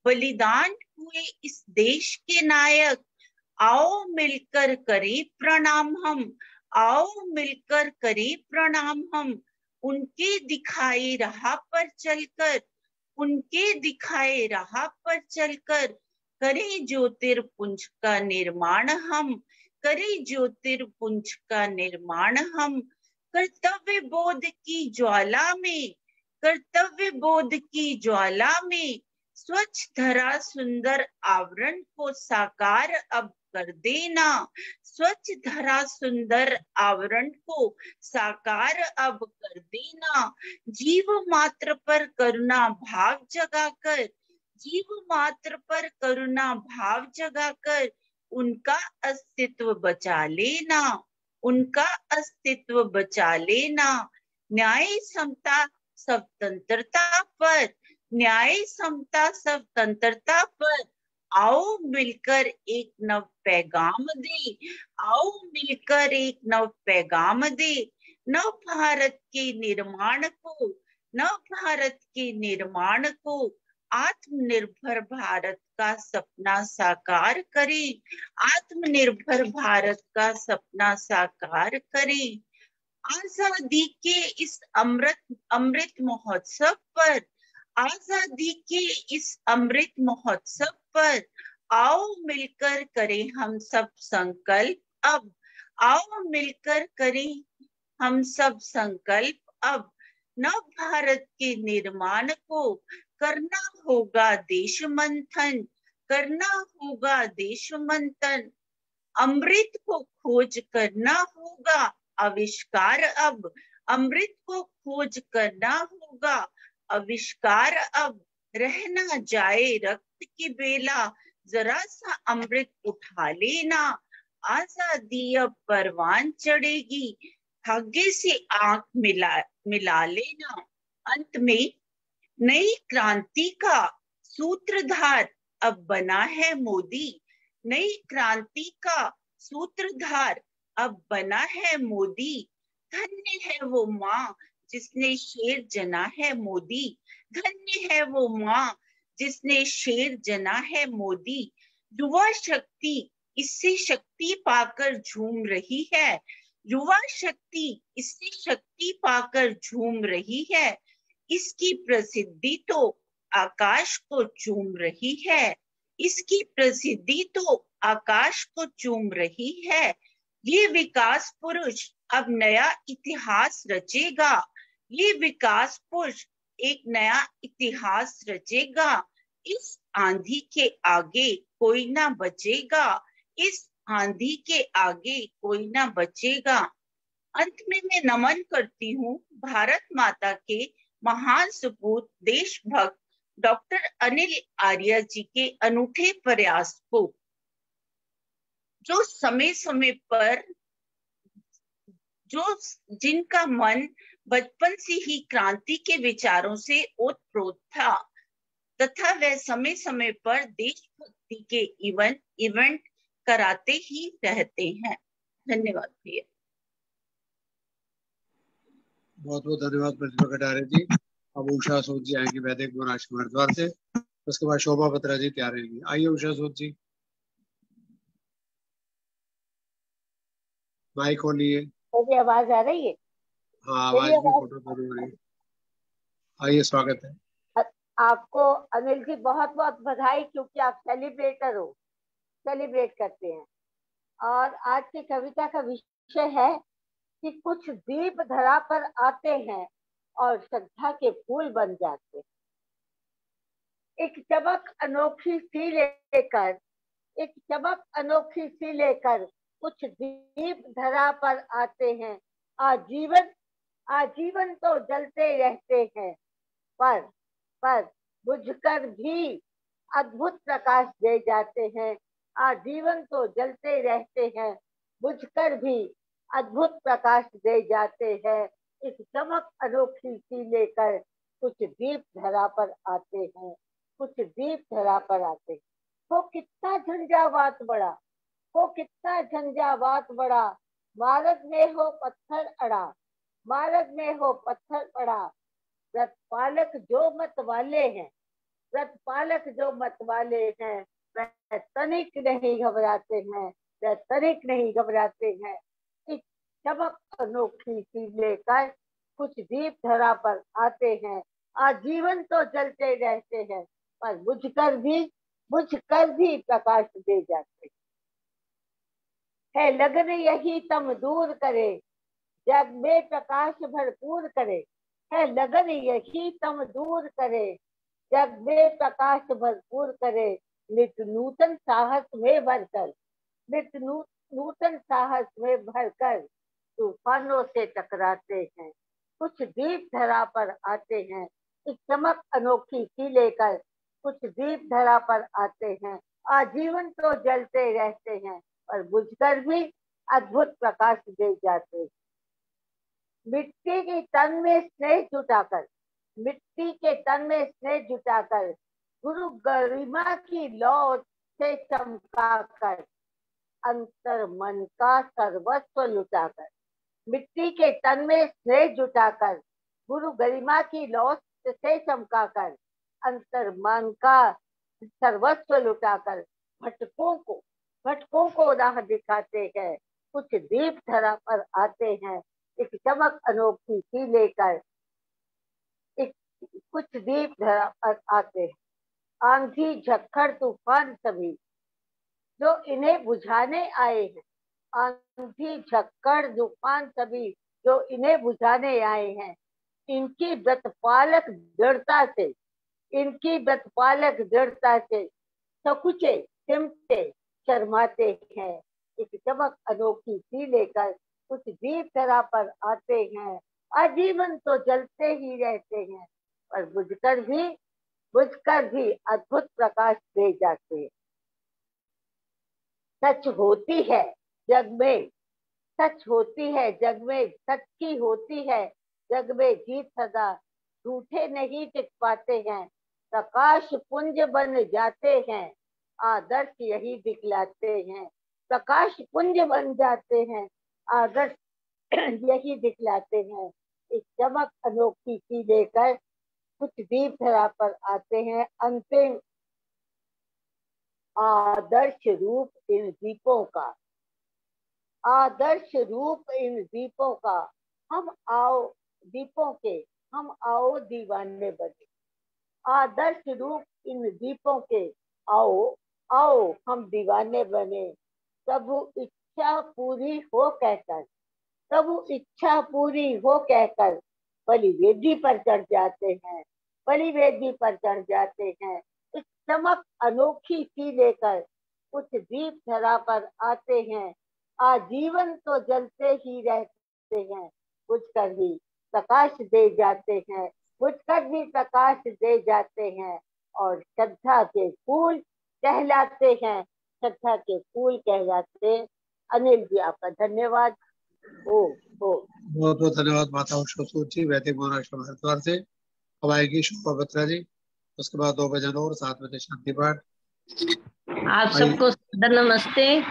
बलिदान हुए इस देश के नायक, आओ मिलकर करें प्रणाम हम, आओ मिलकर करें प्रणाम हम। उनके दिखाए राह पर चलकर, उनके दिखाए राह पर चलकर, करें ज्योतिर्पुंज का निर्माण हम, करें ज्योतिर्पुंज का निर्माण हम। कर्तव्य बोध की ज्वाला में, कर्तव्य बोध की ज्वाला में, स्वच्छ धरा सुंदर आवरण को साकार अब कर देना, स्वच्छ धरा सुंदर आवरण को साकार अब कर देना। जीव मात्र पर करुणा भाव जगाकर, जीव मात्र पर करुणा भाव जगाकर, उनका अस्तित्व बचा लेना, उनका अस्तित्व बचा लेना। न्याय समता स्वतंत्रता पर, न्याय समता स्वतंत्रता पर, आओ मिलकर एक नव पैगाम दे, आओ मिलकर एक नव पैगाम दे। नव भारत के निर्माण को, नव भारत के निर्माण को, आत्मनिर्भर भारत का सपना साकार करें, आत्मनिर्भर भारत का सपना साकार करें। आजादी के इस अमृत महोत्सव पर, आजादी के इस अमृत महोत्सव पर, आओ मिलकर करें हम सब संकल्प अब, आओ मिलकर करें हम सब संकल्प अब। नव भारत के निर्माण को करना होगा देश मंथन, करना होगा देश मंथन। अमृत को खोज करना होगा आविष्कार अब, अमृत को खोज करना होगा आविष्कार अब। रहना जाए रक्त की बेला, जरा सा अमृत उठा लेना, आजादी अब परवान चढ़ेगी, भाग्य से आंख मिला लेना। अंत में नई क्रांति का सूत्रधार अब बना है मोदी। नई क्रांति का सूत्रधार अब बना है मोदी। धन्य है वो माँ जिसने शेर जना है मोदी। धन्य है वो माँ जिसने शेर जना है मोदी। युवा शक्ति इससे शक्ति पाकर झूम रही है। युवा शक्ति इससे शक्ति पाकर झूम रही है। इसकी प्रसिद्धि तो आकाश को चूम रही है। इसकी प्रसिद्धि तो आकाश को चूम रही है। ये विकास पुरुष अब नया इतिहास रचेगा। ये विकास पुरुष एक नया इतिहास रचेगा। इस आंधी के आगे कोई ना बचेगा। इस आंधी के आगे कोई ना बचेगा। अंत में मैं नमन करती हूँ भारत माता के महान सपूत देशभक्त डॉक्टर अनिल आर्य जी के अनूठे प्रयास को, जो समय समय पर जिनका मन बचपन से ही क्रांति के विचारों से ओतप्रोत था तथा वह समय समय पर देशभक्ति के इवेंट कराते ही रहते हैं। धन्यवाद भैया। बहुत बहुत धन्यवाद प्रतिभा कटारे जी। अब उषा सूद जी आएंगी वैदिक राजकुमार द्वार से, उसके बाद शोभा बत्रा जी तैयार रहेंगी। आइए उषा सूद जी, माइक खोलिए। मेरी आवाज आ रही है? हाँ, आवाज भी फोटो पूरी हो रही है। आइए, स्वागत है आपको। अनिल जी बहुत बहुत बधाई, क्योंकि आप सेलिब्रेटर हो, सेलिब्रेट करते हैं। और आज की कविता का विषय है कि कुछ दीप धरा पर आते हैं और श्रद्धा के फूल बन जाते हैं। एक चमक अनोखी सी लेकर, एक चमक अनोखी सी लेकर कुछ दीप धरा पर आते हैं। आजीवन आजीवन तो जलते रहते हैं, पर बुझकर भी अद्भुत प्रकाश दे जाते हैं। आजीवन तो जलते रहते हैं, बुझकर भी अद्भुत प्रकाश दे जाते हैं। इस चमक अनोखी सी लेकर कुछ दीप धरा पर आते हैं, कुछ दीप धरा पर आते हैं। वो कितना झंझावात बड़ा, वो कितना झंझावात बड़ा, मार्ग में हो पत्थर अड़ा, मार्ग में हो पत्थर पड़ा। व्रत पालक जो मत वाले हैं, व्रत पालक जो मत वाले हैं, वह तनिक नहीं घबराते हैं, वह तनिक नहीं घबराते हैं। इस चमक अनोखी सी लेकर कुछ दीप धरा पर आते हैं। आजीवन तो जलते रहते हैं, पर बुझकर भी प्रकाश दे जाते है। लगन यही तम दूर करे, जग में प्रकाश भरपूर करे। है लगन यही तम दूर करे, जग में प्रकाश भरपूर करे। नित नूतन साहस में भरकर, नित नूतन साहस में भरकर तूफानों से टकराते हैं। कुछ दीप धरा पर आते हैं। इस चमक अनोखी सी लेकर कुछ दीप धरा पर आते हैं। आजीवन तो जलते रहते हैं, और बुझकर भी अद्भुत प्रकाश दे जाते हैं। मिट्टी के तन में स्नेह जुटाकर, मिट्टी के तन में स्नेह जुटाकर, गुरु गरिमा की लौ से चमकाकर, अंतर मन का सर्वस्व लुटाकर। मिट्टी के तन में स्नेह जुटाकर, गुरु गरिमा की लौ से चमकाकर, अंतर मन का सर्वस्व लुटाकर, भटकों को राह दिखाते हैं। कुछ दीप धरा पर आते हैं। एक चमक अनोखी सी लेकर कुछ दीप धरा पर आते हैं। आंधी झक्खड़ तूफान सभी जो इन्हें बुझाने आए हैं, आंधी झक्खड़ तूफान सभी जो इन्हें बुझाने आए हैं। इनकी व्रतपालक दृढ़ता से, इनकी व्रतपालक दृढ़ता से सकुचे सिमटे शर्माते हैं। एक चमक अनोखी सी लेकर कुछ दीप धरा पर आते हैं। आजीवन तो जलते ही रहते हैं, पर बुझकर भी अद्भुत प्रकाश दे जाते हैं। सच होती है जग में, सच होती है जग में, सच की होती है जग में जीत सदा। झूठे नहीं टिक पाते हैं, प्रकाश पुंज बन जाते हैं, आदर्श यही दिखलाते हैं। प्रकाश पुंज बन जाते हैं, आदर्श यही दिखलाते हैं। इस चमक अनोखी सी लेकर कुछ दीप धरा पर आते हैं, अंतिम आदर्श रूप इन दीपों का, आदर्श रूप इन दीपों का। हम आओ दीपों के, हम आओ दीवाने बने, आदर्श रूप इन दीपों के, आओ आओ हम दीवाने बने। प्रभु इच्छा पूरी हो कहकर, प्रभु इच्छा पूरी हो कहकर बलिवेदी पर चढ़ जाते हैं, बलिवेदी पर चढ़ जाते हैं। इस चमक अनोखी सी लेकर कुछ दीप धरा पर आते हैं, आजीवन तो जलते ही रहते हैं, कुछ कर भी प्रकाश दे जाते हैं, कुछ कर भी प्रकाश दे जाते हैं, और श्रद्धा के फूल कहलाते हैं, श्रद्धा के फूल कहलाते। अनिल जी आपका धन्यवाद। बहुत बहुत धन्यवाद माता उषा जी, वैदिक मोनाश्रम हरिद्वार से। अब आएगी शोभा बत्रा जी, उसके बाद 2 भजन और 7 बजे शांति पाठ। आप सबको नमस्ते।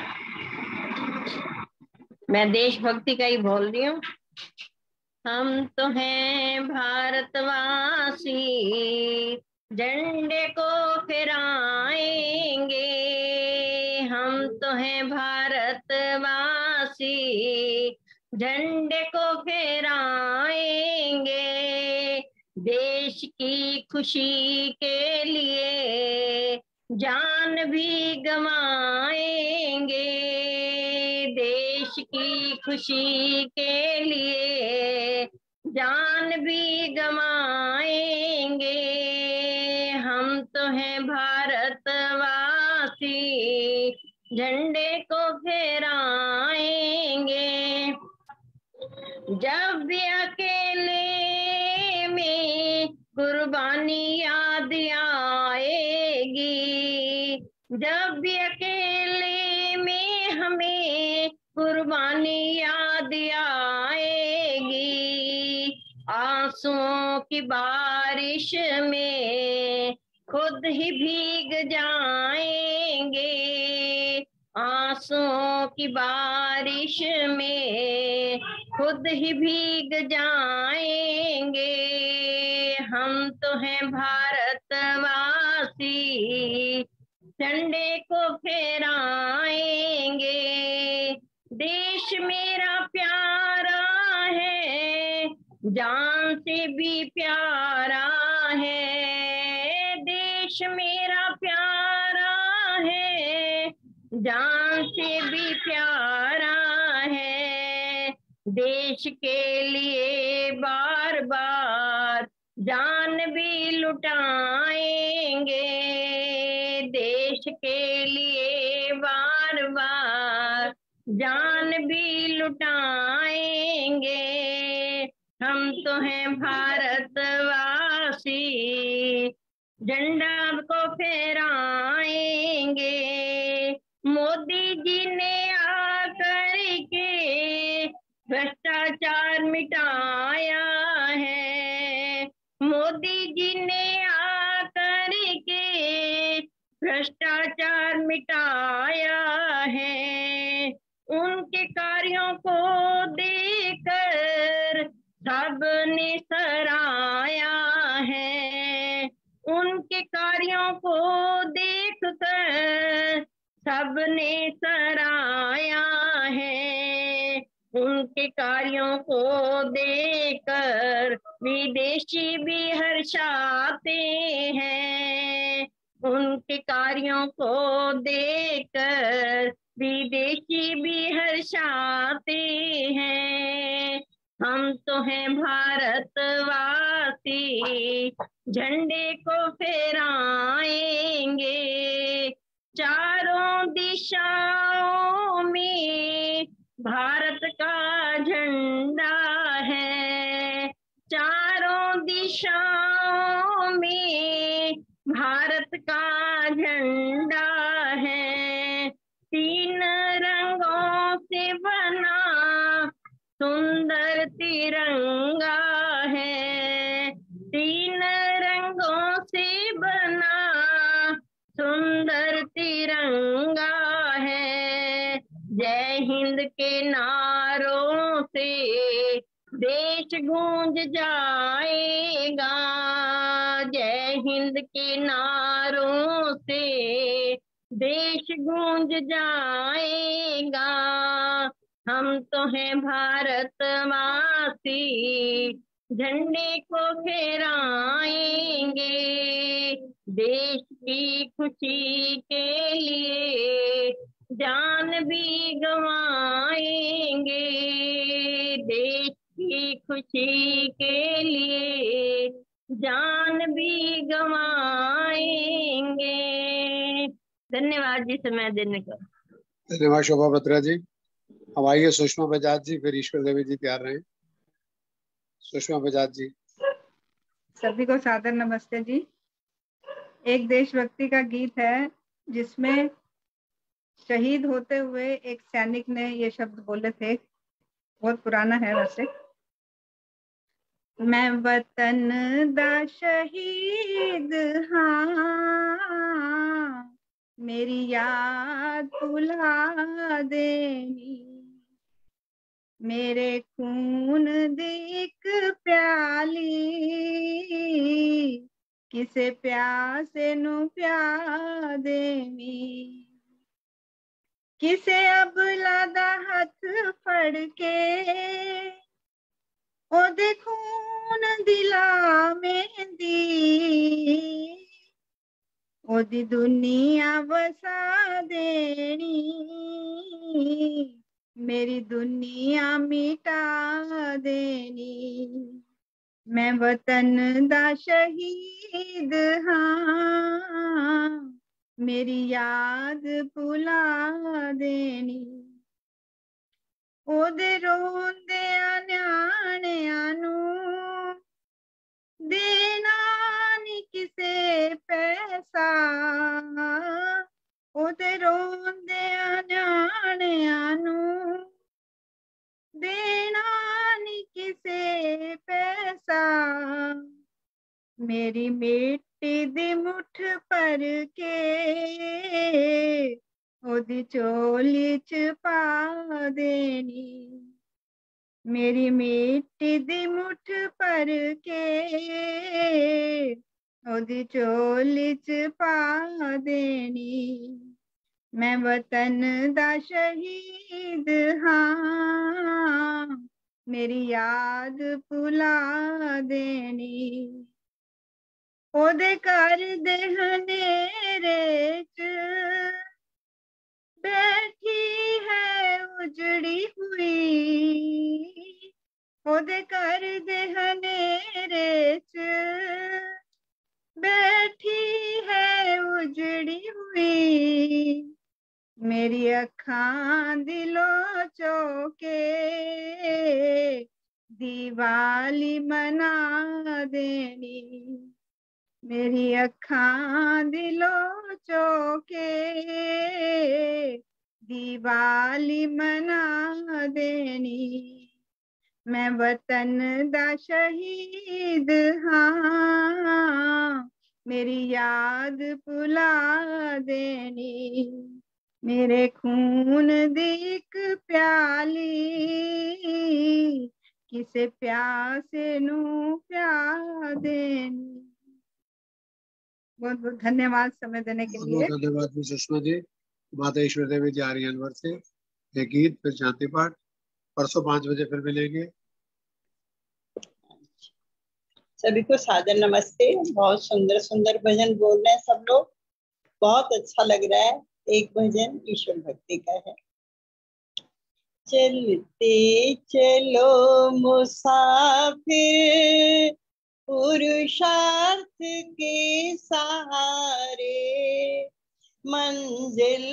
मैं देशभक्ति का ही बोल रही हूँ। हम तो हैं भारतवासी, झंडे को फहराएंगे। हम तो हैं भारतवासी, झंडे को फहराएंगे। देश की खुशी के लिए जान भी गंवाएंगे, देश की खुशी के लिए जान भी गंवाएंगे। हम तो हैं भारतवासी, झंडे को फहराएंगे। जब भी अकेले में कुर्बानी याद आएगी, जब भी अकेले में हमें कुर्बानी याद आएगी, आंसुओं की बारिश में खुद ही भीग जाएंगे, आंसुओं की बारिश में खुद ही भीग जाएंगे। हम तो हैं भारतवासी, झंडे को फहराएंगे। देश मेरा प्यारा है, जान से भी प्यारा है। देश मेरा प्यारा है, जान से भी प्यारा है। देश के लिए बार बार जान भी लुटाएंगे, देश के लिए बार बार जान भी लुटाएंगे। हम तो हैं भारतवासी, झंडा को फहराएंगे। मोदी जी ने आकर के भ्रष्टाचार मिटाया है, मोदी जी ने आकर के भ्रष्टाचार मिटाया है। उनके कार्यों को देखकर सबने सराहा है, उनके कार्यों को देखकर सबने सराहा है। उनके कार्यों को देखकर विदेशी भी हर्षाते हैं, उनके कार्यों को देखकर विदेशी भी हर्षाते हैं। हम तो हैं भारतवासी, झंडे को फहराएंगे। चारों दिशाओं में भारत का झंडा है, चारों दिशाओं में भारत का झंडा है। 3 रंगों से बना सुंदर तिरंगा है, 3 नारों से देश गूंज जाएगा, जय हिंद के नारों से देश गूंज जाएगा। हम तो हैं भारतवासी, झंडे को फहराएंगे, देश की खुशी के लिए जान भी गंवाएंगे, देश की खुशी के लिए जान भी गंवाएंगे। धन्यवाद जी समय देने का। धन्यवाद शोभा बत्रा जी। अब आइए सुषमा बजाज जी, फिर ईश्वर देवी जी तैयार रहे। सुषमा बजाज जी। सभी को सादर नमस्ते जी। एक देशभक्ति का गीत है जिसमें शहीद होते हुए एक सैनिक ने ये शब्द बोले थे, बहुत पुराना है वैसे। मैं वतन दा शहीद हाँ, मेरी याद भुला देनी, मेरे खून दी एक प्याली, किसे प्यासे नू प्या देनी, किसे अबला दा हथ फड़ के ओदे खून दिला मेंदी, ओदी दुनिया वसा देनी, मेरी दुनिया मिटा देनी। मैं वतन दा शहीद हाँ, मेरी याद भुला देनी, ओदे रोंदे न्याणियां नूं देना नी किसे पैसा, ओदे रोंदे न्याणियां नूं देना नी किसे पैसा, मेरी मिट्टी दी मुठ भर के ओदी झोली च पा देनी, मेरी मिट्टी दी मुठ भर के ओदी झोली च पा देनी। मैं वतन दा शहीद हाँ, मेरी याद भुला देनी, ओदे घर दे हनेरे च बैठी है उजड़ी हुई, ओदे घर दे हनेरे च बैठी है उजड़ी हुई, मेरी अखां दिलों चौके दिवाली मना देनी, मेरी अखां दिलों चौके दिवाली मना देनी। मैं वतन दा शहीद हाँ, मेरी याद भुला देनी, मेरे खून दी एक प्याली, किसे प्यासे नू प्या देनी। बहुत बहुत धन्यवाद समय देने के लिए। बहुत धन्यवाद सुषमा जी। माता ईश्वर देवी जी आ रही है अनवर से। ये गीत फिर शांति पाठ परसों 5 बजे फिर मिलेंगे। सभी को सादर नमस्ते। बहुत सुंदर सुंदर भजन बोल रहे हैं सब लोग, बहुत अच्छा लग रहा है। एक भजन ईश्वर भक्ति का है। चलते चलो मुसाफिर पुरुषार्थ के सहारे, मंजिल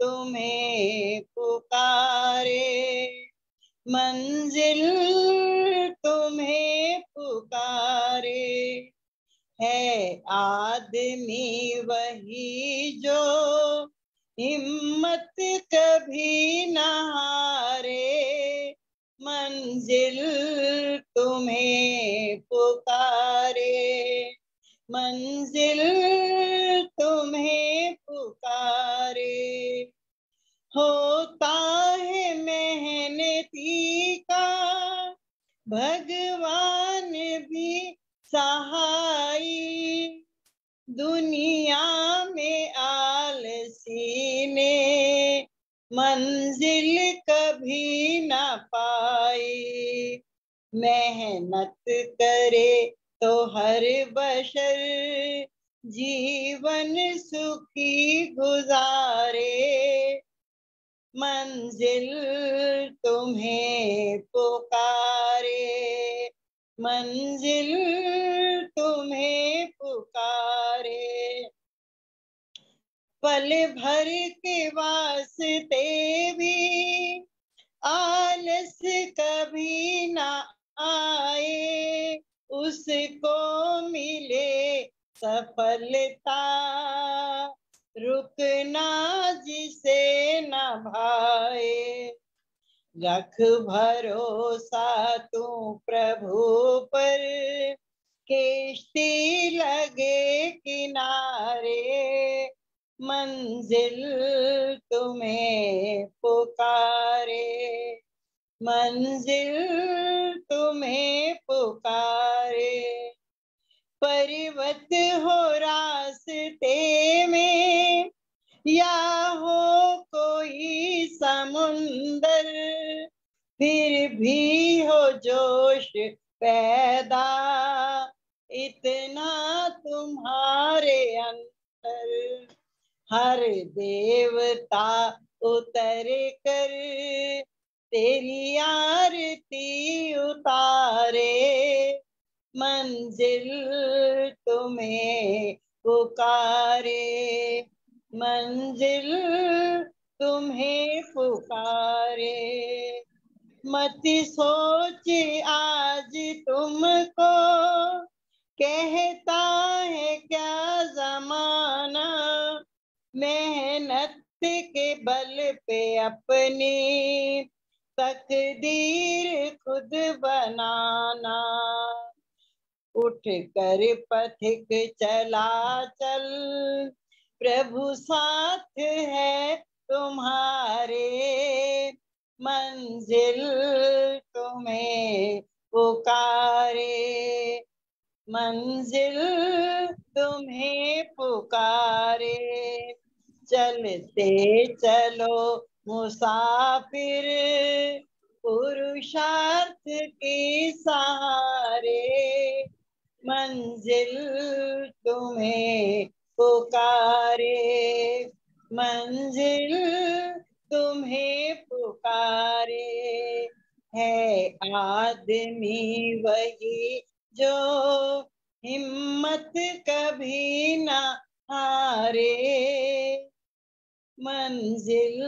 तुम्हें पुकारे, मंजिल तुम्हें पुकारे। है आदमी वही जो हिम्मत कभी न हारे, मंजिल तुम्हें पुकारे, मंजिल तुम्हें पुकारे। होता है मैं भगवान भी सहाय, दुनिया में आलसी ने मंजिल कभी ना पाई। मेहनत करे तो हर बशर जीवन सुखी गुजारे, मंजिल तुम्हें पुकारे, मंजिल तुम्हें पुकारे। पल भर के वास्ते भी आलस कभी ना आए, उसको मिले सफलता, रुकना जिसे न भाए। रख भरोसा तू प्रभु पर, किश्ती लगे किनारे, मंजिल तुम्हें पुकारे, मंजिल तुम्हें पुकारे। पर्वत हो रास्ते में या हो कोई समुंदर, फिर भी हो जोश पैदा इतना तुम्हारे अंदर। हर देवता उतर कर तेरी आरती उतारे, मंजिल तुम्हें पुकारे, मंजिल तुम्हें पुकारे। मत सोच आज तुमको कहता है क्या जमाना, मेहनत के बल पे अपनी तकदीर खुद बनाना। उठ कर पथिक चला चल, प्रभु साथ है तुम्हारे, मंजिल तुम्हें पुकारे, मंजिल तुम्हें पुकारे। चलते चलो मुसाफिर, पुरुषार्थ के सहारे, मंजिल तुम्हें पुकारे, मंजिल तुम्हें पुकारे। है आदमी वही जो हिम्मत कभी ना हारे, मंजिल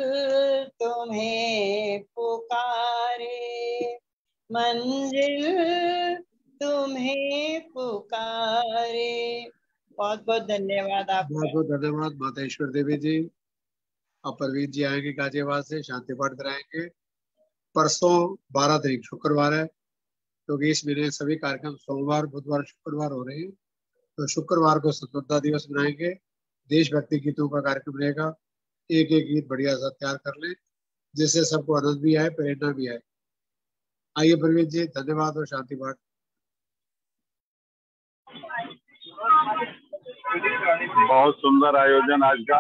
तुम्हें पुकारे, मंजिल तुम्हें पुकारे। बहुत बहुत धन्यवाद आपका। बहुत बहुत धन्यवाद माता ईश्वर देवी जी। अब परवीन जी आएंगे गाजियाबाद से, शांति पाठ कराएंगे। परसों 12 तारीख शुक्रवार है, क्योंकि इस महीने सभी कार्यक्रम सोमवार, बुधवार, शुक्रवार हो रहे हैं, तो शुक्रवार को स्वतंत्रता दिवस मनाएंगे। देशभक्ति गीतों का कार्यक्रम रहेगा। एक एक गीत बढ़िया सा तैयार कर लें, जिससे सबको आनंद भी आए, प्रेरणा भी आए। आइए परवीन जी, धन्यवाद और शांति पाठ। बहुत सुंदर आयोजन आज का।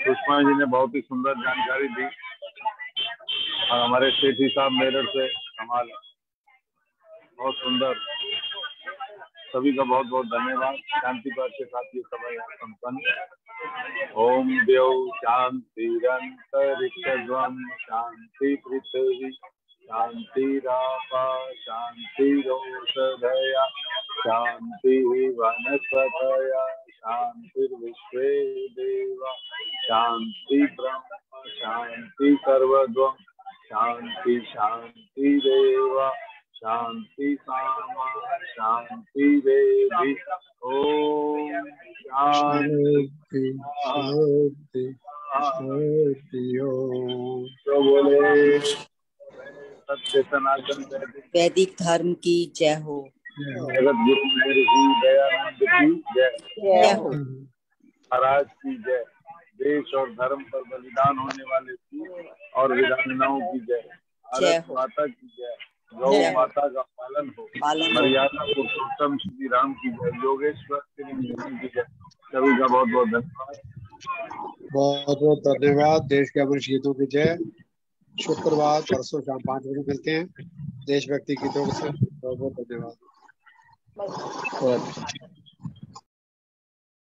सुषमा जी ने बहुत ही सुंदर जानकारी दी और हमारे सेठी साहब मेरठ से कमाल, बहुत सुंदर। सभी का बहुत बहुत धन्यवाद। शांति पाठ के साथ ये सभा यहाँ संपन्न। ओम देव शांतिरंतरिक्षध्वं शांति पृथ्वी शांतिरापा शांतिरोषधया शांति वनस्पतया शांतिर्विश्वे देवा शांति ब्रह्म शांति सर्वद्वं शांति शांति देवा शांति सामा शांति देवी। ओम शांति शांति शांति। ओम तो बोले सत्य सनातन वैदिक धर्म की जय हो। जगत गुरु महर्षि दयानंद की जय हो। महाराज की जय। देश और धर्म पर बलिदान होने वाले की और वीरांगनाओं की जय। भारत माता की जय। गौ माता का पालन हो, मर्यादा पुरुषोत्तम श्री राम की जय, योगेश्वर श्री कृष्ण की जय। सभी का बहुत बहुत धन्यवाद। बहुत बहुत धन्यवाद। देश के अमर शहीदों की जय। शुक्रवार परसों शाम 5 बजे मिलते हैं देशभक्ति गीतों के साथ। बहुत बहुत धन्यवाद।